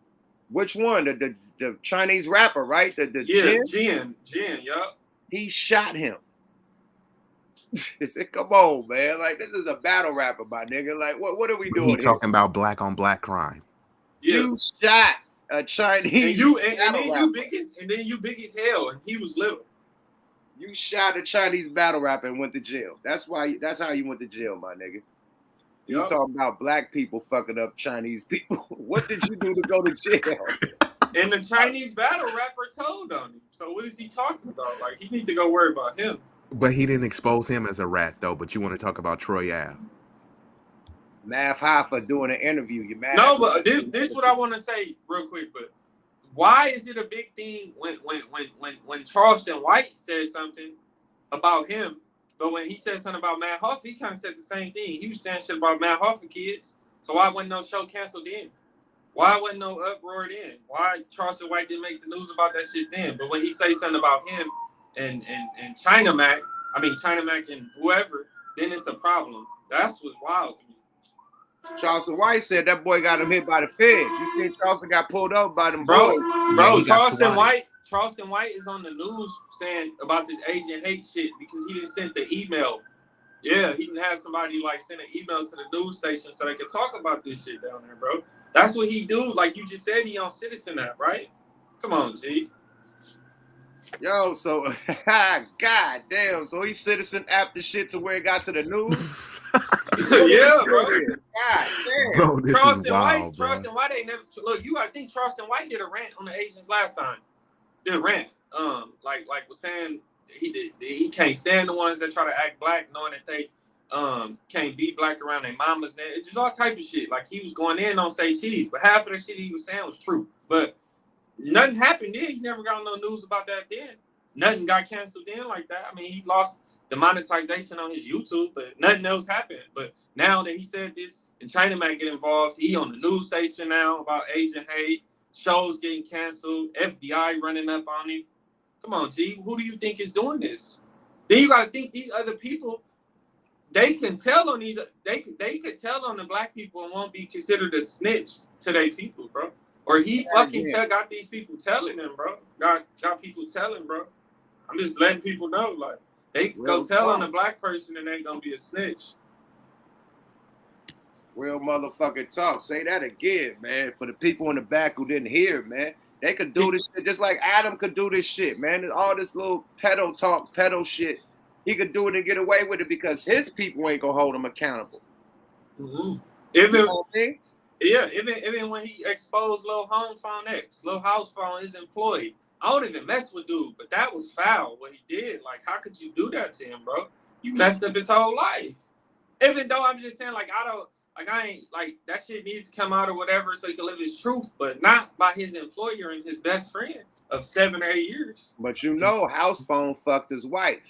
Which one? The Chinese rapper, right? Jin, yup. He shot him. Come on, man. Like, this is a battle rapper, my nigga. Like, what are we doing? He talking about black on black crime. Yeah. You shot a Chinese. And then you big as hell, and he was little. You shot a Chinese battle rapper and went to jail. That's how you went to jail, my nigga. You talking about black people fucking up Chinese people. What did you do to go to jail? And the Chinese battle rapper told on him. So what is he talking about? Like, he needs to go worry about him. But he didn't expose him as a rat, though. But you want to talk about Troy Ave. Math Hoffa doing an interview. You mad? No, but this is what I want to say real quick. But why is it a big thing when Charleston White said something about him, but when he said something about Matt Hoffa, he kind of said the same thing. He was saying shit about Matt Hoffa kids. So why wasn't no show canceled then? Why wasn't no uproar then? Why Charleston White didn't make the news about that shit then? But when he say something about him and China Mac and whoever, then it's a problem. That's what's wild to me. Charleston White said that boy got him hit by the feds. You see, Charleston got pulled up by them bro. boys. Charleston White is on the news saying about this Asian hate shit because he didn't send the email. Yeah, he didn't have somebody like send an email to the news station so they could talk about this shit down there, bro. That's what he do. Like you just said, he on Citizen app, right? Come on, G. Yo, so god damn, so he Citizen app the shit to where it got to the news. Yeah, bro. God damn. Bro, this Charleston is wild, White, bro. Charleston White ain't never look. I think Charleston White did a rant on the Asians last time. Did a rant. Like was saying he can't stand the ones that try to act black, knowing that they can't be black around their mamas. It's just all type of shit. Like he was going in on say cheese, but half of the shit he was saying was true. But nothing happened then. He never got no news about that then. Nothing got canceled then like that. I mean, he lost the monetization on his YouTube, but nothing else happened. But now that he said this, and China might get involved, he on the news station now about Asian hate, shows getting canceled, FBI running up on him. Come on, G, who do you think is doing this? Then you gotta think these other people, they can tell on these, they could tell on the black people and won't be considered a snitch to their people, bro. Or he fucking got these people telling them, bro. Got people telling, bro. I'm just letting people know, like, they can go tell on a black person and they ain't gonna be a snitch. Real motherfucking talk. Say that again, man. For the people in the back who didn't hear, man. They could do this shit just like Adam could do this shit, man. All this little pedo talk, pedo shit. He could do it and get away with it because his people ain't gonna hold him accountable. Mm-hmm. You know what I mean? Yeah, even when he exposed Lil Home Phone X, Lil House Phone, his employee. I don't even mess with dude, but that was foul what he did. Like, how could you do that to him, bro? You messed up his whole life. Even though I'm just saying, like, I ain't like that shit needs to come out or whatever so he can live his truth, but not by his employer and his best friend of 7 or 8 years. But you know, House Phone fucked his wife.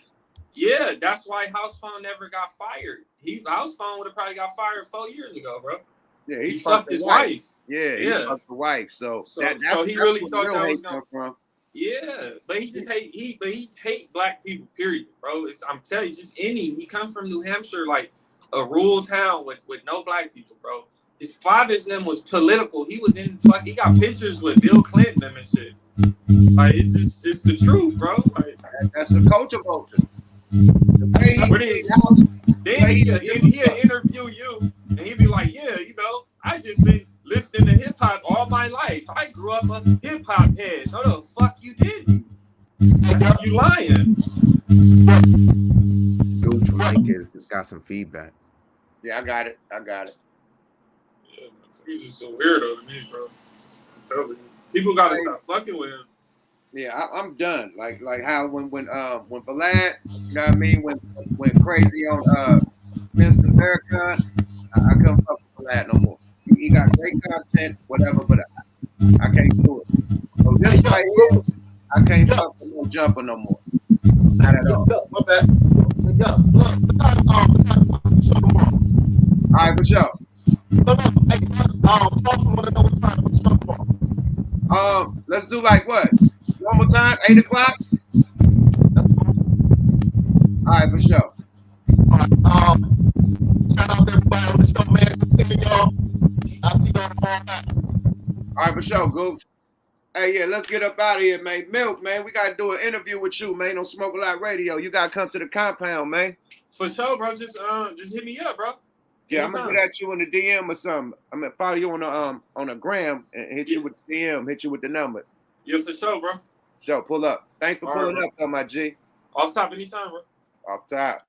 Yeah, that's why House Phone never got fired. House Phone would have probably got fired 4 years ago, bro. Yeah, he fucked his wife. Yeah, he fucked the wife. So that's he really thought that was gonna come from. Yeah, but he just hate black people, period, bro. I'm telling you, just he come from New Hampshire, like a rural town with no black people, bro. His father's name was political. He was he got pictures with Bill Clinton and shit. Like it's the truth, bro. Like that's the culture vulture. Then he'll interview you and he'd be like, yeah, just been listening to hip hop all my life. I grew up a hip hop head. No, the fuck you didn't. You lying. Gooch Mike has got some feedback. Yeah, I got it. Yeah, he's just a weirdo to me, bro. I'm telling you. People gotta stop fucking with him. Yeah, I'm done. Like how when Vlad, you know what I mean, when crazy on Mr. Farrakhan, I couldn't fuck with Vlad no more. He got great content, whatever, but I can't do it. So this right here, I can't fuck with no jumper no more. Not at all. My bad. All right, for sure. Let's do like what? One more time, 8 o'clock. All right, for sure. Shout out to everybody on the show, man. Continue, y'all. I'll see y'all tomorrow night. All right, for sure, Gooch. Hey, yeah, let's get up out of here, man. Milk, man, we got to do an interview with you, man, on Smoke a Lot Radio. You got to come to the compound, man. For sure, bro. Just hit me up, bro. Yeah, I'm gonna get at you in the DM or something. I'm gonna follow you on a gram and hit you with the DM, hit you with the number. Yeah, for sure, bro. Sure, pull up. Thanks for pulling up, though, my G. Off top anytime, bro. Off top.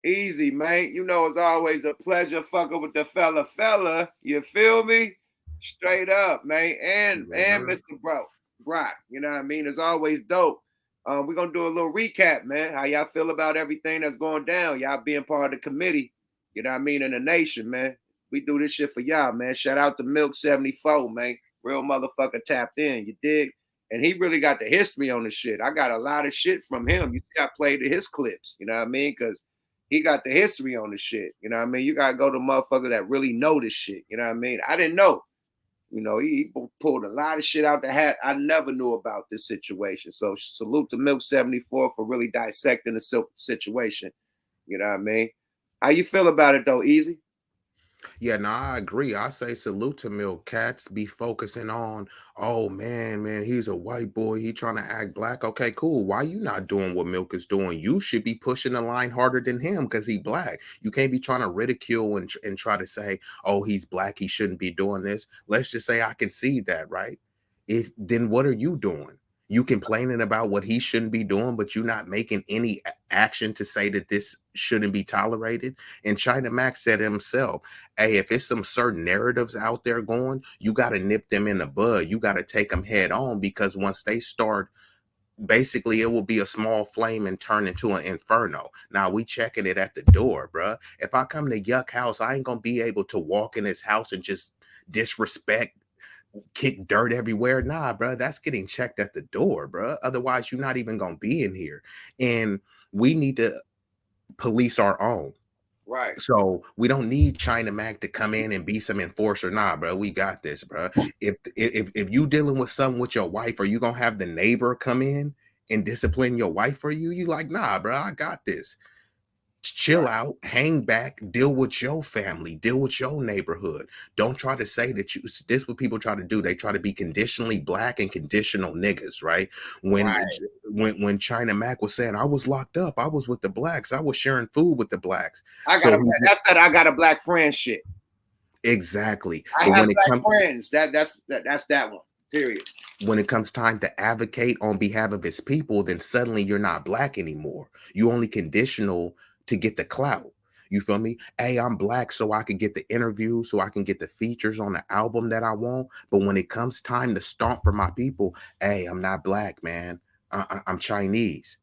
Easy, man. You know it's always a pleasure fucking with the fella. You feel me? Straight up, man. And Mr. Brock. You know what I mean? It's always dope. We're gonna do a little recap, man. How y'all feel about everything that's going down? Y'all being part of the committee, you know what I mean, in the nation, man. We do this shit for y'all, man. Shout out to Milk74, man. Real motherfucker tapped in, you dig? And he really got the history on the shit. I got a lot of shit from him. You see, I played his clips, you know what I mean? Because he got the history on the shit, you know what I mean? You gotta go to motherfuckers that really know this shit, you know what I mean? I didn't know. You know, he pulled a lot of shit out the hat. I never knew about this situation. So salute to Milk74 for really dissecting the situation. You know what I mean? How you feel about it though, Easy? Yeah, no, I agree. I say salute to Milk. Cats be focusing on, oh man, he's a white boy. He trying to act black. Okay, cool. Why you not doing what Milk is doing? You should be pushing the line harder than him because he black. You can't be trying to ridicule and try to say, oh, he's black. He shouldn't be doing this. Let's just say I can see that, right? Then what are you doing? You complaining about what he shouldn't be doing, but you're not making any action to say that this shouldn't be tolerated. And China Max said himself, hey, if it's some certain narratives out there going, you got to nip them in the bud. You got to take them head on, because once they start, basically it will be a small flame and turn into an inferno. Now we checking it at the door, bruh. If I come to Yuck house, I ain't going to be able to walk in his house and just disrespect, kick dirt everywhere. Nah, bro, that's getting checked at the door, bro. Otherwise, you're not even gonna be in here. And we need to police our own. Right. So we don't need China Mac to come in and be some enforcer. Nah, bro, we got this, bro. If you dealing with something with your wife, are you gonna have the neighbor come in and discipline your wife for you? You like, nah, bro, I got this. Chill out, hang back, deal with your family, deal with your neighborhood. Don't try to say that this is what people try to do. They try to be conditionally black and conditional niggas, right? When China Mac was saying, I was locked up, I was with the blacks, I was sharing food with the blacks. I got a black friend shit. Exactly. I have black friends. That's that one. Period. When it comes time to advocate on behalf of his people, then suddenly you're not black anymore. You only conditional to get the clout. You feel me? Hey, I'm black so I can get the interview, so I can get the features on the album that I want. But when it comes time to stomp for my people, hey, I'm not black, man. I'm Chinese.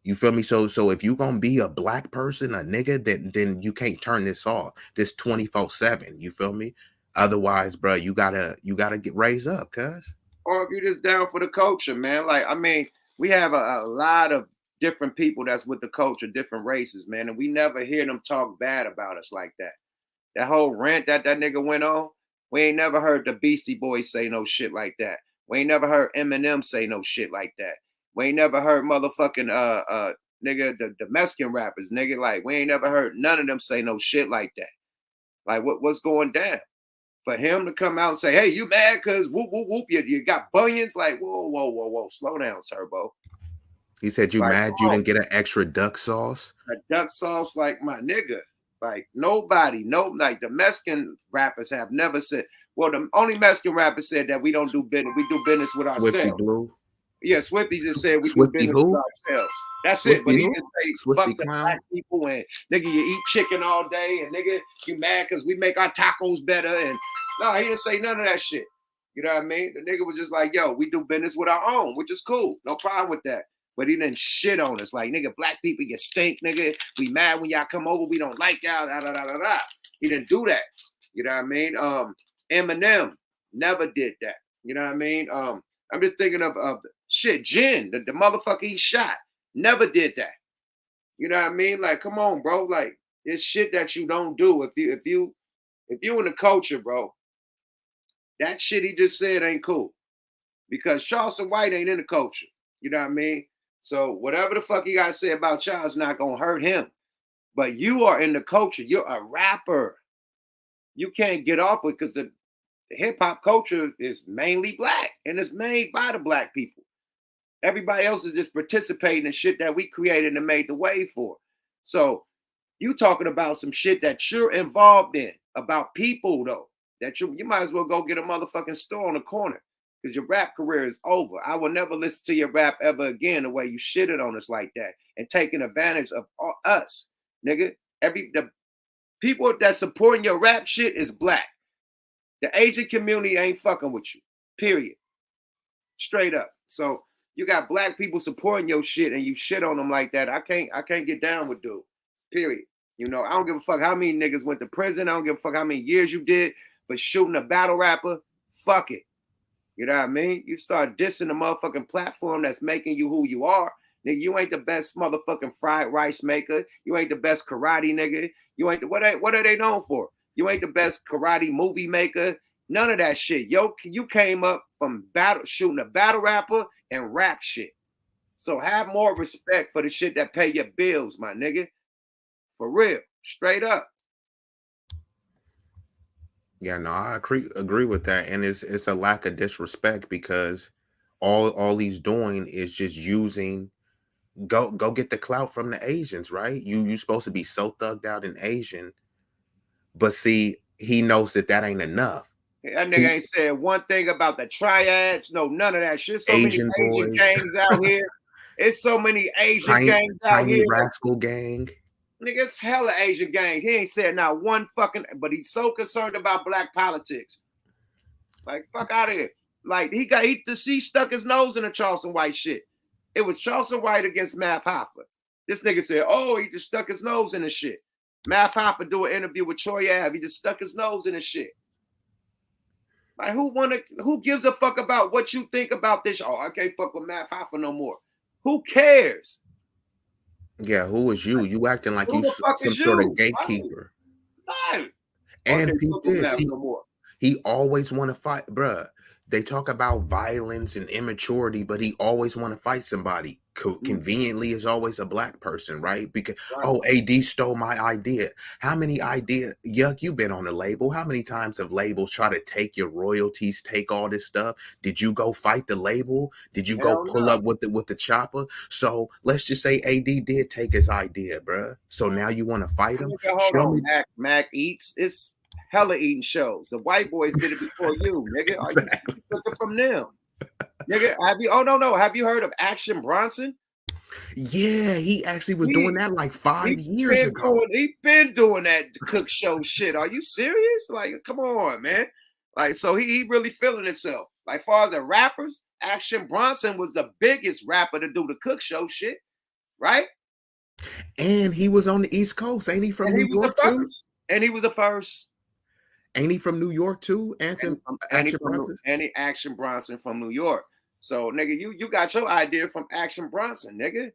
You feel me? So if you gonna be a black person, a nigga, then you can't turn this off. This 24/7. You feel me? Otherwise, bro, you gotta get raised up, cuz. Or if you're just down for the culture, man. Like, I mean, we have a lot of different people that's with the culture, different races, man, and we never hear them talk bad about us like that. That whole rant that nigga went on, we ain't never heard the Beastie Boys say no shit like that. We ain't never heard Eminem say no shit like that. We ain't never heard motherfucking nigga, the Mexican rappers, nigga, like we ain't never heard none of them say no shit like that. Like what's going down? For him to come out and say, hey, you mad because whoop, whoop, whoop, you got bunions? Like, whoa, slow down, Turbo. He said, you mad you didn't get an extra duck sauce? A duck sauce, like, my nigga. Like nobody, like the Mexican rappers have never said. Well, the only Mexican rapper said that we don't do business. We do business with Swifty ourselves. Blue. Yeah, Swifty just said we Swifty do business who? with ourselves. That's Swifty it. But he who? didn't say Swifty fuck the Clown? black people and nigga, you eat chicken all day and nigga, you mad because we make our tacos better. And no, he didn't say none of that shit. You know what I mean? The nigga was just like, yo, we do business with our own, which is cool. No problem with that. But he didn't shit on us. Like, nigga, black people, you stink, nigga. We mad when y'all come over. We don't like y'all. Da, da, da, da, da. He didn't do that. You know what I mean? Eminem never did that. You know what I mean? I'm just thinking of shit, Jin, the motherfucker he shot. Never did that. You know what I mean? Like, come on, bro. Like, it's shit that you don't do. If you in the culture, bro, that shit he just said ain't cool. Because Charleston White ain't in the culture. You know what I mean? So whatever the fuck he got to say about y'all is not gonna hurt him. But you are in the culture. You're a rapper. You can't get off with because the hip hop culture is mainly black and it's made by the black people. Everybody else is just participating in shit that we created and made the way for. So you talking about some shit that you're involved in about people though, that you might as well go get a motherfucking store on the corner because your rap career is over. I will never listen to your rap ever again the way you shitted on us like that and taking advantage of us, nigga. The people that supporting your rap shit is black. The Asian community ain't fucking with you, period. Straight up. So you got black people supporting your shit and you shit on them like that. I can't get down with dude, period. You know, I don't give a fuck how many niggas went to prison. I don't give a fuck how many years you did for shooting a battle rapper. Fuck it. You know what I mean? You start dissing the motherfucking platform that's making you who you are. Nigga, you ain't the best motherfucking fried rice maker. You ain't the best karate nigga. You ain't what are they known for? You ain't the best karate movie maker. None of that shit. Yo, you came up from shooting a battle rapper and rap shit. So have more respect for the shit that pay your bills, my nigga. For real. Straight up. Yeah, no, I agree with that. And it's a lack of disrespect because all he's doing is just using go get the clout from the Asians, right? You supposed to be so thugged out in Asian, but see, he knows that ain't enough. That nigga ain't said one thing about the triads. No, none of that shit. So Asian many Asian boys. gangs out here. It's so many Asian gangs out Tiny here. Rascal Gang. Nigga, it's hella Asian gangs. He ain't said not one fucking, but he's so concerned about black politics. Like, fuck out of here. Like, he stuck his nose in the Charleston White shit. It was Charleston White against Math Hoffa. This nigga said, oh, he just stuck his nose in the shit. Math Hoffa do an interview with Troy Ave. He just stuck his nose in the shit. Like, who gives a fuck about what you think about this? Oh, I can't fuck with Math Hoffa no more. Who cares? Yeah, who is you? You acting like Who you the fuck some is sort you? of gatekeeper. No. And Okay, peep this, no more. he always want to fight, bruh. They talk about violence and immaturity, but he always want to fight somebody. Conveniently is always a black person, right? Because oh, AD stole my idea. How many ideas? Yuck, you've been on a label. How many times have labels try to take your royalties, take all this stuff? Did you go fight the label? Did you go pull up with the chopper? So let's just say AD did take his idea, bruh. So now you want to fight him? Hold on, Mac eats. It's hella eating shows. The white boys did it before you, nigga. Exactly. You took it from them. Nigga, have you heard of Action Bronson? Yeah, he actually was doing that like 5 years ago. He been doing that cook show shit. Are you serious? Like, come on, man. Like, so he really feeling himself. Like, far as the rappers, Action Bronson was the biggest rapper to do the cook show shit, right? And he was on the East Coast. Ain't he from New York too? And he was the first. Ain't he from New York too? Action Bronson from New York. So, nigga, you got your idea from Action Bronson, nigga.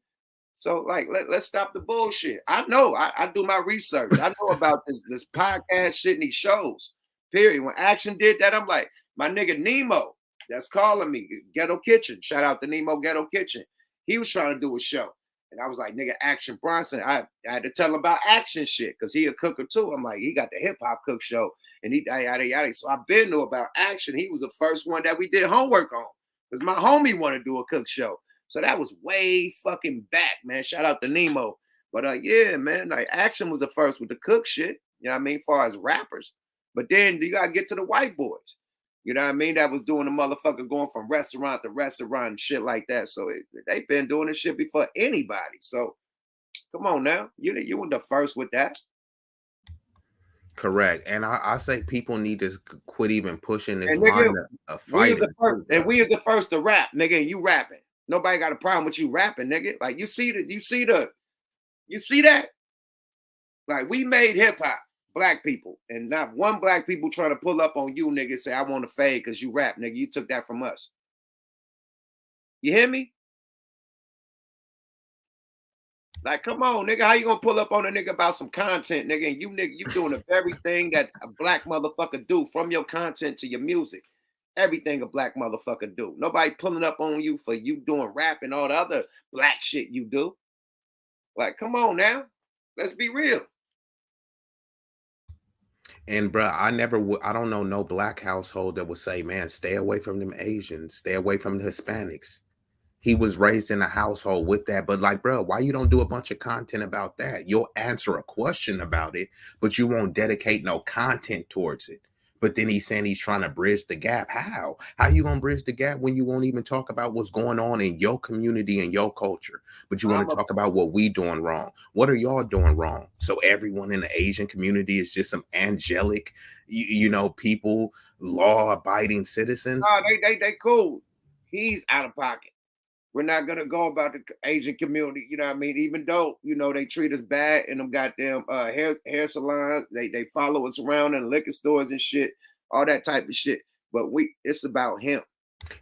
So, like, let's stop the bullshit. I know. I do my research. I know about this podcast shit and these shows. Period. When Action did that, I'm like, my nigga Nemo, that's calling me. Ghetto Kitchen. Shout out to Nemo Ghetto Kitchen. He was trying to do a show. And I was like, nigga, Action Bronson. I had to tell him about Action shit because he a cooker too. I'm like, he got the hip hop cook show. And he yada yada. So I've been knew about Action. He was the first one that we did homework on. Because my homie wanted to do a cook show. So that was way fucking back, man. Shout out to Nemo. But yeah, man, like Action was the first with the cook shit. You know what I mean? Far as rappers. But then you gotta get to the white boys. You know what I mean? That was doing the motherfucker going from restaurant to restaurant and shit like that. So they've been doing this shit before anybody. So come on now. You were the first with that. Correct. And I say people need to quit even pushing this And nigga, line of we was fighting. the first, and we was the first to rap, nigga, and you rapping. Nobody got a problem with you rapping, nigga. Like you see that? Like we made hip hop, black people, and not one black people trying to pull up on you, nigga, say I want to fade because you rap, nigga. You took that from us. You hear me? Like, come on, nigga. How you gonna pull up on a nigga about some content, nigga? And you doing the very thing that a black motherfucker do, from your content to your music. Everything a black motherfucker do. Nobody pulling up on you for you doing rap and all the other black shit you do. Like, come on now. Let's be real. And bruh, I don't know no black household that would say, man, stay away from them Asians, stay away from the Hispanics. He was raised in a household with that. But like, bro, why you don't do a bunch of content about that? You'll answer a question about it, but you won't dedicate no content towards it. But then he's saying he's trying to bridge the gap. How? How you gonna bridge the gap when you won't even talk about what's going on in your community and your culture? But you want to talk about what we doing wrong. What are y'all doing wrong? So everyone in the Asian community is just some angelic, people, law-abiding citizens. No, they cool. He's out of pocket. We're not gonna go about the Asian community, you know what I mean? Even though, they treat us bad in them goddamn hair salons, they follow us around in liquor stores and shit, all that type of shit. But it's about him.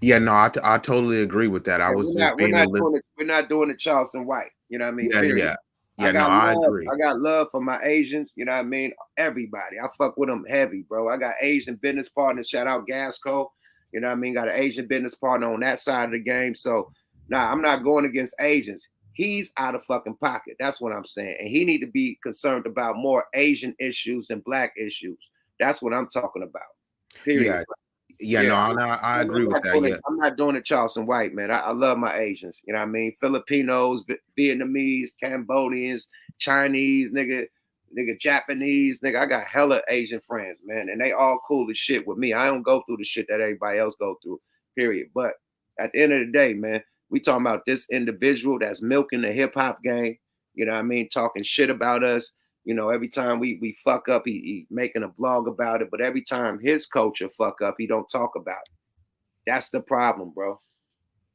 Yeah, no, I totally agree with that. I was we're not doing it Charleston White, you know what I mean? Yeah. I agree. I got love for my Asians, you know what I mean? Everybody. I fuck with them heavy, bro. I got Asian business partners, shout out Gasco, you know what I mean? Got an Asian business partner on that side of the game. So nah, I'm not going against Asians. He's out of fucking pocket. That's what I'm saying. And he need to be concerned about more Asian issues than black issues. That's what I'm talking about. Period. I agree with that. Yeah. I'm not doing it Charleston White, man. I love my Asians. You know what I mean? Filipinos, Vietnamese, Cambodians, Chinese, nigga, Japanese, nigga. I got hella Asian friends, man. And they all cool as shit with me. I don't go through the shit that everybody else go through, period. But at the end of the day, man, we talking about this individual that's milking the hip hop game, you know what I mean? Talking shit about us. Every time we fuck up, he making a blog about it. But every time his culture fuck up, he don't talk about it. That's the problem, bro.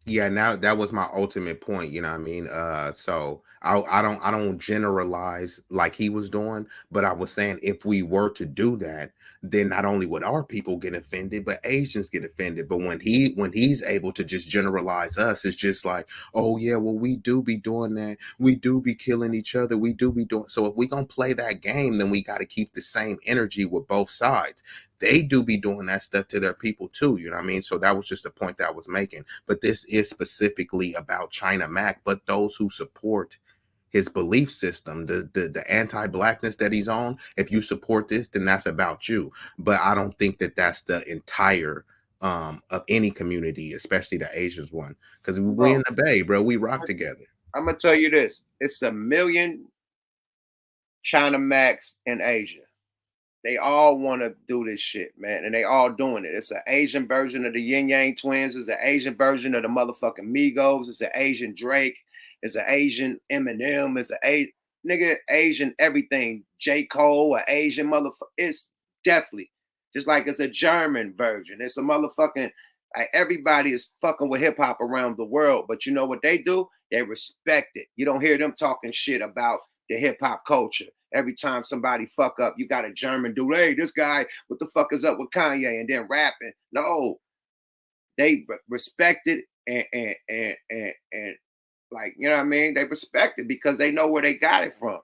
Yeah, now that was my ultimate point, you know what I mean? So I don't generalize like he was doing, but I was saying if we were to do that, then not only would our people get offended, but Asians get offended. But when he's able to just generalize us, it's just like, oh yeah, well, we do be doing that, we do be killing each other, we do be doing. So if we gonna play that game, then we got to keep the same energy with both sides. They do be doing that stuff to their people too, you know what I mean? So that was just the point that I was making. But this is specifically about China Mac, but those who support his belief system, the anti-blackness that he's on, if you support this, then that's about you. But I don't think that that's the entire of any community, especially the Asians one. Because we in the Bay, bro, we rock together. I'm gonna tell you this: it's 1 million China Macs in Asia. They all want to do this shit, man, and they all doing it. It's an Asian version of the Yin Yang Twins. It's an Asian version of the motherfucking Migos. It's an Asian Drake. It's an Asian Eminem. It's an Asian everything. J. Cole, an Asian motherfucker. It's definitely just like it's a German version. It's a motherfucking like everybody is fucking with hip hop around the world, but you know what they do? They respect it. You don't hear them talking shit about the hip hop culture. Every time somebody fuck up, you got a German dude, hey, this guy, what the fuck is up with Kanye? And then rapping. No, they respect it and like, you know what I mean? They respect it because they know where they got it from.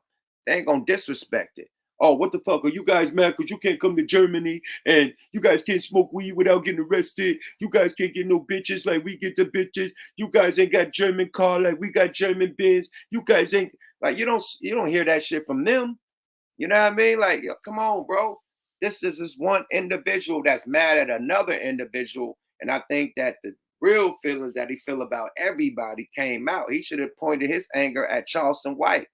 They ain't gonna disrespect it. Oh, what the fuck? Are you guys mad because you can't come to Germany and you guys can't smoke weed without getting arrested? You guys can't get no bitches like we get the bitches. You guys ain't got German car like we got German Benz. You guys ain't like you don't hear that shit from them. You know what I mean? Like, yo, come on, bro. This is this one individual that's mad at another individual. And I think that the real feelings that he feel about everybody came out. He should have pointed his anger at Charleston White.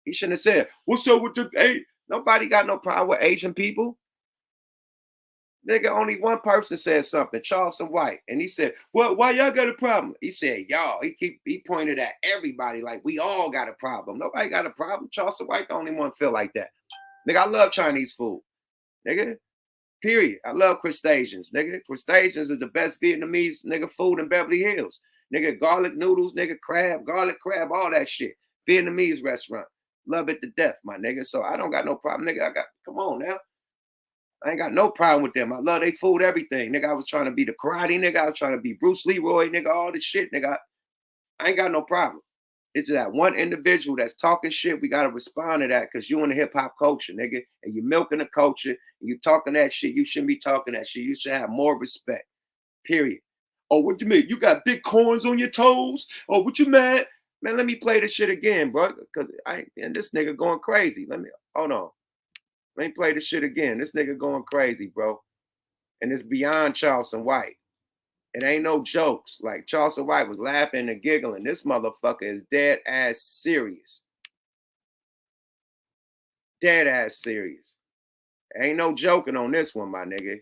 He shouldn't have said, what's up with the hey? Nobody got no problem with Asian people. Nigga, only one person said something, Charleston White. And he said, well, why y'all got a problem? He said, y'all. He pointed at everybody like we all got a problem. Nobody got a problem. Charleston White the only one feel like that. Nigga, I love Chinese food. Nigga, period. I love crustaceans. Nigga, crustaceans is the best Vietnamese nigga food in Beverly Hills. Nigga, garlic noodles, nigga, crab, garlic crab, all that shit. Vietnamese restaurant. Love it to death, my nigga. So I don't got no problem, nigga. Come on now. I ain't got no problem with them. I love their food, everything. Nigga, I was trying to be the karate, nigga. I was trying to be Bruce Leroy, nigga, all this shit, nigga. I ain't got no problem. It's that one individual that's talking shit. We got to respond to that because you in the hip hop culture, nigga. And you milking the culture and you talking that shit. You shouldn't be talking that shit. You should have more respect, period. Oh, what you mean? You got big corns on your toes? Oh, what you mad? Man, let me play this shit again, bro. Because and this nigga going crazy. Hold on. Let me play this shit again. This nigga going crazy, bro. And it's beyond Charleston White. It ain't no jokes. Like Charleston White was laughing and giggling. This motherfucker is dead ass serious. Dead ass serious. Ain't no joking on this one, my nigga.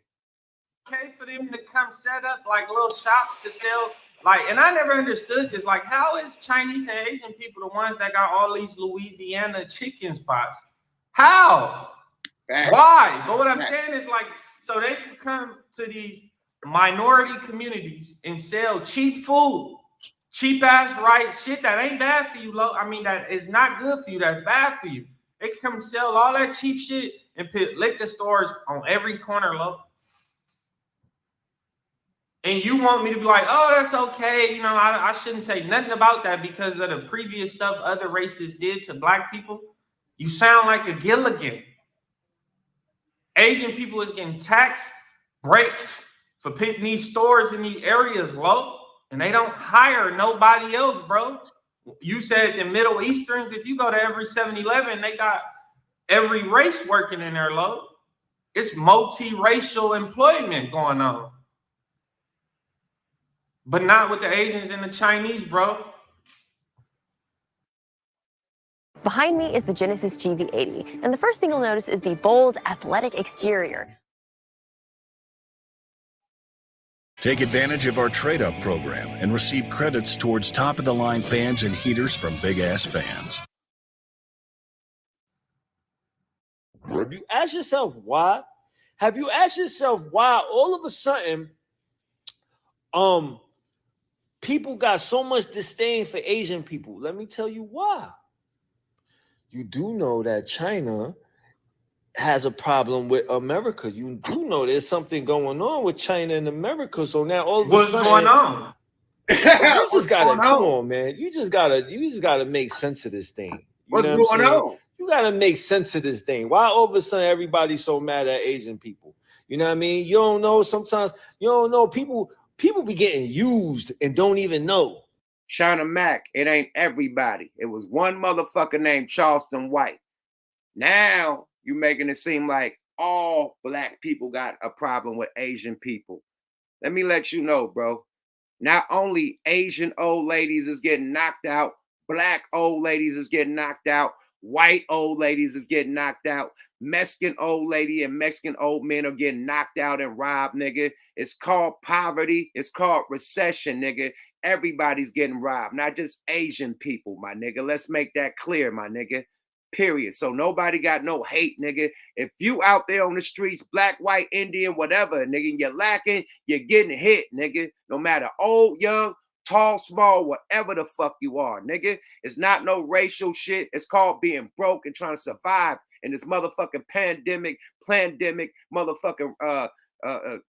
Okay for them to come set up like little shops to sell. Like, and I never understood this. Like, how is Chinese and Asian people the ones that got all these Louisiana chicken spots? How? Why? But what I'm saying is like, so they could come to these minority communities and sell cheap food, cheap ass rice, shit that ain't bad for you. I mean, that is not good for you. That's bad for you. They can come sell all that cheap shit and put liquor stores on every corner, low. And you want me to be like, oh, that's okay. You know, I shouldn't say nothing about that because of the previous stuff other races did to black people. You sound like a Gilligan. Asian people is getting tax breaks for putting these stores in these areas, low, and they don't hire nobody else, bro. You said the Middle Easterns, if you go to every 7-Eleven, they got every race working in there, low. It's multiracial employment going on. But not with the Asians and the Chinese, bro. Behind me is the Genesis GV80, and the first thing you'll notice is the bold, athletic exterior. Take advantage of our trade-up program and receive credits towards top-of-the-line fans and heaters from Big Ass Fans. Have you asked yourself why? Have you asked yourself why all of a sudden, people got so much disdain for Asian people? Let me tell you why. You do know that China has a problem with America. You do know there's something going on with China and America. So now all of a sudden, what's going on? You just gotta come on, man. You just gotta make sense of this thing. What's going on? You gotta make sense of this thing. Why all of a sudden everybody's so mad at Asian people? You know what I mean? You don't know. Sometimes you don't know. People be getting used and don't even know. China Mac, it ain't everybody. It was one motherfucker named Charleston White. Now you making it seem like all black people got a problem with Asian people. Let me let you know, bro. Not only Asian old ladies is getting knocked out, black old ladies is getting knocked out, white old ladies is getting knocked out, Mexican old lady and Mexican old men are getting knocked out and robbed, nigga. It's called poverty. It's called recession, nigga. Everybody's getting robbed, not just Asian people, my nigga. Let's make that clear, my nigga. Period. So nobody got no hate, nigga. If you out there on the streets, black, white, Indian, whatever, nigga, and you're lacking, you're getting hit, nigga. No matter old, young, tall, small, whatever the fuck you are, nigga. It's not no racial shit. It's called being broke and trying to survive in this motherfucking pandemic, motherfucking, yeah,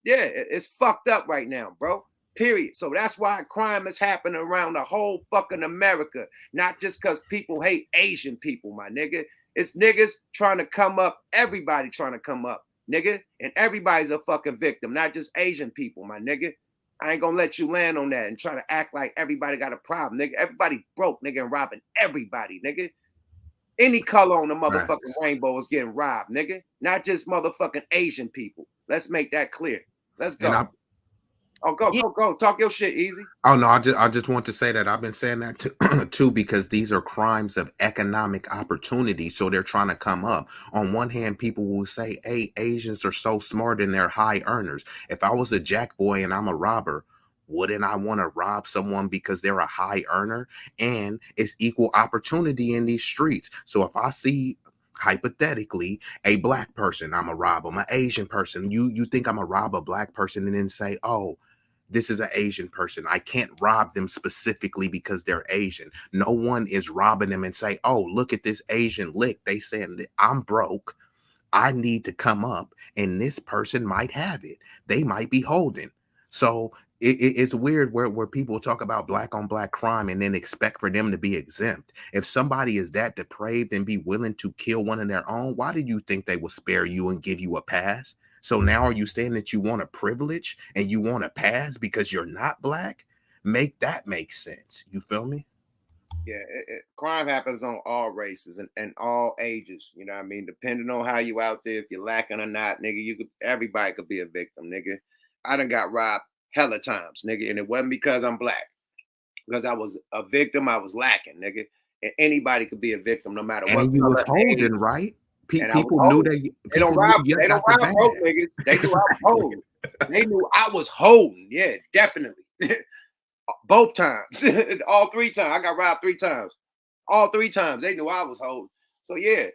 it's fucked up right now, bro. Period. So that's why crime is happening around the whole fucking America. Not just because people hate Asian people, my nigga. It's niggas trying to come up. Everybody trying to come up, nigga. And everybody's a fucking victim, not just Asian people, my nigga. I ain't gonna let you land on that and try to act like everybody got a problem, nigga. Everybody broke, nigga, and robbing everybody, nigga. Any color on the motherfucking rainbow is getting robbed, nigga. Not just motherfucking Asian people. Let's make that clear. Let's go. Oh, go. Talk your shit, Easy. Oh no, I just want to say that I've been saying that too because these are crimes of economic opportunity. So they're trying to come up. On one hand, people will say, "Hey, Asians are so smart and they're high earners." If I was a jack boy and I'm a robber, wouldn't I want to rob someone because they're a high earner? And it's equal opportunity in these streets. So if I see, hypothetically, a black person, I'm a rob them. An Asian person, you think I'm a rob a black person and then say, "Oh, this is an Asian person. I can't rob them specifically because they're Asian." No one is robbing them and say, "Oh, look at this Asian lick." They saying that I'm broke. I need to come up and this person might have it. They might be holding. So it's weird where people talk about black on black crime and then expect for them to be exempt. If somebody is that depraved and be willing to kill one of their own, why do you think they will spare you and give you a pass? So now are you saying that you want a privilege and you want a pass because you're not black? Make that make sense. You feel me? Yeah, crime happens on all races and all ages. You know what I mean? Depending on how you out there, if you're lacking or not, nigga, everybody could be a victim, nigga. I done got robbed hella times, nigga, and it wasn't because I'm black. Because I was a victim, I was lacking, nigga. And anybody could be a victim, no matter what. And you was holding, right? People knew that. They don't rob broke niggas. They knew I was holding. They knew I was holding. Yeah, definitely. Both times. All 3 times. I got robbed 3 times. All 3 times. They knew I was holding. So yeah,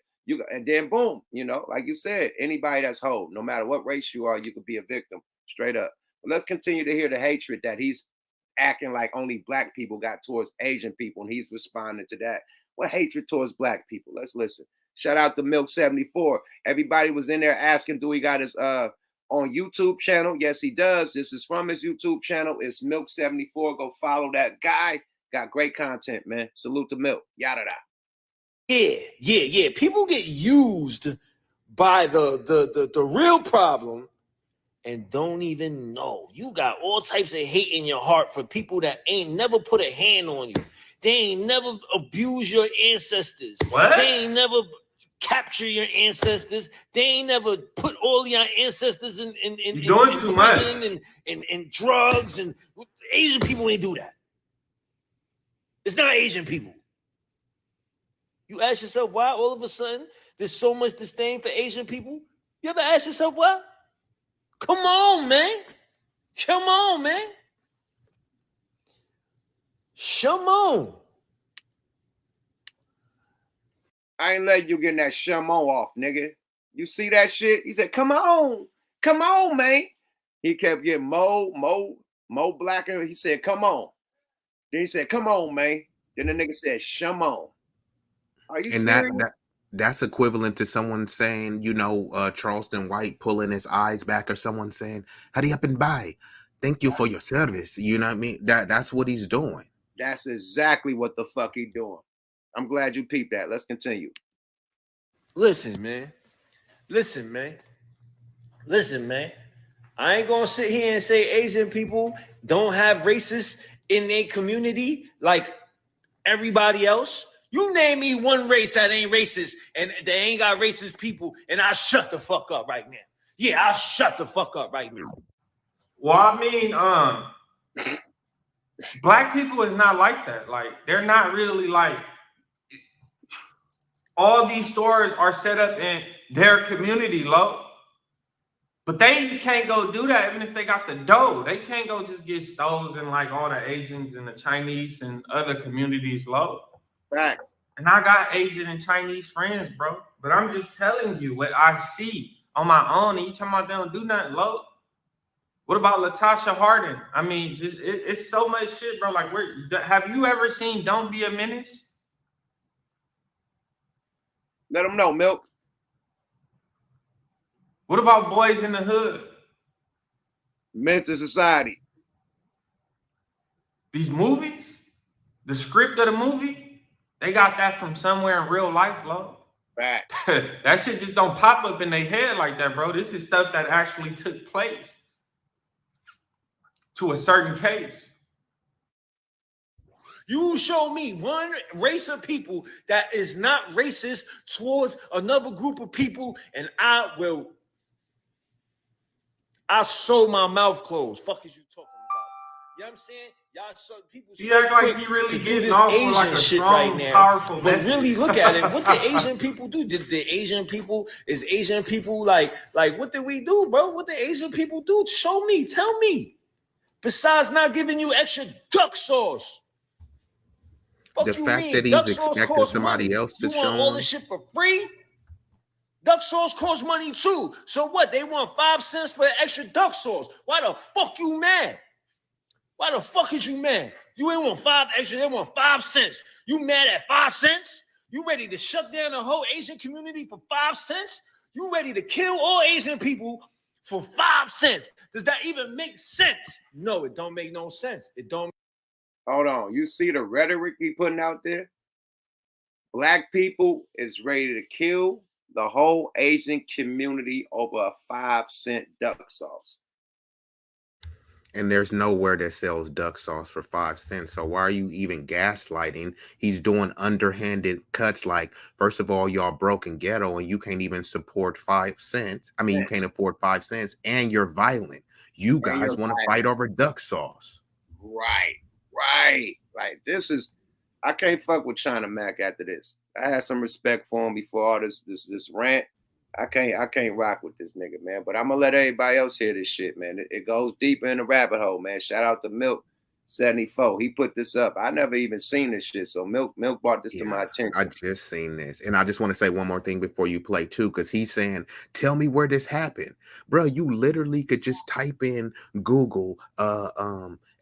and then boom, like you said, anybody that's holding, no matter what race you are, you could be a victim. Straight up. But let's continue to hear the hatred that he's acting like only black people got towards Asian people, and he's responding to that. What hatred towards black people? Let's listen. Shout out to Milk74. Everybody was in there asking, do he got his on YouTube channel? Yes, he does. This is from his YouTube channel. It's Milk74. Go follow that guy. Got great content, man. Salute to Milk. Yada da. Yeah. People get used by the real problem and don't even know. You got all types of hate in your heart for people that ain't never put a hand on you. They ain't never abused your ancestors. What? They ain't never capture your ancestors. They ain't never put all your ancestors in prison and drugs. And Asian people ain't do that. It's not Asian people. You ask yourself why all of a sudden there's so much disdain for Asian people? You ever ask yourself why? Come on, man. Come on, man. Come on. I ain't letting you get that Shamo off, nigga. You see that shit? He said, come on, man. He kept getting more blacker. He said, come on. Then he said, come on, man. Then the nigga said, Shamo. Are you serious? That's equivalent to someone saying, Charleston White pulling his eyes back, or someone saying, hurry up and buy. Thank you for your service. You know what I mean? That's what he's doing. That's exactly what the fuck he doing. I'm glad you peeped that. Let's continue. Listen, man. I ain't gonna sit here and say Asian people don't have racists in their community like everybody else. You name me one race that ain't racist and they ain't got racist people, and I'll shut the fuck up right now. Yeah, I'll shut the fuck up right now. Well, I mean, black people is not like that. Like, they're not really like, all these stores are set up in their community, low. But they can't go do that even if they got the dough. They can't go just get stoves in like all the Asians and the Chinese and other communities, low. Right. And I got Asian and Chinese friends, bro. But I'm just telling you what I see on my own. And you talking about they don't do nothing, low. What about Latasha Harden? I mean, just it's so much shit, bro. Like, have you ever seen Don't Be a Menace? Let them know, Milk. What about Boys in the Hood? Men's Society. These movies, the script of the movie, they got that from somewhere in real life, bro. Right. That shit just don't pop up in their head like that, bro. This is stuff that actually took place to a certain case. You show me one race of people that is not racist towards another group of people, and I'll sew my mouth closed. Fuck is you talking about? You know what I'm saying? Y'all so people He so act like quick he really to do getting this off with Asian like a shit strong, right now. powerful But message. really look at it. What the Asian people do? Did the Asian people like what did we do, bro? What the Asian people do? Show me, tell me. Besides not giving you extra duck sauce. The Fuck you fact that mean? he's Duck sauce expecting costs money. somebody else to You want show all him. this shit for free? Duck sauce costs money too. So what? They want 5 cents for extra duck sauce. Why the fuck you mad? Why the fuck is you mad? You ain't want 5 extra, they want 5 cents. You mad at 5 cents? You ready to shut down the whole Asian community for 5 cents? You ready to kill all Asian people for 5 cents? Does that even make sense? No, it don't make no sense. It don't. Hold on. You see the rhetoric he putting out there? Black people is ready to kill the whole Asian community over a 5-cent duck sauce. And there's nowhere that sells duck sauce for 5 cents. So why are you even gaslighting? He's doing underhanded cuts like, first of all, y'all broke and ghetto and you can't even support 5 cents. I mean, you can't afford 5 cents and you're violent. You guys want to fight over duck sauce. Right. Like this is, I can't fuck with China Mac after this. I had some respect for him before all this rant. I can't rock with this nigga, man. But I'm gonna let everybody else hear this shit, man. It goes deeper in the rabbit hole, man. Shout out to Milk 74. He put this up. I never even seen this shit. So Milk brought this to my attention. I just seen this. And I just want to say one more thing before you play too, because he's saying, tell me where this happened. Bro, you literally could just type in Google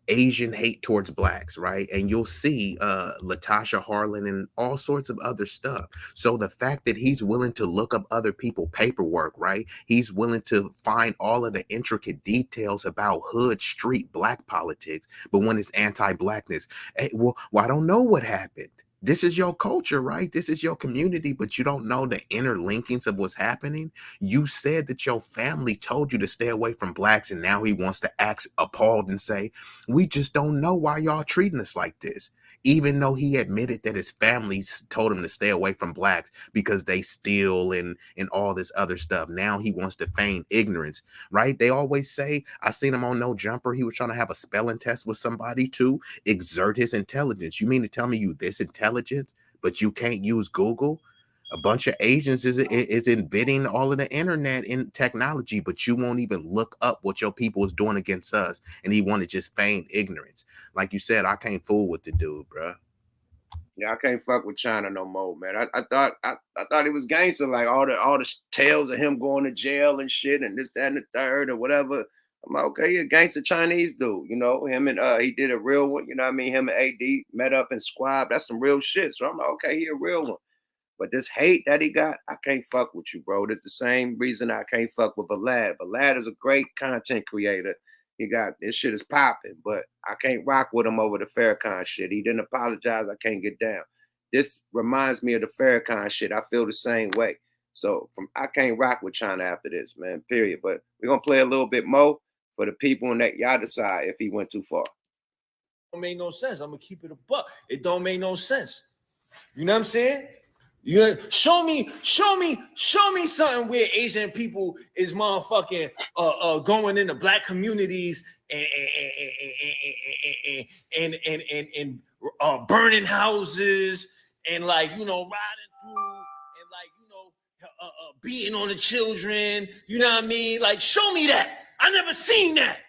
Asian hate towards blacks, right? And you'll see Latasha Harlan and all sorts of other stuff. So the fact that he's willing to look up other people's paperwork, right? He's willing to find all of the intricate details about hood street black politics, but when it's anti-blackness, hey, well, I don't know what happened. This is your culture, right? This is your community, but you don't know the inner linkings of what's happening. You said that your family told you to stay away from blacks, and now he wants to act appalled and say, we just don't know why y'all treating us like this. Even though he admitted that his family told him to stay away from blacks because they steal and all this other stuff. Now he wants to feign ignorance, right? They always say, I seen him on No Jumper. He was trying to have a spelling test with somebody to exert his intelligence. You mean to tell me you this intelligent, but you can't use Google? A bunch of Asians is inventing all of the internet and technology, but you won't even look up what your people is doing against us. And he want to just feign ignorance. Like you said, I can't fool with the dude, bro. Yeah, I can't fuck with China no more, man. I thought it was gangster, like all the tales of him going to jail and shit and this, that, and the third or whatever. I'm like, okay, a gangster Chinese dude, you know, him and he did a real one, you know what I mean? Him and AD met up in Squab. That's some real shit. So I'm like, okay, he a real one. But this hate that he got, I can't fuck with you, bro. That's the same reason I can't fuck with Vlad. Vlad is a great content creator. He got this shit is popping, but I can't rock with him over the Farrakhan shit. He didn't apologize. I can't get down. This reminds me of the Farrakhan shit. I feel the same way. So I can't rock with China after this, man, period. But we're going to play a little bit more for the people and that y'all decide if he went too far. It don't make no sense. I'm going to keep it a buck. It don't make no sense. You know what I'm saying? You show me something where Asian people is motherfucking going into black communities and burning houses and like riding through and like beating on the children. You know what I mean? Like show me that. I never seen that.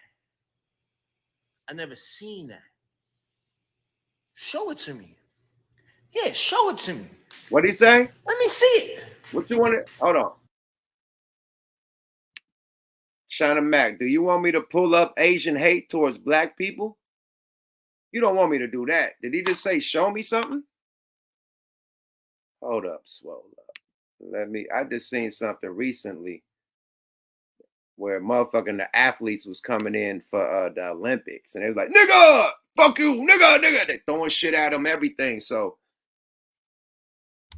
Show it to me. Yeah, show it to me. What'd he say? Let me see it. What you want to? Hold on. China Mac, do you want me to pull up Asian hate towards black people? You don't want me to do that. Did he just say, show me something? Hold up, swole up. I just seen something recently where motherfucking the athletes was coming in for the Olympics. And they was like, nigga, fuck you, nigga. They throwing shit at them, everything. So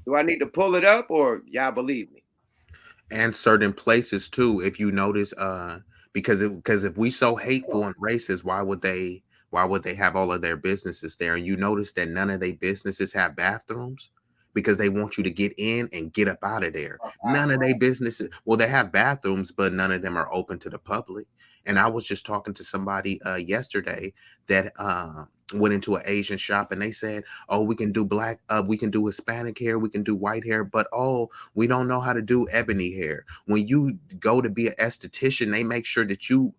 do I need to pull it up or y'all believe me? And certain places too, if you notice, because if we so hateful and racist, why would they have all of their businesses there? And you notice that none of their businesses have bathrooms because they want you to get in and get up out of there. None of their businesses. Well, they have bathrooms, but none of them are open to the public. And I was just talking to somebody yesterday that went into an Asian shop, and they said, "Oh, we can do black, we can do Hispanic hair, we can do white hair, but oh, we don't know how to do ebony hair." When you go to be an esthetician, they make sure that you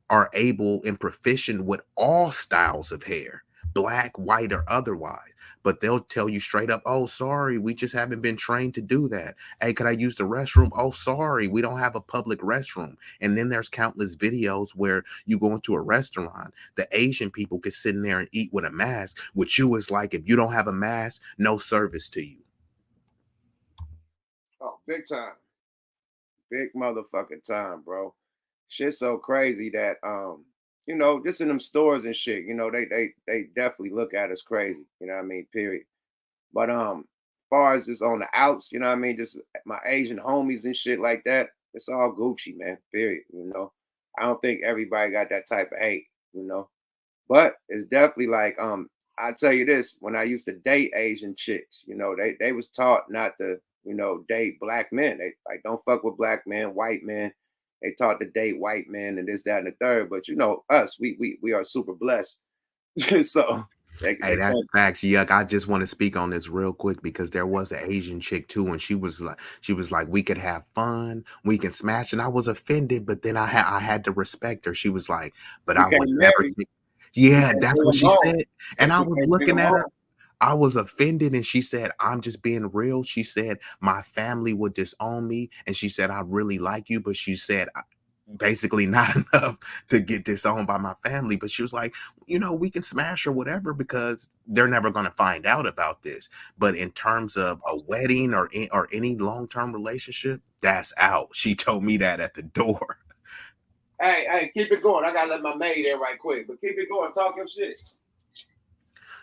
are able and proficient with all styles of hair, black, white, or otherwise. But they'll tell you straight up, "Oh, sorry, we just haven't been trained to do that. Hey, could I use the restroom? Oh, sorry, we don't have a public restroom." And then there's countless videos where you go into a restaurant, the Asian people can sit in there and eat with a mask, which you is like, if you don't have a mask, no service to you. Oh, big time. Big motherfucking time, bro. Shit's so crazy that you know, just in them stores and shit, you know, they definitely look at us crazy, you know what I mean, period. But far as just on the outs, you know what I mean, just my Asian homies and shit like that, it's all Gucci, man, period, you know. I don't think everybody got that type of hate, you know. But it's definitely like I tell you this, when I used to date Asian chicks, you know, they was taught not to, you know, date black men. They like don't fuck with black men, white men. They taught to date white men and this, that, and the third. But you know, us, we are super blessed. So Hey, that's facts. Yuck. I just want to speak on this real quick because there was an Asian chick too, and she was like, we could have fun, we can smash, and I was offended, but then I had to respect her. She was like, but you I would can't never. marry. Yeah, You can't that's bring what them she home. said, and I You was can't bring looking them at her. home. I was offended, and she said, "I'm just being real." She said, "My family would disown me," and she said, "I really like you," but she said, basically not enough to get disowned by my family. But she was like, you know, we can smash or whatever because they're never going to find out about this. But in terms of a wedding or any long-term relationship, that's out. She told me that at the door. Hey, keep it going. I gotta let my maid in right quick, but keep it going. Talk your shit.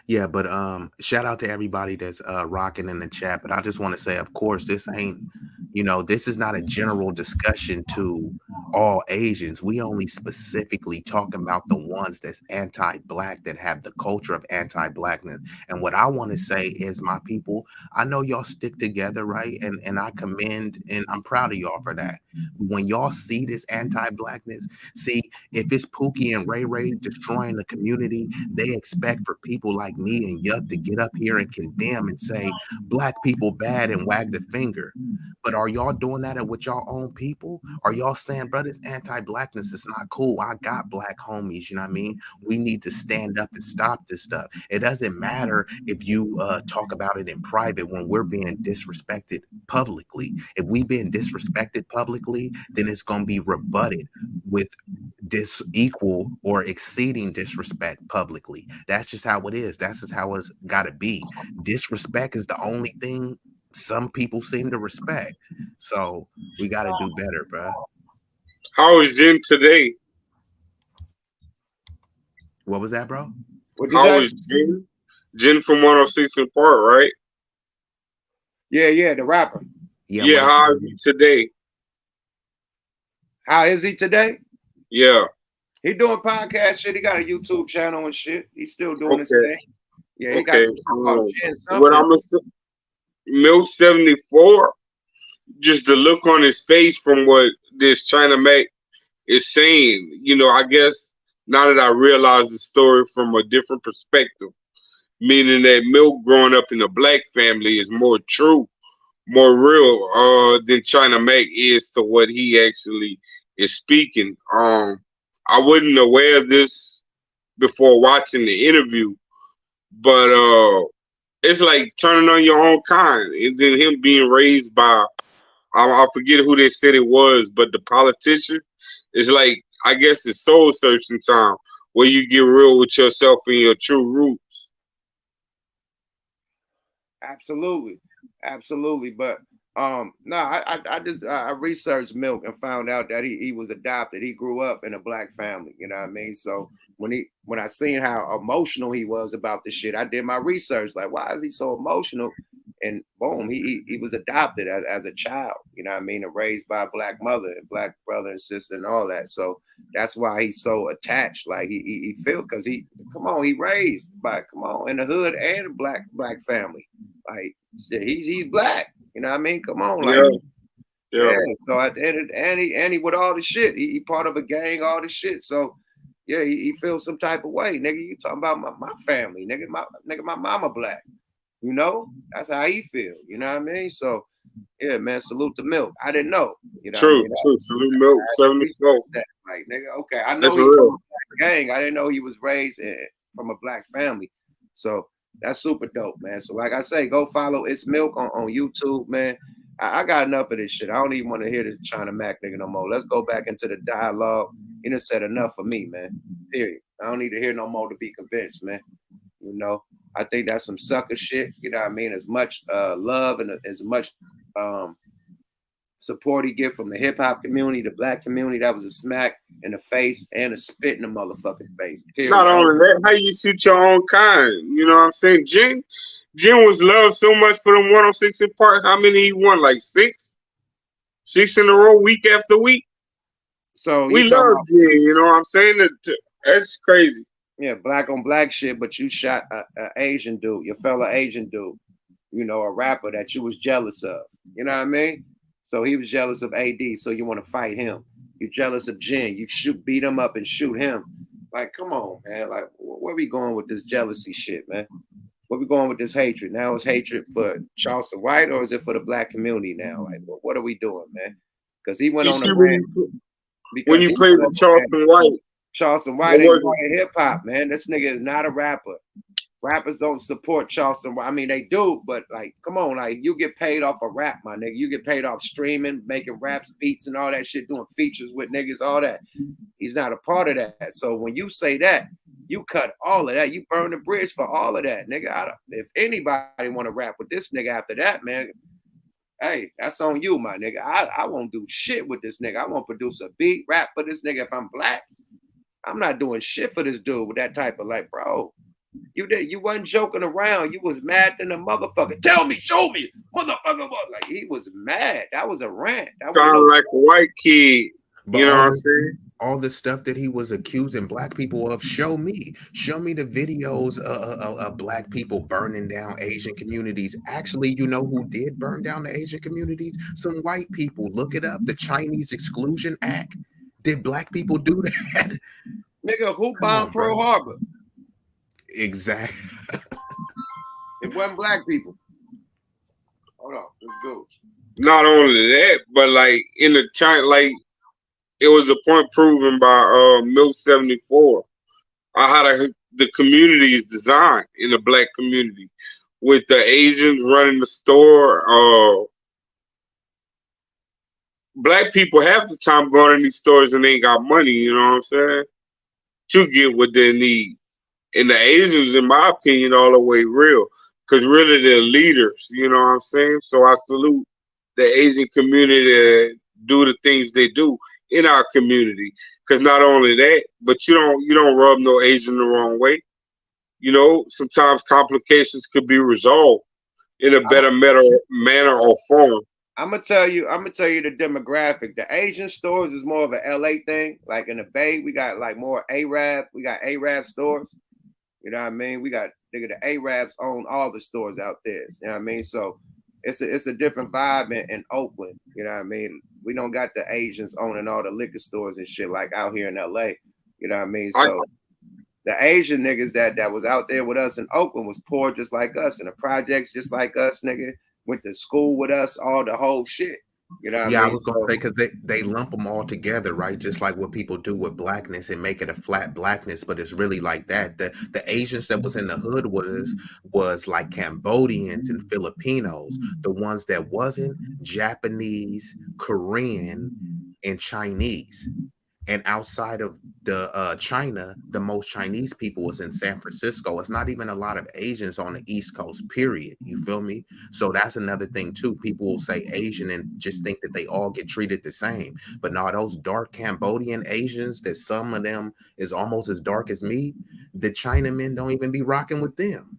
Yeah, but shout out to everybody that's rocking in the chat. But I just want to say, of course, this ain't, you know, this is not a general discussion to all Asians. We only specifically talking about the ones that's anti-black, that have the culture of anti-blackness. And what I want to say is, my people, I know y'all stick together, right? And I commend and I'm proud of y'all for that. When y'all see this anti-blackness, see, if it's Pookie and Ray Ray destroying the community, they expect for people like me and Yuck to get up here and condemn and say black people bad and wag the finger. But are y'all doing that with y'all own people? Are y'all saying, brother, this anti-blackness is not cool? I got black homies, you know what I mean? We need to stand up and stop this stuff. It doesn't matter if you talk about it in private when we're being disrespected publicly. If we being disrespected publicly, then it's going to be rebutted with equal or exceeding disrespect publicly. That's just how it is. That's just how it's got to be. Disrespect is the only thing some people seem to respect. So we got to do better, bro. How is Jen today? What was that, bro? How is Jen? Jen from 106 in Park, right? Yeah, the rapper. Yeah, how is he today? How is he today? Yeah. He doing podcast shit. He got a YouTube channel and shit. He's still doing his thing. Yeah, he got Okay. some What I'm gonna say, Milk 74, just the look on his face from what this China Mac is saying, you know, I guess now that I realize the story from a different perspective, meaning that Milk growing up in a black family is more true, more real than China Mac is to what he actually is speaking. I wasn't aware of this before watching the interview, but it's like turning on your own kind, and then him being raised by I forget who they said it was, but the politician. It's like, I guess it's soul searching time where you get real with yourself and your true roots. Absolutely. But no, I researched Milk and found out that he was adopted. He grew up in a black family, you know what I mean? So when I seen how emotional he was about this shit, I did my research, like, why is he so emotional? And boom, he was adopted as a child, you know what I mean, and raised by a black mother and black brother and sister and all that. So that's why he's so attached. Like he feel, because he raised by in the hood and a black family. Like he's black. You know what I mean? Come on, Yeah. like Yeah. yeah. So at the end of and he with all the shit. He part of a gang, all the shit. So yeah, he feels some type of way, nigga. You talking about my family, nigga? My mama black. You know, that's how he feel. You know what I mean? So yeah, man. Salute to Milk. I didn't know. You know what I True, mean? true. Salute Milk, 74. Like nigga, okay. I know That's he's from real. a black gang. I didn't know he was raised from a black family. So that's super dope, man. So like I say, go follow It's Milk on YouTube, man. I got enough of this shit. I don't even want to hear this China Mac nigga no more. Let's go back into the dialogue. You done said enough for me, man. Period. I don't need to hear no more to be convinced, man. You know, I think that's some sucker shit. You know what I mean? As much love and as much support he get from the hip hop community, the black community, that was a smack in the face and a spit in the motherfucking face. Period. Not only that, how you shoot your own kind. You know what I'm saying? Jen was loved so much for them 106 in Park. How many he won? Like 6? 6 in a row, week after week. So we love Jen, you know what I'm saying? That's crazy. Yeah, black on black shit, but you shot a Asian dude, your fellow Asian dude, you know, a rapper that you was jealous of. You know what I mean? So he was jealous of AD, so you want to fight him. You're jealous of Jen, you beat him up and shoot him. Like, come on, man. Like, where we going with this jealousy shit, man? Where we going with this hatred? Now it's hatred for Charleston White, or is it for the black community now? Like, what are we doing, man? Because he went on a rant. When you play with Charleston White. Charleston White ain't part of hip hop, man. This nigga is not a rapper. Rappers don't support Charleston White. I mean, they do, but like, come on, like you get paid off a rap, my nigga. You get paid off streaming, making raps, beats, and all that shit, doing features with niggas, all that. He's not a part of that. So when you say that, you cut all of that. You burn the bridge for all of that, nigga. If anybody want to rap with this nigga after that, man, hey, that's on you, my nigga. I won't do shit with this nigga. I won't produce a beat, rap for this nigga if I'm black. I'm not doing shit for this dude with that type of like, bro. You wasn't joking around. You was mad than a motherfucker. Tell me, show me, motherfucker. Like he was mad. That was a rant. That sounded like a white kid. But you know what I'm saying? All the stuff that he was accusing black people of, show me the videos of black people burning down Asian communities. Actually, you know who did burn down the Asian communities? Some white people. Look it up. The Chinese Exclusion Act. Did black people do that? Nigga, who bombed Pearl Harbor? Exactly. It wasn't black people. Hold on, let's go. Not only that, but like in the China, like it was a point proven by Milk 74 how the community is designed in the black community, with the Asians running the store. Black people half the time going in these stores and they ain't got money, you know what I'm saying, to get what they need. And the Asians, in my opinion, all the way real, because really they're leaders, you know what I'm saying? So I salute the Asian community that do the things they do in our community. Because not only that, but you don't rub no Asian the wrong way. You know, sometimes complications could be resolved in a better manner or form. I'm gonna tell you the demographic. The Asian stores is more of an LA thing. Like in the Bay, we got like more Arab. We got Arab stores. You know what I mean? We got the Arabs own all the stores out there. You know what I mean? So it's a different vibe in Oakland. You know what I mean? We don't got the Asians owning all the liquor stores and shit like out here in LA. You know what I mean? So the Asian niggas that was out there with us in Oakland was poor just like us, in the projects just like us, nigga. Went to school with us, all the whole shit. You know what I mean? I was gonna say, because they lump them all together, right? Just like what people do with blackness and make it a flat blackness, but it's really like that. The Asians that was in the hood was like Cambodians and Filipinos. The ones that wasn't, Japanese, Korean, and Chinese. And outside of the China, the most Chinese people was in San Francisco. It's not even a lot of Asians on the East Coast, period. You feel me? So that's another thing too. People will say Asian and just think that they all get treated the same. But no, those dark Cambodian Asians, that some of them is almost as dark as me, the Chinamen don't even be rocking with them.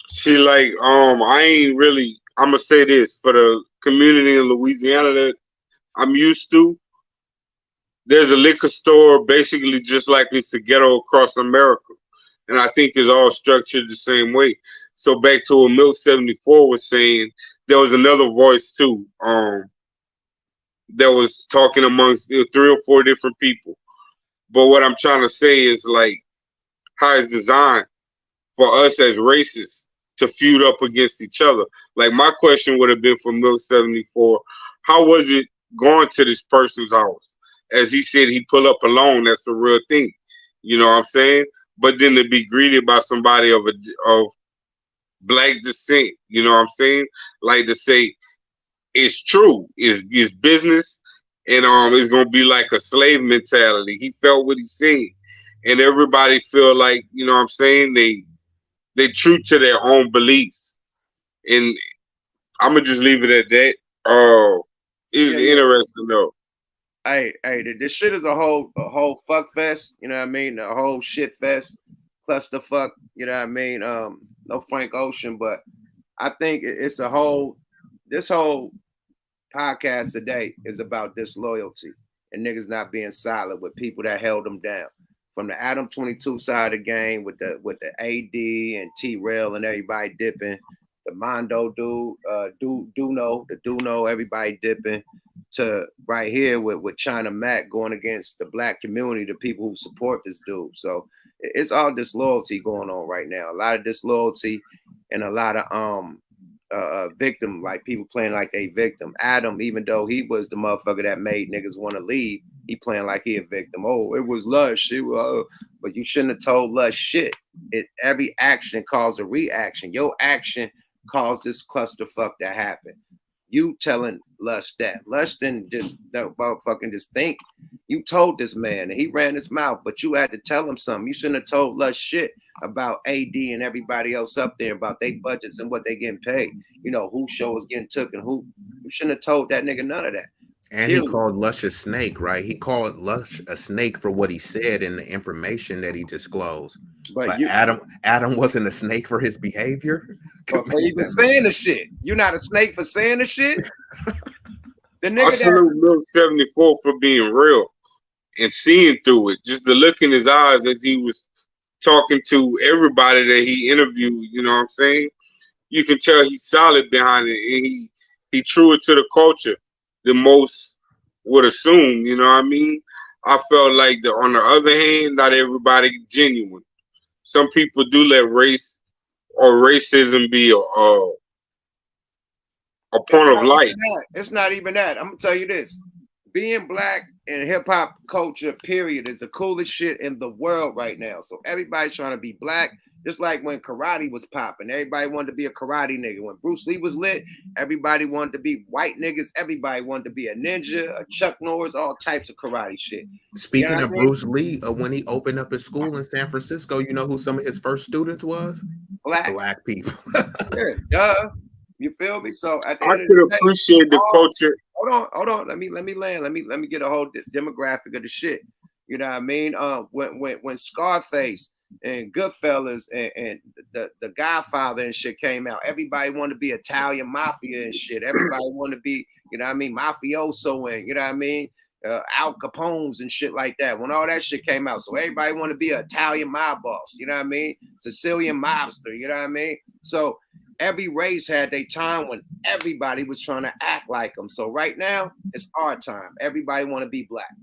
See, like, I'm gonna say this for the community in Louisiana that I'm used to. There's a liquor store basically just like it's a ghetto across America. And I think it's all structured the same way. So back to what Milk 74 was saying, there was another voice too. That was talking amongst 3 or 4 different people. But what I'm trying to say is like how it's designed for us as racists to feud up against each other. Like my question would have been for Milk 74, how was it going to this person's house? As he said, he pull up alone. That's the real thing. You know what I'm saying? But then to be greeted by somebody of black descent, you know what I'm saying? Like to say it's true, it's business, and it's gonna be like a slave mentality. He felt what he said, and everybody feel like, you know what I'm saying, they true to their own beliefs, and I'm gonna just leave it at that. It's interesting though. Hey, this shit is a whole fuck fest. You know what I mean? A whole shit fest, clusterfuck. You know what I mean? No Frank Ocean, but I think it's a whole. This whole podcast today is about disloyalty and niggas not being solid with people that held them down. From the ADAM22 side of the game with the AD and T-Rail and everybody dipping, the Mondo dude, Duno, everybody dipping, to right here with China Mac going against the black community, the people who support this dude. So it's all disloyalty going on right now. A lot of disloyalty and a lot of victim, like people playing like they victim. Adam, even though he was the motherfucker that made niggas want to leave, he playing like he a victim. Oh, it was Lush. But you shouldn't have told Lush shit. Every action caused a reaction. Your action caused this clusterfuck to happen. You telling Lush that. Lush didn't just motherfucking just think. You told this man and he ran his mouth, but you had to tell him something. You shouldn't have told Lush shit about AD and everybody else up there about their budgets and what they getting paid. You know, who show is getting took and who. You shouldn't have told that nigga none of that. And he called Lush a snake, right? He called Lush a snake for what he said and the information that he disclosed. But Adam wasn't a snake for his behavior. For even saying the shit. You're not a snake for saying the shit. The nigga I salute Milk 74 for being real and seeing through it. Just the look in his eyes as he was talking to everybody that he interviewed, you know what I'm saying? You can tell he's solid behind it, and he true it to the culture the most would assume, you know what I mean? I felt like on the other hand, not everybody genuine. Some people do let race or racism be a point of light. It's not even that. I'm gonna tell you this. Being black in hip hop culture, period, is the coolest shit in the world right now. So everybody's trying to be black. Just like when karate was popping, everybody wanted to be a karate nigga. When Bruce Lee was lit, everybody wanted to be white niggas. Everybody wanted to be a ninja, a Chuck Norris, all types of karate shit. Speaking of Bruce Lee, when he opened up his school in San Francisco, you know who some of his first students was? Black people. Yeah, duh. You feel me? So at the I end of could the day, appreciate the culture. Hold on. Let me land. Let me get a whole demographic of the shit. You know what I mean? When Scarface and Goodfellas and the Godfather and shit came out, everybody wanted to be Italian mafia and shit. Everybody wanted to be, you know what I mean, mafioso and, you know what I mean, Al Capones and shit like that. When all that shit came out, so everybody wanted to be an Italian mob boss, you know what I mean, Sicilian mobster, you know what I mean. So every race had their time when everybody was trying to act like them. So right now, it's our time. Everybody want to be black,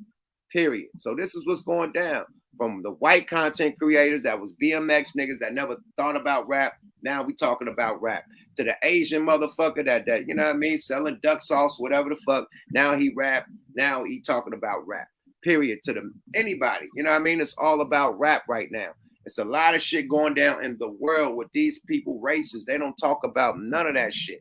period. So this is what's going down. From the white content creators that was BMX niggas that never thought about rap, now we talking about rap. To the Asian motherfucker that you know what I mean, selling duck sauce, whatever the fuck, now he rap, now he talking about rap, period. To anybody, you know what I mean, it's all about rap right now. It's a lot of shit going down in the world with these people races. They don't talk about none of that shit.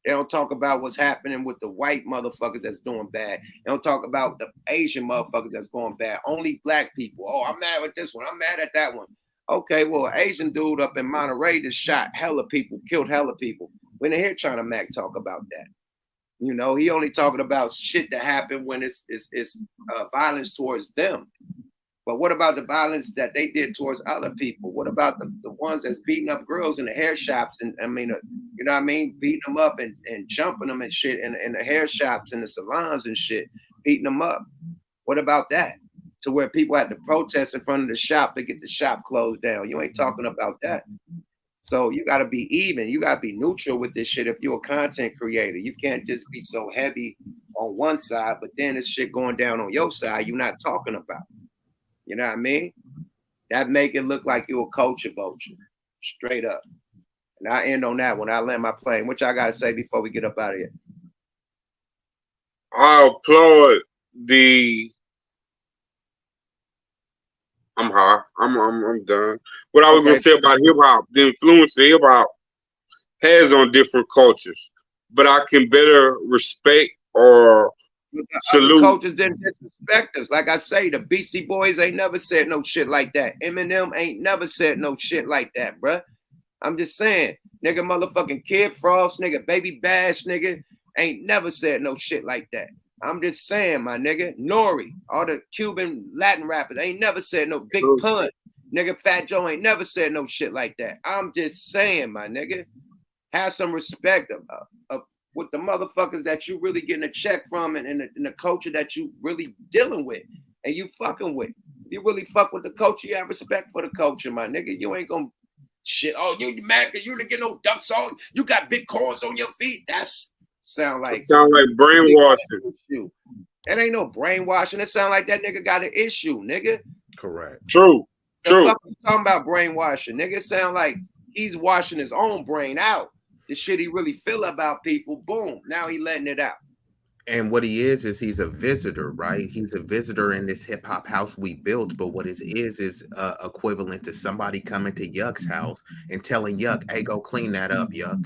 They don't talk about what's happening with the white motherfuckers that's doing bad. They don't talk about the Asian motherfuckers that's going bad. Only black people. Oh, I'm mad with this one. I'm mad at that one. Okay, well, an Asian dude up in Monterey just shot hella people, killed hella people. We didn't hear China Mac talk about that. You know, he only talking about shit that happened when it's violence towards them. But what about the violence that they did towards other people? What about the ones that's beating up girls in the hair shops? And I mean, you know what I mean? Beating them up and jumping them and shit in the hair shops and the salons and shit, beating them up. What about that? To where people had to protest in front of the shop to get the shop closed down. You ain't talking about that. So you got to be even. You got to be neutral with this shit if you're a content creator. You can't just be so heavy on one side, but then this shit going down on your side you're not talking about. You know what I mean? That make it look like you're a culture vulture. Straight up. And I end on that when I land my plane. What y'all got to say before we get up out of here? I applaud the. I'm high. I'm done. What I was gonna say about hip hop, the influence that hip hop has on different cultures, but I can better respect or salute. Other cultures didn't disrespect us. Like I say, the Beastie Boys ain't never said no shit like that. Eminem ain't never said no shit like that, bruh. I'm just saying, nigga, motherfucking Kid Frost, nigga, Baby Bash, nigga, ain't never said no shit like that. I'm just saying, my nigga, Nori, all the Cuban Latin rappers ain't never said no Big Pun. Nigga, Fat Joe ain't never said no shit like that. I'm just saying, my nigga, have some respect of with the motherfuckers that you really getting a check from and the culture that you really dealing with and you fucking with. If you really fuck with the culture, you have respect for the culture, my nigga. You ain't gonna shit. Oh, you mad because you didn't get no ducks on? You got big corns on your feet? That's sound like brainwashing. It ain't no brainwashing. It sound like that nigga got an issue, nigga. Correct. True. The fuck you talking about brainwashing? Nigga, it sound like he's washing his own brain out. The shit he really feel about people, boom. Now he letting it out. And what he is he's a visitor, right? He's a visitor in this hip hop house we built. But what it is equivalent to somebody coming to Yuck's house and telling Yuck, "Hey, go clean that up, Yuck.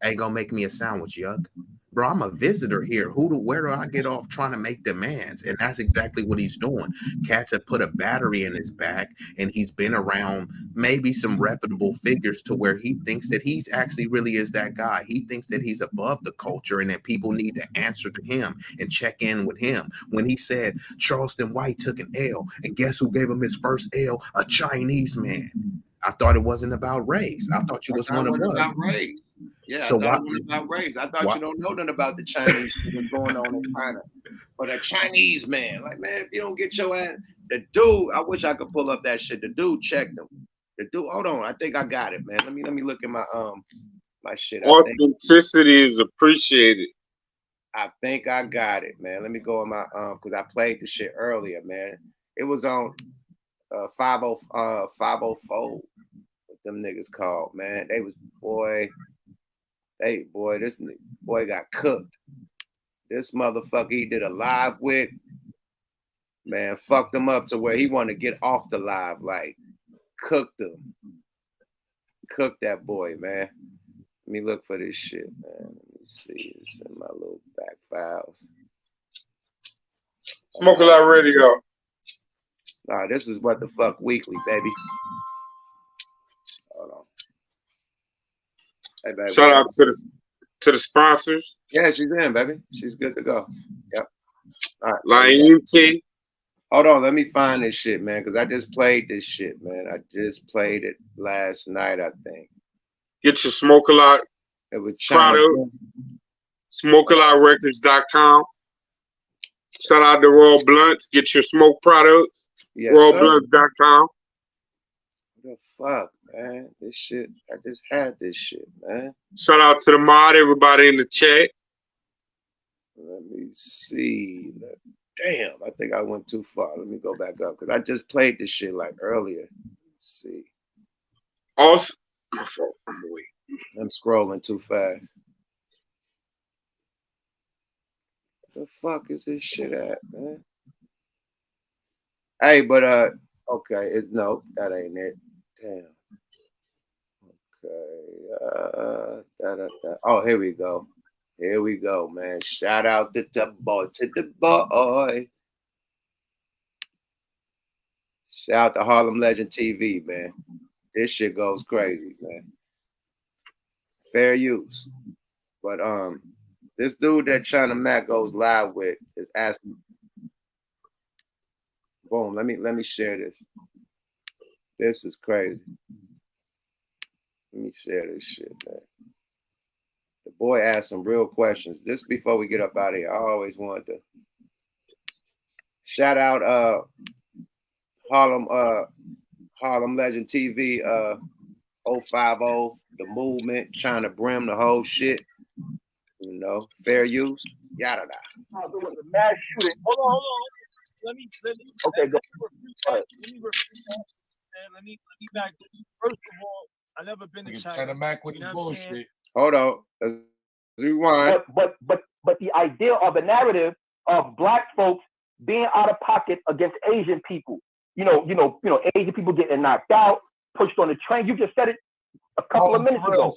Hey, go make me a sandwich, Yuck." Bro, I'm a visitor here. Where do I get off trying to make demands? And that's exactly what he's doing. Cats have put a battery in his back, and he's been around maybe some reputable figures to where he thinks that he's actually really is that guy. He thinks that he's above the culture and that people need to answer to him and check in with him. When he said Charleston White took an L, and guess who gave him his first L? A Chinese man. I thought it wasn't about race. I thought you was one of us. About race. Yeah, So I thought it was about race. I thought you don't know nothing about the Chinese shit that's going on in China. But a Chinese man, like, man, if you don't get your ass, the dude, I wish I could pull up that shit. The dude checked him. The dude, hold on, I think I got it, man. Let me look at my my shit. Authenticity is appreciated. I think I got it, man. Let me go on my because I played the shit earlier, man. It was on 504. What them niggas called, man. They was this boy got cooked. This motherfucker he did a live with, man, fucked him up to where he wanted to get off the live, like cooked him. Cooked that boy, man. Let me look for this shit, man. Let me see. It's in my little back files. Smoke a lot radio. Nah, this is What the Fuck Weekly, baby. Hold on. Hey, baby. Shout out to the sponsors. Yeah, she's in, baby. She's good to go. Yep. All right. Laim Hold on, let me find this shit, man, because I just played this shit, man. I just played it last night, I think. Get your Smoke a Lot products. SmokeALotRecords.com. Shout out to Royal Blunts. Get your smoke products. Yes, RoyalBlunts.com. What the fuck, man? This shit, I just had this shit, man. Shout out to the mod, everybody in the chat. Let me see. Damn, I think I went too far. Let me go back up because I just played this shit like earlier. Let's see. Also, my fault. I'm scrolling too fast. The fuck is this shit at, man? Hey, but okay, no, that ain't it. Damn. Okay. Oh, here we go. Here we go, man. Shout out to the boy, Shout out to Harlem Legend TV, man. This shit goes crazy, man. Fair use. But this dude that China Mac goes live with is asking. Boom, let me share this. This is crazy. Let me share this shit, man. The boy asked some real questions. This before we get up out of here. I always wanted to shout out Harlem Legend TV 050 the movement, China brim, the whole shit. You know, fair use, yada yada. There was a mass shooting. Hold on. Let me Okay, go. refute that. Let me refute that. And let me back. First of all, I never been to China. China Mac with You his know what I'm saying? bullshit. Hold on, let's rewind. But the idea of the narrative of black folks being out of pocket against Asian people, you know, Asian people getting knocked out, pushed on the train. You just said it a couple of minutes ago.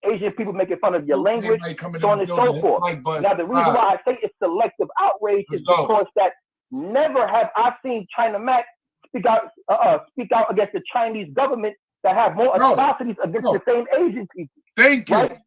Asian people making fun of your language, so on and so forth. Now, the reason why I say it's selective outrage is because that never have I seen China Mac speak out against the Chinese government that have more atrocities against the same Asian people. Thank you. Right?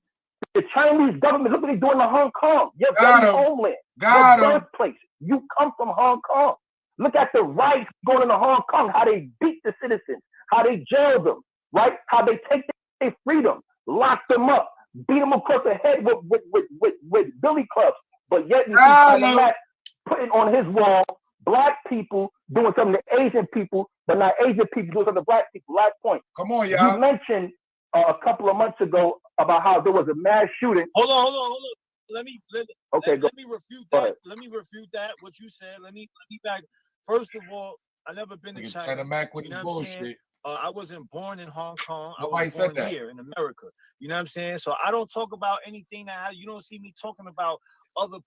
The Chinese government, look what they're doing to Hong Kong. Your very homeland, your birthplace. You come from Hong Kong. Look at the riots going into Hong Kong, how they beat the citizens, how they jailed them, right? How they take their freedom, lock them up, beat them across the head with billy clubs. But yet you see China Mac putting on his wall black people doing something to Asian people, but not Asian people doing something to black people. Last point. Come on, y'all. You mentioned a couple of months ago about how there was a mass shooting. Hold on. Let me refute that. Ahead. Let me refute that. What you said. Let me back. First of all, I never been to China. China Mac with his You know what I'm bullshit. saying? I wasn't born in Hong Kong. Nobody I was said born that. here in America. You know what I'm saying? So I don't talk about anything that you don't see me talking about other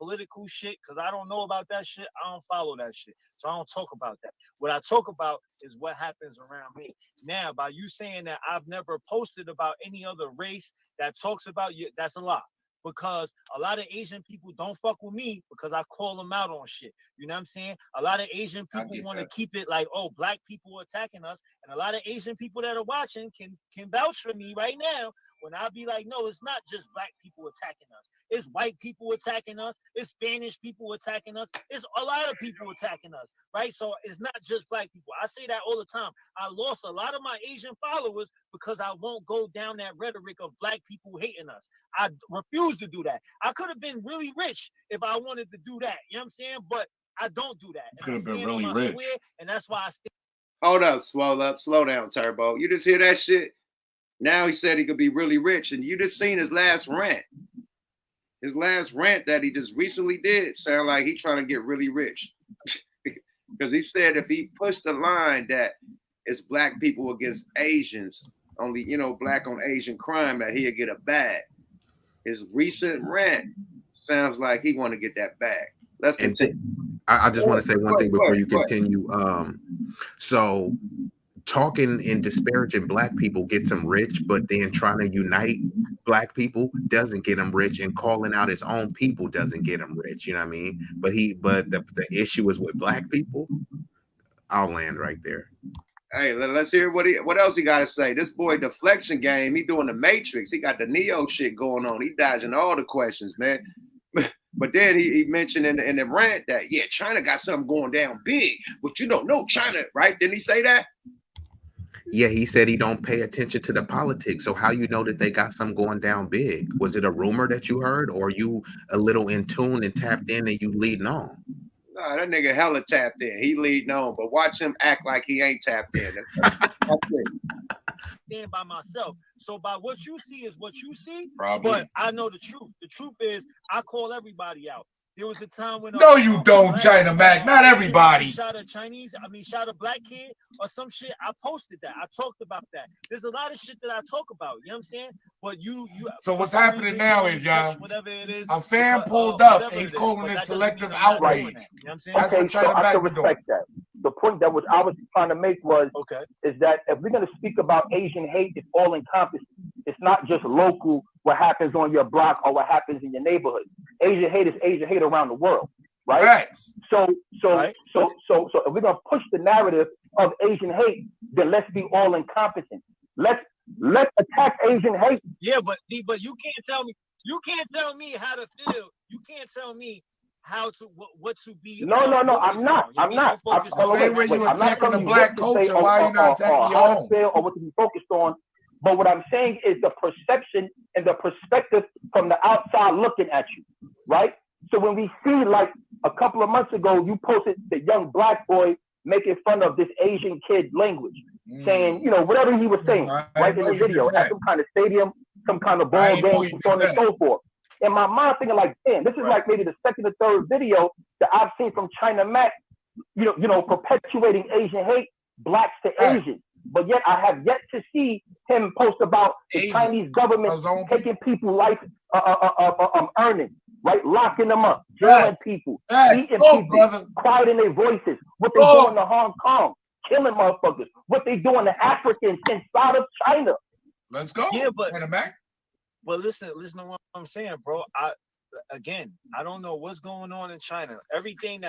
political shit because I don't know about that shit. I don't follow that shit. So I don't talk about that. What I talk about is what happens around me. Now, by you saying that I've never posted about any other race that talks about you, that's a lie. Because a lot of Asian people don't fuck with me because I call them out on shit. You know what I'm saying? A lot of Asian people want to keep it like, oh, black people are attacking us. And a lot of Asian people that are watching can vouch for me right now when I be like, no, it's not just black people attacking us. It's white people attacking us. It's Spanish people attacking us. It's a lot of people attacking us, right? So it's not just black people. I say that all the time. I lost a lot of my Asian followers because I won't go down that rhetoric of black people hating us. I refuse to do that. I could have been really rich if I wanted to do that. You know what I'm saying? But I don't do that. Could have been really rich. Square, and that's why I stay. Hold up, slow down, Turbo. You just hear that shit? Now he said he could be really rich, and you just seen his last rant. His last rant that he just recently did sound like he trying to get really rich. Because he said if he pushed the line that it's black people against Asians, only, black on Asian crime, that he'll get a bag. His recent rant sounds like he want to get that bag. Let's continue. I just want to say one thing before you continue. So talking and disparaging black people gets him rich, but then trying to unite black people doesn't get him rich, and calling out his own people doesn't get him rich. You know what I mean? But the issue is with black people. I'll land right there. Hey, let's hear what else he got to say. This boy deflection game, he doing the Matrix. He got the Neo shit going on. He dodging all the questions, man. But then he mentioned in the rant that, China got something going down big, but no China, right? Didn't he say that? Yeah, he said he don't pay attention to the politics. So how you know that they got something going down big? Was it a rumor that you heard, or you a little in tune and tapped in and you leading on? Nah, that nigga hella tapped in. He leading on, but watch him act like he ain't tapped in. That's it. Stand by myself. So by what you see is what you see. Probably. But I know the truth. The truth is I call everybody out. There was a time when no, you don't, China Mac. Not everybody. Shot a black kid or some shit. I posted that. I talked about that. There's a lot of shit that I talk about. You know what I'm saying? But you. So what's happening now is, y'all, whatever it is, a fan pulled up and he's calling it selective outrage. You know what I'm saying? That's what China Mac can respect that. The point that I was trying to make was is that if we're going to speak about Asian hate, it's all encompassing. It's not just local, what happens on your block or what happens in your neighborhood. Asian hate is Asian hate around the world, right? Right. So if we're gonna push the narrative of Asian hate, then let's be all encompassing. Let's attack Asian hate. Yeah, but you can't tell me. You can't tell me how to feel. You can't tell me how to what to be. No, I'm not. The same way you attacking the black culture, why are you not attacking your own? Or what to be focused on. But what I'm saying is the perception and the perspective from the outside looking at you, right? So when we see, like a couple of months ago, you posted the young black boy making fun of this Asian kid language. saying, you know, whatever he was saying, right in the video at some kind of stadium, some kind of ball game, so on and so forth. In my mind, thinking like, damn, this is like maybe the second or third video that I've seen from China Mac, you know, perpetuating Asian hate, blacks to Asians. But yet I have yet to see him post about the Chinese government taking people's life earnings, right? Locking them up, jailing people, eating people, quieting their voices, what they doing to Hong Kong, killing motherfuckers, what they doing to Africans inside of China. Let's go. Yeah, but listen to what I'm saying, bro. I don't know what's going on in China. Everything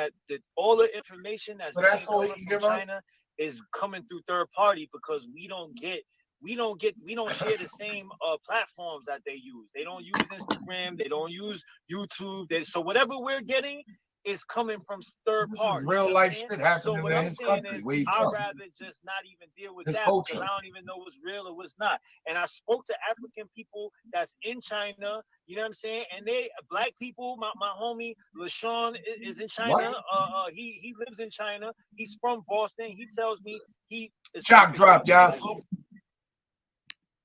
all the information that's coming from China is coming through third party because we don't share the same platforms that they use. They don't use Instagram, they don't use YouTube. So whatever we're getting is coming from third party. Real life shit happening so what in I'm his saying country. is I'd rather just not even deal with that because I don't even know what's real or what's not. And I spoke to African people that's in China, you know what I'm saying? And they black people, my homie LaShawn is in China. He lives in China. He's from Boston. He tells me he is chop drop, y'all.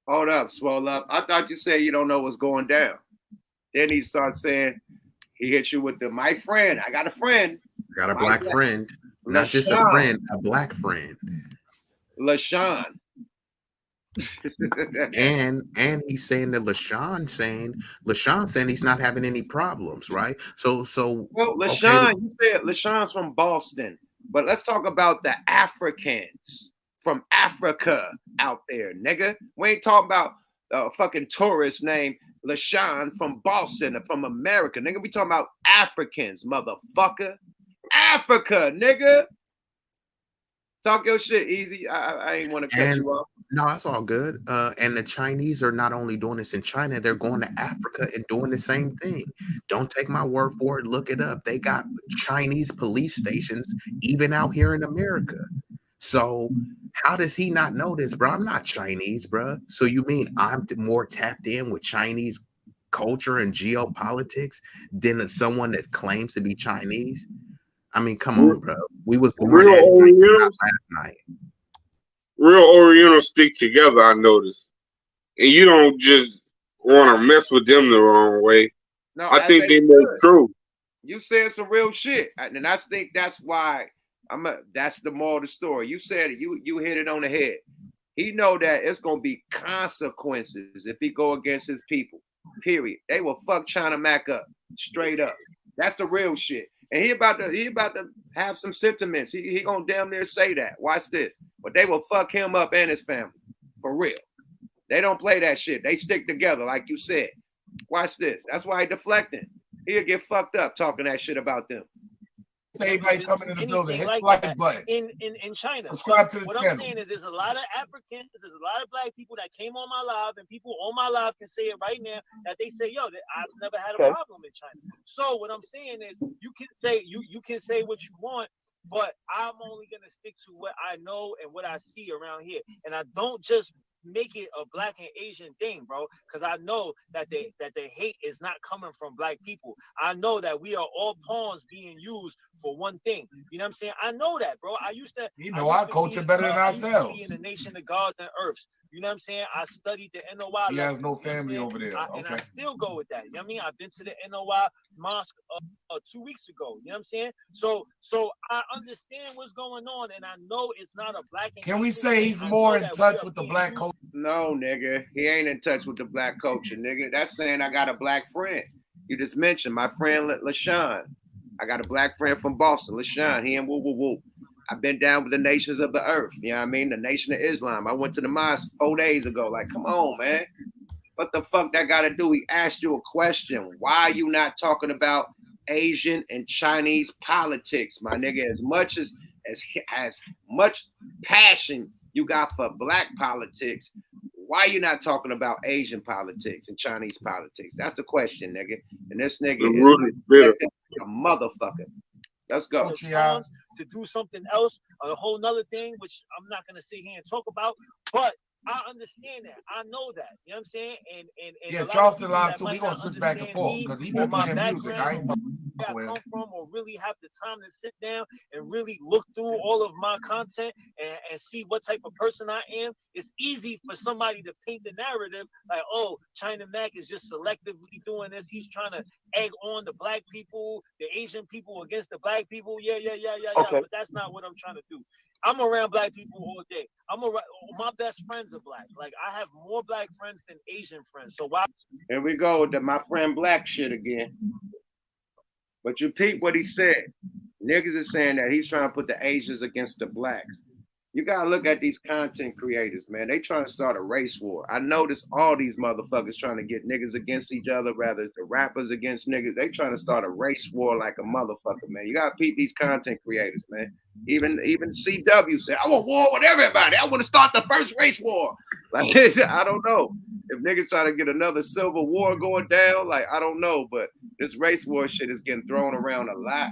Hold up, swole up. I thought you said you don't know what's going down. Then he starts saying he hits you with my friend. I got a friend. Got a black friend. Not just a friend, a black friend. LaShawn. and he's saying that LaShawn saying he's not having any problems, right? So well, LaShawn, you said LaShawn's from Boston, but let's talk about the Africans from Africa out there, nigga. We ain't talking about a fucking tourist named LaShawn from Boston or from America, nigga. We talking about Africans, motherfucker. Africa, nigga. Talk your shit, Easy. I ain't want to cut you off. No, that's all good. And the Chinese are not only doing this in China, they're going to Africa and doing the same thing. Don't take my word for it. Look it up. They got Chinese police stations even out here in America. So how does he not know this, bro? I'm not Chinese, bro. So you mean I'm more tapped in with Chinese culture and geopolitics than someone that claims to be Chinese? I mean, come on, bro. We was born last night. Real Orientals stick together, I noticed. And you don't just want to mess with them the wrong way. No, I think they know true. You said some real shit. And I think that's why that's the moral of the story. You said it. You hit it on the head. He know that it's gonna be consequences if he go against his people. Period. They will fuck China Mac up straight up. That's the real shit. And he about to have some sentiments. He gonna damn near say that. Watch this. But they will fuck him up and his family. For real. They don't play that shit. They stick together, like you said. Watch this. That's why he deflecting. He'll get fucked up talking that shit about them. Everybody coming in the building, hit like the like button. In China. Subscribe to the what channel. I'm saying is there's a lot of Africans, there's a lot of black people that came on my live, and people on my live can say it right now that they say, yo, I've never had a problem in China. So what I'm saying is you can say what you want, but I'm only gonna stick to what I know and what I see around here. And I don't just make it a black and Asian thing, bro, because I know that the hate is not coming from black people. I know that we are all pawns being used for one thing. You know what I'm saying? I know that, bro. I used to our culture better than ourselves. I used to be in the nation of gods and earths. You know what I'm saying? I studied the NOI. He has no family over there. And I still go with that. You know what I mean? I've been to the NOI mosque 2 weeks ago. You know what I'm saying? So I understand what's going on, and I know it's not a black. Can we say he's more in touch with the black culture? No, nigga. He ain't in touch with the black culture, nigga. That's saying I got a black friend. You just mentioned my friend LaShawn. I got a black friend from Boston, LaShawn. He in woo woo woo. I've been down with the nations of the earth. You know what I mean? The Nation of Islam. I went to the mosque 4 days ago. Like, come on, man. What the fuck that got to do? He asked you a question. Why are you not talking about Asian and Chinese politics, my nigga? As much passion you got for black politics, why you not talking about Asian politics and Chinese politics? That's the question, nigga. And this nigga is a motherfucker. Let's go. To do something else, a whole nother thing, which I'm not gonna sit here and talk about, but I understand that. I know that. You know what I'm saying? And yeah, Charleston line too. We gonna switch back and forth because he been playing music. I ain't I come from, or really have the time to sit down and really look through all of my content and see what type of person I am, it's easy for somebody to paint the narrative like, oh, China Mac is just selectively doing this. He's trying to egg on the black people, the Asian people against the black people. Yeah. But that's not what I'm trying to do. I'm around black people all day. My best friends are black. Like, I have more black friends than Asian friends. So why? Here we go with the my friend black shit again. But you peep what he said. Niggas are saying that he's trying to put the Asians against the blacks. You gotta look at these content creators, man. They trying to start a race war. I notice all these motherfuckers trying to get niggas against each other, rather the rappers against niggas. They trying to start a race war like a motherfucker, man. You gotta peep these content creators, man. Even CW said, I want war with everybody. I want to start the first race war. Like, I don't know. If niggas trying to get another civil war going down, like, I don't know. But this race war shit is getting thrown around a lot.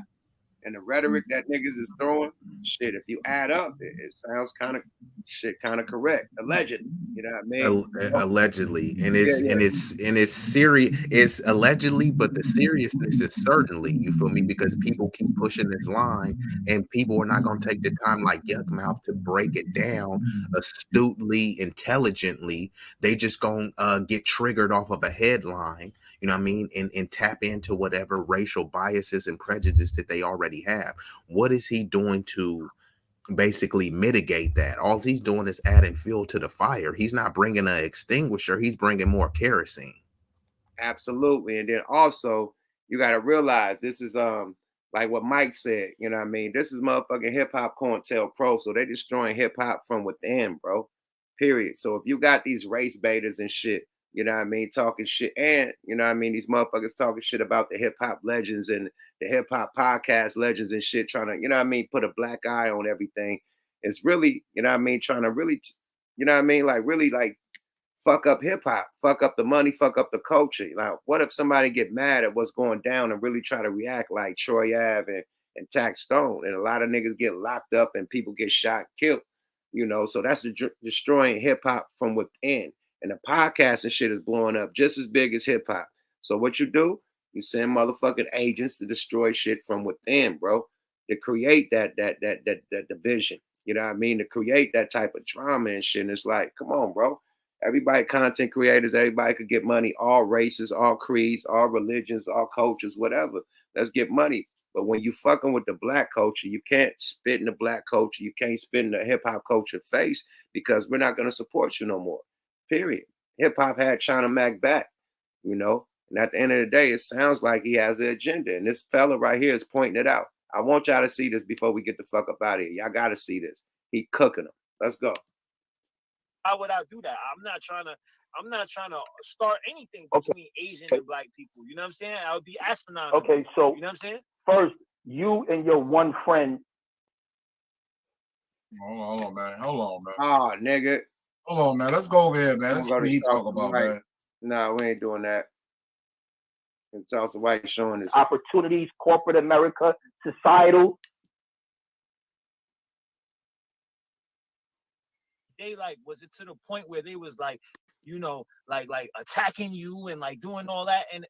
And the rhetoric that niggas is throwing, shit, if you add up, it sounds kind of correct. Allegedly, you know what I mean? Allegedly, and it's serious. It's allegedly, but the seriousness is certainly. You feel me? Because people keep pushing this line, and people are not going to take the time, like Yuck Mouth, to break it down astutely, intelligently. They just gonna get triggered off of a headline. You know what I mean? And tap into whatever racial biases and prejudice that they already have. What is he doing to basically mitigate that? All he's doing is adding fuel to the fire. He's not bringing an extinguisher. He's bringing more kerosene. Absolutely. And then also, you got to realize this is like what Mike said. You know what I mean? This is motherfucking hip hop COINTELPRO. So they're destroying hip hop from within, bro. Period. So if you got these race baiters and shit, you know what I mean, talking shit, and you know what I mean, these motherfuckers talking shit about the hip hop legends and the hip hop podcast legends and shit, trying to, you know what I mean, put a black eye on everything. It's really, you know what I mean, trying to really, you know what I mean, like really like fuck up hip hop, fuck up the money, fuck up the culture. Like, what if somebody get mad at what's going down and really try to react like Troy Ave and Tax Stone, and a lot of niggas get locked up and people get shot, killed, you know? So that's destroying hip hop from within. And the podcast and shit is blowing up just as big as hip hop. So what you do? You send motherfucking agents to destroy shit from within, bro. To create that division. You know what I mean? To create that type of drama and shit. And it's like, come on, bro. Everybody, content creators, everybody could get money. All races, all creeds, all religions, all cultures, whatever. Let's get money. But when you fucking with the black culture, you can't spit in the black culture. You can't spit in the hip hop culture face, because we're not going to support you no more. Period. Hip hop had China Mac back, you know, and at the end of the day, it sounds like he has an agenda. And this fella right here is pointing it out. I want y'all to see this before we get the fuck up out of here. Y'all got to see this. He cooking them. Let's go. Why would I do that? I'm not trying to start anything between Asian and black people. You know what I'm saying? I would be asinine. Okay, so you know what I'm saying? First, you and your one friend. Hold on, man. Oh, nigga. Hold on, man. Let's go over here, man. Let's see what he talk about, man. No, we ain't doing that. It's also why he's showing this. Opportunities, corporate America, societal. They like, was it to the point where they was like, you know, like attacking you and like doing all that? And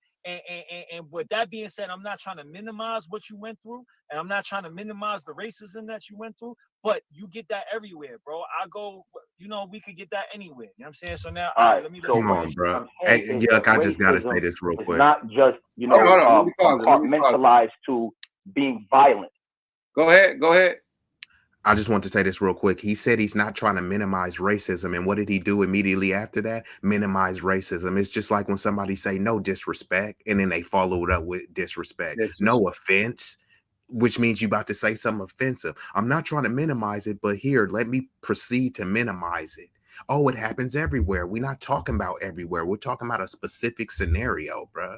with that being said, I'm not trying to minimize what you went through, and I'm not trying to minimize the racism that you went through, but you get that everywhere, bro. I go, you know, we could get that anywhere. You know what I'm saying? So now, all right, let me come on, bro. Hey, Yuck, I just gotta say this real quick. Not just, you know, compartmentalized to being violent. Go ahead. I just want to say this real quick. He said he's not trying to minimize racism. And what did he do immediately after that? Minimize racism. It's just like when somebody say no disrespect, and then they follow it up with disrespect. No offense, which means you about to say something offensive. I'm not trying to minimize it, but here, let me proceed to minimize it. Oh, it happens everywhere. We're not talking about everywhere. We're talking about a specific scenario, bruh.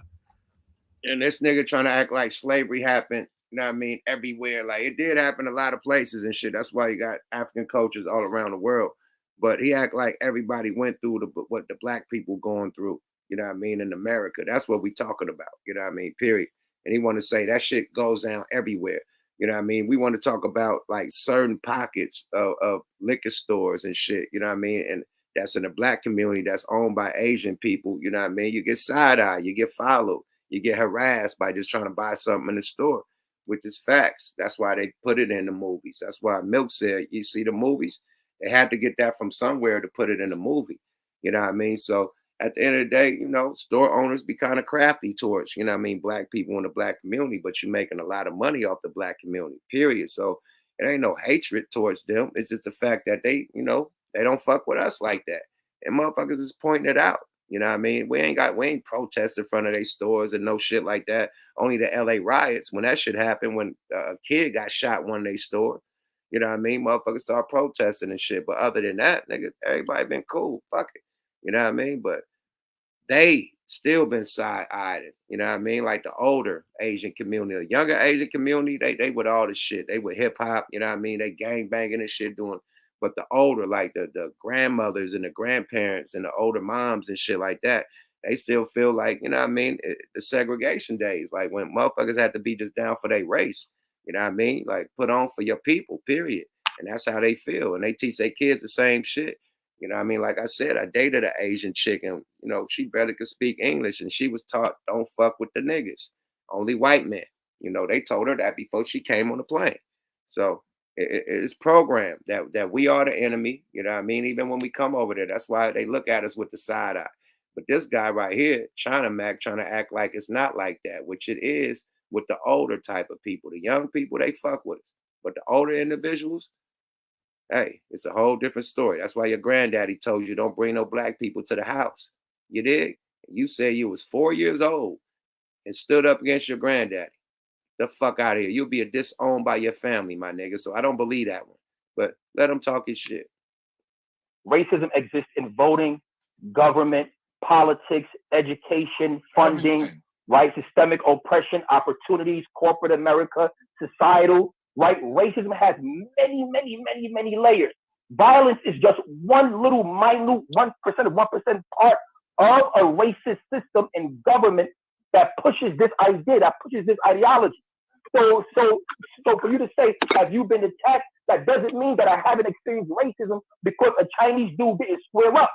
And this nigga trying to act like slavery happened. You know what I mean? Everywhere. Like, it did happen a lot of places and shit. That's why you got African cultures all around the world. But he act like everybody went through what the black people going through. You know what I mean? In America. That's what we talking about. You know what I mean? Period. And he want to say that shit goes down everywhere. You know what I mean? We want to talk about like certain pockets of liquor stores and shit. You know what I mean? And that's in the black community that's owned by Asian people. You know what I mean? You get side eye. You get followed. You get harassed by just trying to buy something in the store, which is facts. That's why they put it in the movies. That's why Milk said, you see the movies, they had to get that from somewhere to put it in the movie. You know what I mean? So at the end of the day, you know, store owners be kind of crafty towards, you know what I mean, black people in the black community, but you're making a lot of money off the black community, period. So it ain't no hatred towards them. It's just the fact that they, you know, they don't fuck with us like that. And motherfuckers is pointing it out. You know what I mean? We ain't protest in front of their stores and no shit like that. Only the LA riots, when that shit happened, when a kid got shot in one of their stores. You know what I mean? Motherfuckers start protesting and shit. But other than that, nigga, everybody been cool. Fuck it. You know what I mean? But they still been side-eyed. You know what I mean? Like the older Asian community, the younger Asian community, they with all this shit. They with hip-hop, you know what I mean? They gang banging and shit doing. But the older, like the grandmothers and the grandparents and the older moms and shit like that, they still feel like, you know what I mean, the segregation days, like when motherfuckers had to be just down for their race, you know what I mean? Like put on for your people, period. And that's how they feel. And they teach their kids the same shit. You know what I mean? Like I said, I dated an Asian chick and, you know, she barely could speak English and she was taught, don't fuck with the niggas, only white men. You know, they told her that before she came on the plane. So it's programmed that we are the enemy. You know what I mean? Even when we come over there, that's why they look at us with the side eye. But this guy right here, China Mac, trying to act like it's not like that, which it is with the older type of people. The young people, they fuck with us. But the older individuals, hey, it's a whole different story. That's why your granddaddy told you don't bring no black people to the house. You did? You said you was 4 years old and stood up against your granddaddy. The fuck out of here. You'll be disowned by your family, my nigga. So I don't believe that one. But let him talk his shit. Racism exists in voting, government, politics, education, funding, right? Systemic oppression, opportunities, corporate America, societal, right? Racism has many, many, many, many layers. Violence is just one little minute 1% of 1% part of a racist system in government that pushes this idea, that pushes this ideology. So for you to say, have you been attacked? That doesn't mean that I haven't experienced racism because a Chinese dude didn't square up.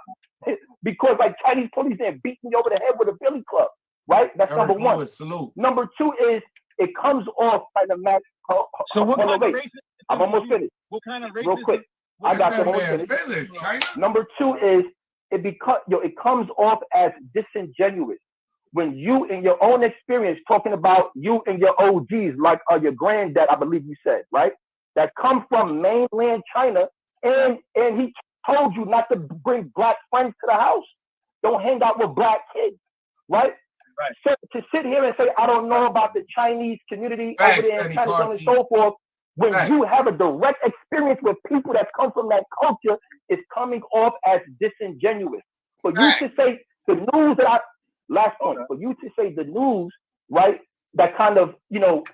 Because like Chinese police didn't beat me over the head with a billy club, right? That's number one. Salute. Number two is it comes off by the match. So what kind of racism? I'm almost finished. What kind of racism? Real quick. I got the whole finish. Number two is it comes off as disingenuous. When you, in your own experience, talking about you and your OGs, like your granddad, I believe you said, right? That come from mainland China, and he told you not to bring black friends to the house. Don't hang out with black kids, right? Right. So to sit here and say, I don't know about the Chinese community over there in China, so on and so forth, when you have a direct experience with people that come from that culture, it's coming off as disingenuous. For you to say the news that last point, for you to say the news, right, that kind of,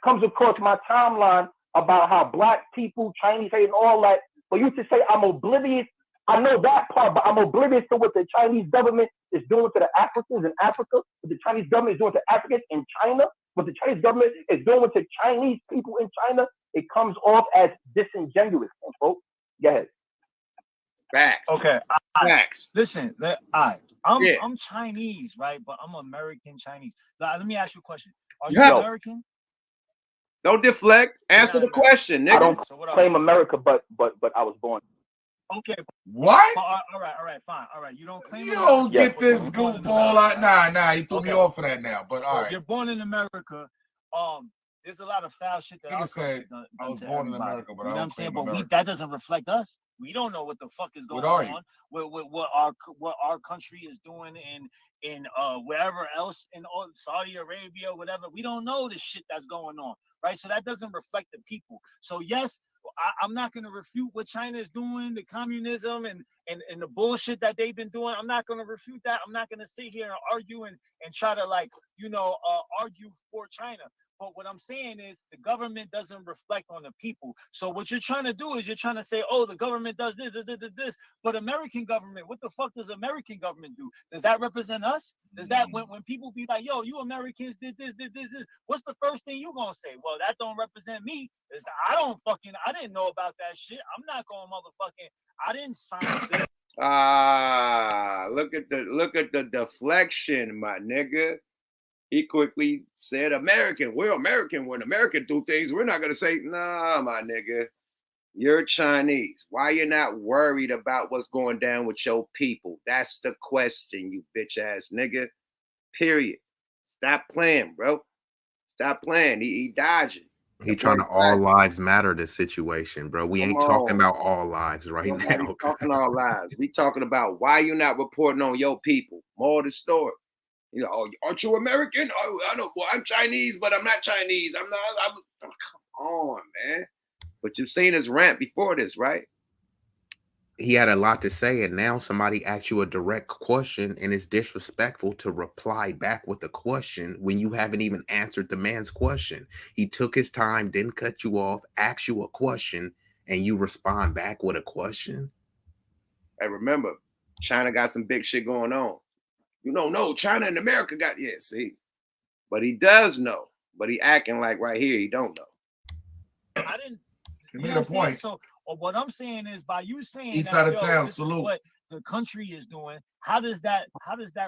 comes across my timeline about how black people, Chinese hate and all that, for you to say I'm oblivious, I know that part, but I'm oblivious to what the Chinese government is doing to the Africans in Africa, what the Chinese government is doing to Africans in China, what the Chinese government is doing to Chinese people in China, it comes off as disingenuous, folks. Go ahead. Facts. Okay. Facts. Listen, I'm Chinese, right? But I'm American Chinese. Let me ask you a question. Are you American? Don't deflect. Answer the question, nigga. I don't claim America, but I was born. Okay. What? All right, fine. All right, you don't claim. You don't get this goofball out. Nah, you threw me off for that now. But all right. You're born in America. There's a lot of foul shit that I said I was born in America, but I don't claim America. That doesn't reflect us. We don't know what the fuck is going on. What our country is doing in wherever else in Saudi Arabia, whatever. We don't know the shit that's going on, right? So that doesn't reflect the people. So yes, I'm not going to refute what China is doing, the communism and the bullshit that they've been doing. I'm not going to refute that. I'm not going to sit here and argue and try to argue for China. But what I'm saying is the government doesn't reflect on the people. So what you're trying to do is you're trying to say, oh, the government does this. But American government, what the fuck does American government do? Does that represent us? Does that when people be like, yo, you Americans did this, what's the first thing you gonna say? Well, that don't represent me. I didn't know about that shit. I'm not going I didn't sign this. Look at the deflection, my nigga. He quickly said, American, we're American. When American do things, we're not going to say, nah, my nigga, you're Chinese. Why you not worried about what's going down with your people? That's the question, you bitch ass nigga. Period. Stop playing, bro. Stop playing. He dodging. He trying to all lives matter this situation, bro. We ain't talking about all lives right now. Talking all lives. We talking about why you not reporting on your people. More of the story. You know, oh, aren't you American? Oh, I don't. Well, I'm Chinese, but I'm not Chinese. I'm not. Oh, come on, man. But you've seen his rant before this, right? He had a lot to say, and now somebody asks you a direct question, and it's disrespectful to reply back with a question when you haven't even answered the man's question. He took his time, didn't cut you off, asked you a question, and you respond back with a question. Hey, remember, China got some big shit going on. You don't know, China and America got, yeah, see. But he does know, but he acting like right here he don't know. I didn't. You made a point. So what I'm saying is, by you saying East that, side of town, this is salute. what the country is doing, how does that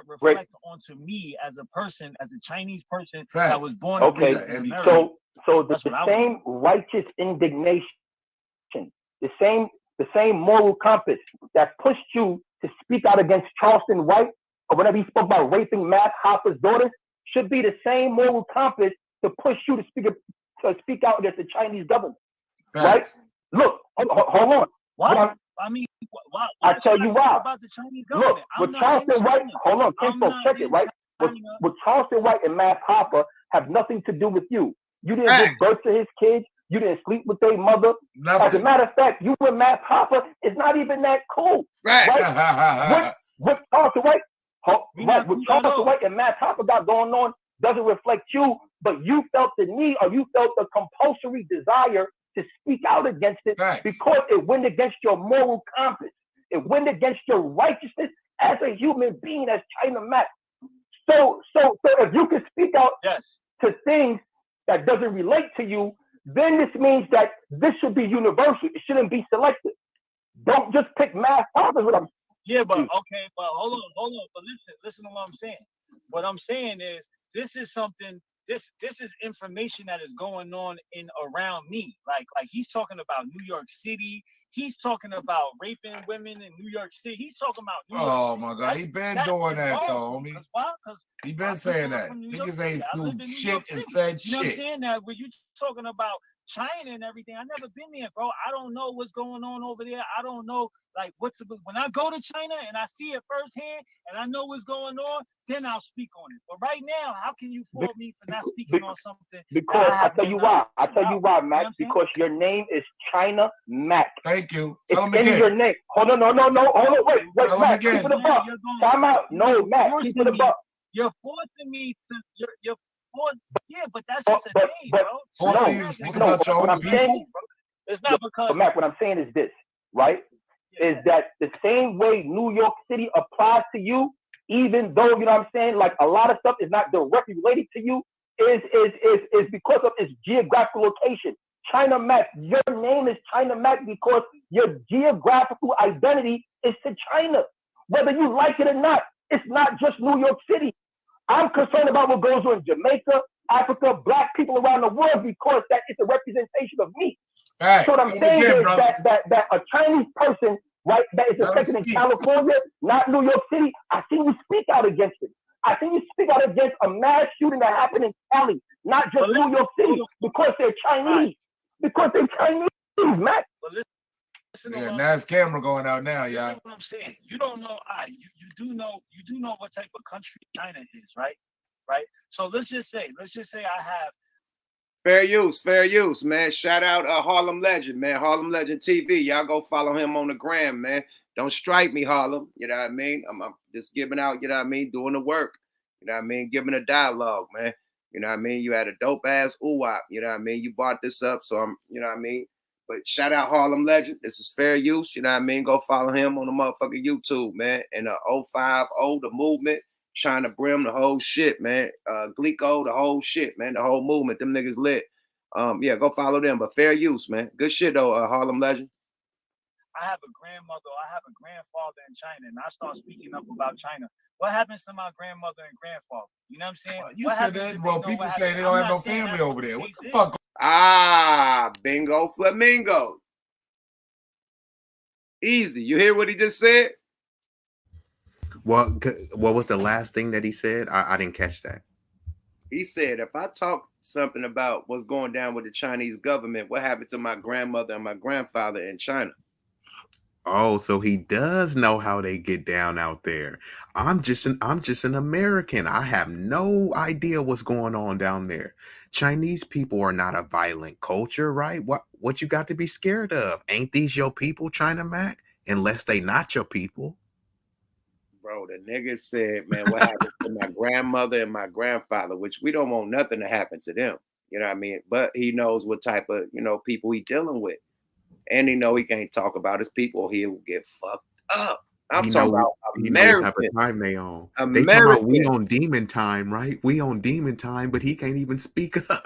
reflect onto me as a person, as a Chinese person that was born and raised in America? So the same righteous indignation, the same moral compass that pushed you to speak out against Charleston White or whenever he spoke about raping Matt Hopper's daughters should be the same moral compass to push you to speak out against the Chinese government. Right? Look, hold on. What? I mean, why I tell you why. About the Chinese government. Look, with Charleston White, hold on, Kinfolk, check it, right? With Charleston White and Matt Hopper have nothing to do with you. You didn't give birth to his kids. You didn't sleep with their mother. As a matter of fact, you and Matt Hopper is not even that cool. Right? With Charleston White, with Charleston White and Matt Hopper got going on doesn't reflect you, but you felt the need or you felt the compulsory desire to speak out against it because it went against your moral compass. It went against your righteousness as a human being, as China Mac. So if you can speak out to things that doesn't relate to you, then this means that this should be universal. It shouldn't be selective. Don't just pick math fathers. What I'm but okay, but hold on. But listen to what I'm saying. What I'm saying is this is something. This is information that is going on in around me. Like he's talking about New York City. He's talking about raping women in New York City. He's talking about New York City. My God, he been doing that though, homie. Because he been saying that. Niggas ain't do shit and said shit. You know what I'm saying? That when you talking about China and everything, I never been there, bro. I don't know what's going on over there. I don't know like when I go to China and I see it firsthand and I know what's going on, then I'll speak on it. But right now, how can you fault me for not speaking on something? Because I tell you why. I tell you why, Mac. Because your name is China Mac. Thank you. It's in your name. Hold on, no. Hold on, wait, Mac. Keep it above. Time out. No, Mac. Keep it above. You're forcing me to. You're forcing. Yeah, but that's just a name, bro. Forcing you to speak about your own people. It's not because. But Mac, what I'm saying is this, right? Is that the same way New York City applies to you, even though, you know what I'm saying, like a lot of stuff is not directly related to you, is because of its geographical location. China Mac, your name is China Mac because your geographical identity is to China. Whether you like it or not, it's not just New York City. I'm concerned about what goes on in Jamaica, Africa, black people around the world because that is a representation of me. So what I'm saying is that a Chinese person, right, that is affected in California, not New York City, I see you speak out against it. I see you speak out against a mass shooting that happened in Cali, not just New York City, because they're Chinese. Because they're Chinese, Mac. Yeah, now his camera going out now, y'all. That's what I'm saying. You don't know. You do know what type of country China is, right? Right. So let's just say I have. Fair use, man. Shout out Harlem Legend, man. Harlem Legend TV. Y'all go follow him on the gram, man. Don't strike me, Harlem. You know what I mean? I'm just giving out, you know what I mean, doing the work. You know what I mean? Giving a dialogue, man. You know what I mean? You had a dope ass ooh-wop. You know what I mean? You brought this up, so I'm, you know what I mean? But shout out Harlem Legend. This is fair use. You know what I mean? Go follow him on the motherfucking YouTube, man. And 050, the movement. China Brim, the whole shit, man. Glico, the whole shit, man. The whole movement, them niggas lit. Yeah, go follow them. But fair use, man. Good shit though, Harlem Legend. I have a grandmother, or I have a grandfather in China, and I start speaking up about China, what happens to my grandmother and grandfather? You know what I'm saying? You what said that. Well, people say they don't have no family over there. What the fuck? Ah, bingo flamingo. Easy. You hear what he just said? What was the last thing that he said? I didn't catch that. He said, if I talk something about what's going down with the Chinese government, what happened to my grandmother and my grandfather in China? Oh, so he does know how they get down out there. I'm just an American. I have no idea what's going on down there. Chinese people are not a violent culture, right? What you got to be scared of? Ain't these your people, China Mac? Unless they not your people. Bro, the nigga said, man, what happened to my grandmother and my grandfather, which we don't want nothing to happen to them. You know what I mean? But he knows what type of, people he dealing with. And he know he can't talk about his people. He'll get fucked up. I'm talking about He American. know what type of time they on. They talking about we on demon time, right? We on demon time, but he can't even speak up.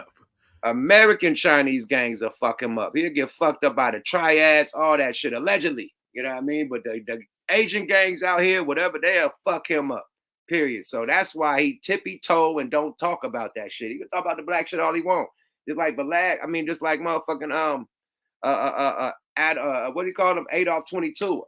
American Chinese gangs will fuck him up. He'll get fucked up by the triads, all that shit, allegedly. You know what I mean? But the Asian gangs out here, whatever, they'll fuck him up. Period. So that's why he tippy-toe and don't talk about that shit. He can talk about the black shit all he want. Just like motherfucking what do you call him? ADAM22.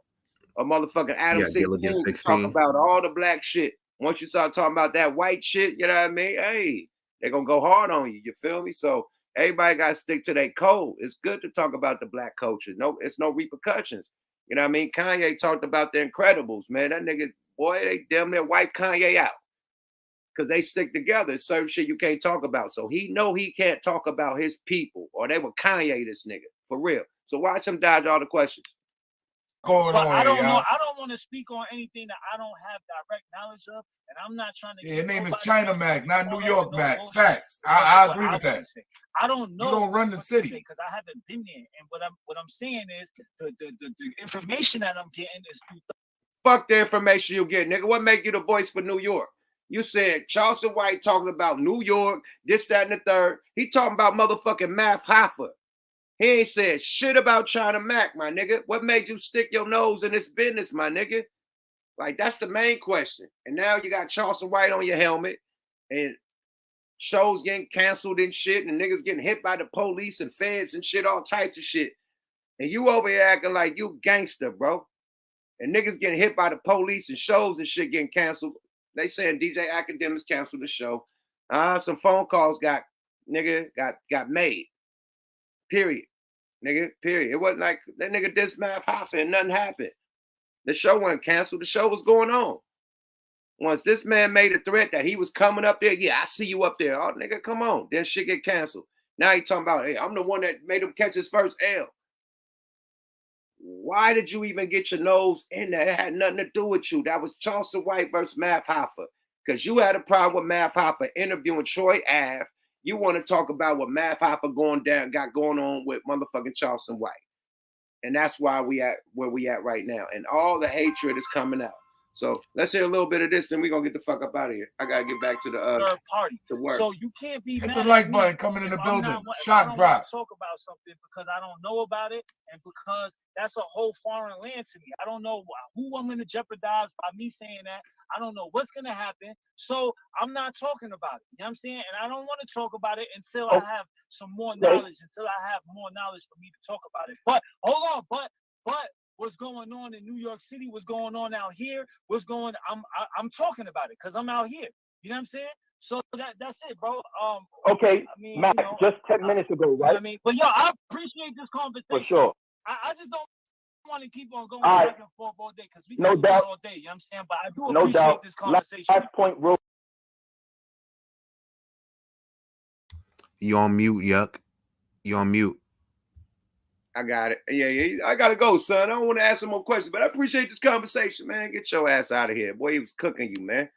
Or motherfucking ADAM22 talk about all the black shit. Once you start talking about that white shit, you know what I mean? Hey, they're gonna go hard on you. You feel me? So everybody gotta stick to their code. It's good to talk about the black culture. No, it's no repercussions. You know what I mean? Kanye talked about the Incredibles, man. That nigga, boy, they damn near wipe Kanye out. Because they stick together. It's certain shit you can't talk about. So he know he can't talk about his people, or they would Kanye this nigga. For real. So watch him dodge all the questions. I don't know. I don't want to speak on anything that I don't have direct knowledge of, and I'm not trying to. Yeah, his name is China Mac, not New York Mac. Facts. I agree with that. I don't know. You don't run the city because I haven't been there. And what I'm saying is the information that I'm getting is through. Fuck the information you get, nigga. What make you the voice for New York? You said Charleston White talking about New York, this, that, and the third. He talking about motherfucking Math Hoffa. He ain't said shit about China Mac, my nigga. What made you stick your nose in this business, my nigga? Like, that's the main question. And now you got Charleston White on your helmet, and shows getting canceled and shit, and niggas getting hit by the police and feds and shit, all types of shit. And you over here acting like you gangster, bro. And niggas getting hit by the police and shows and shit getting canceled. They saying DJ Academics canceled the show. Some phone calls got made. Period. Nigga, period. It wasn't like that nigga dissed Math Hoffa and nothing happened. The show wasn't canceled. The show was going on. Once this man made a threat that he was coming up there, yeah, I see you up there. Oh, nigga, come on. Then shit get canceled. Now he talking about, hey, I'm the one that made him catch his first L. Why did you even get your nose in there? It had nothing to do with you. That was Charleston White versus Math Hoffa. Because you had a problem with Math Hoffa interviewing Troy Ave. You want to talk about what Math Hoffa got going on with motherfucking Charleston White. And that's why we at where we at right now. And all the hatred is coming out. So let's hear a little bit of this, then we're gonna get the fuck up out of here. I gotta get back to the third party to work. So you can't be hit mad the like at me button coming in the if building. I'm not, Shock drop. Talk about something because I don't know about it, and because that's a whole foreign land to me. I don't know who I'm gonna jeopardize by me saying that. I don't know what's gonna happen. So I'm not talking about it. You know what I'm saying? And I don't want to talk about it until I have some more knowledge, until I have more knowledge for me to talk about it. But hold on, but what's going on in New York City, what's going on out here, I'm talking about it because I'm out here. You know what I'm saying? So that's it, bro. Okay, I mean, Matt, just 10 minutes ago, right? You know what I mean? But yo, I appreciate this conversation. For sure. I just don't want to keep on going All back and forth all day because we no can do doubt. it all day. You know what I'm saying? But I do No appreciate doubt. this conversation. Last point, real. You on mute, Yuck. You on mute. I got it. Yeah, I gotta go, son. I don't want to ask some more questions, but I appreciate this conversation, man. Get your ass out of here. Boy, he was cooking you, man.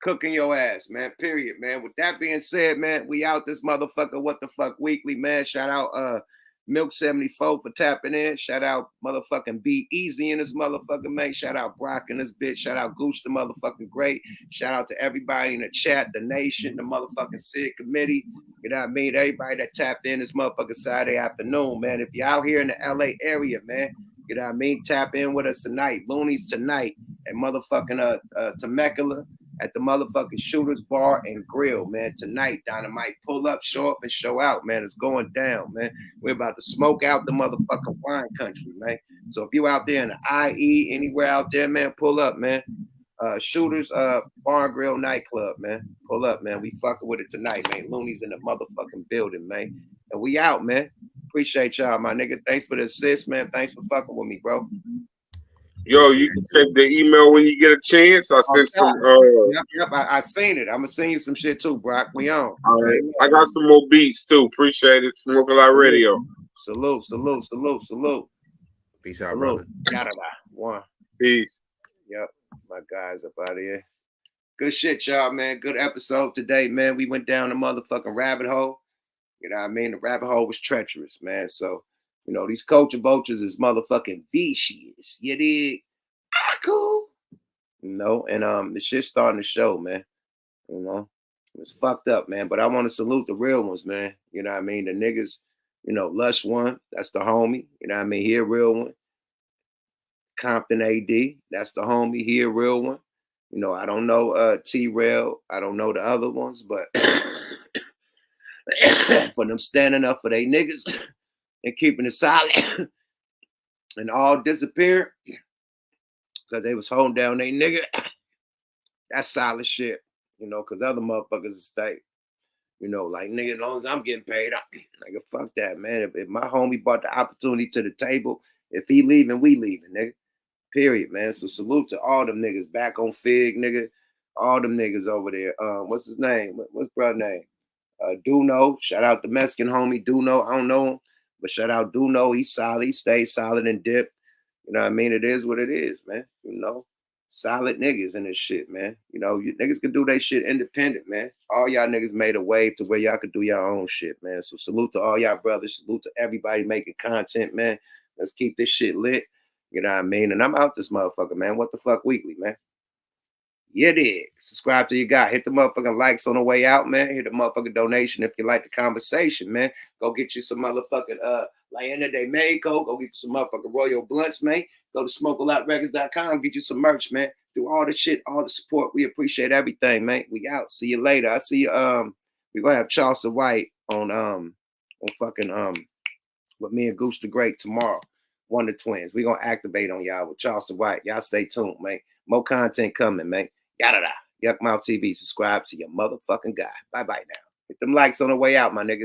Cooking your ass, man. Period, man. With that being said, man, we out this motherfucker. What the fuck weekly, man. Shout out Milk74 for tapping in. Shout out motherfucking Be Easy in this motherfucking man. Shout out Brock in this bitch. Shout out Gooch the motherfucking great. Shout out to everybody in the chat, the nation, the motherfucking SID committee. You know what I mean? Everybody that tapped in this motherfucking Saturday afternoon, man. If you're out here in the LA area, man, You know what I mean? Tap in with us tonight. Looney's tonight at motherfucking Temecula at the motherfucking Shooters Bar and Grill, man. Tonight, Dynamite. Pull up, show up, and show out, man. It's going down, man. We're about to smoke out the motherfucking wine country, man. So if you out there in the IE, anywhere out there, man, pull up, man. Shooters Bar and Grill nightclub, man. Pull up, man. We fucking with it tonight, man. Looney's in the motherfucking building, man. And we out, man. Appreciate y'all, my nigga. Thanks for the assist, man. Thanks for fucking with me, bro. Yo, you can check the email when you get a chance. I sent some. Yep. I seen it. I'm gonna send you some shit too, Brock. We on. All right. I got some more beats too. Appreciate it. Smoke a lot radio. Salute. Peace out, brother. One. Peace. Yep. My guys up out of here. Good shit, y'all, man. Good episode today, man. We went down the motherfucking rabbit hole. You know what I mean? The rabbit hole was treacherous, man. So, you know, these culture vultures is motherfucking vicious. You dig? Cool. You know, and the shit's starting to show, man. You know, it's fucked up, man. But I want to salute the real ones, man. You know what I mean? The niggas, you know, Lush One, that's the homie. You know what I mean? He a real one. Compton AD, that's the homie. He a real one. You know, I don't know T-Rail. I don't know the other ones, but for them standing up for they niggas and keeping it solid and all disappeared because they was holding down they nigga. That's solid shit, you know, because other motherfuckers stay, you know, like, nigga, as long as I'm getting paid, nigga, fuck that, man. If my homie brought the opportunity to the table, if he leaving, we leaving, nigga. Period, man. So salute to all them niggas back on Fig, nigga. All them niggas over there. What's his name? What's brother name? Duno. Shout out the Mexican homie Duno. I don't know him, but shout out Duno. He's solid. He stays solid and dip. You know what I mean? It is what it is, man. You know, solid niggas in this shit, man. You know, you niggas can do their shit independent, man. All y'all niggas made a wave to where y'all could do your own shit, man. So salute to all y'all brothers. Salute to everybody making content, man. Let's keep this shit lit. You know what I mean? And I'm out this motherfucker, man. What the fuck weekly, man? You dig. Subscribe to your guy. Hit the motherfucking likes on the way out, man. Hit the motherfucking donation if you like the conversation, man. Go get you some motherfucking Leyenda de Mexico. Go get you some motherfucking Royal Blunts, man. Go to smokealoutrecords.com. Get you some merch, man. Do all the shit, all the support. We appreciate everything, man. We out. See you later. I see you. We're gonna have Charleston White on fucking with me and Goose the Great tomorrow. One of the twins. We're gonna activate on y'all with Charleston White. Y'all stay tuned, man. More content coming, man. Yada da. Yuck Mouth TV. Subscribe to your motherfucking guy. Bye bye now. Hit them likes on the way out, my niggas.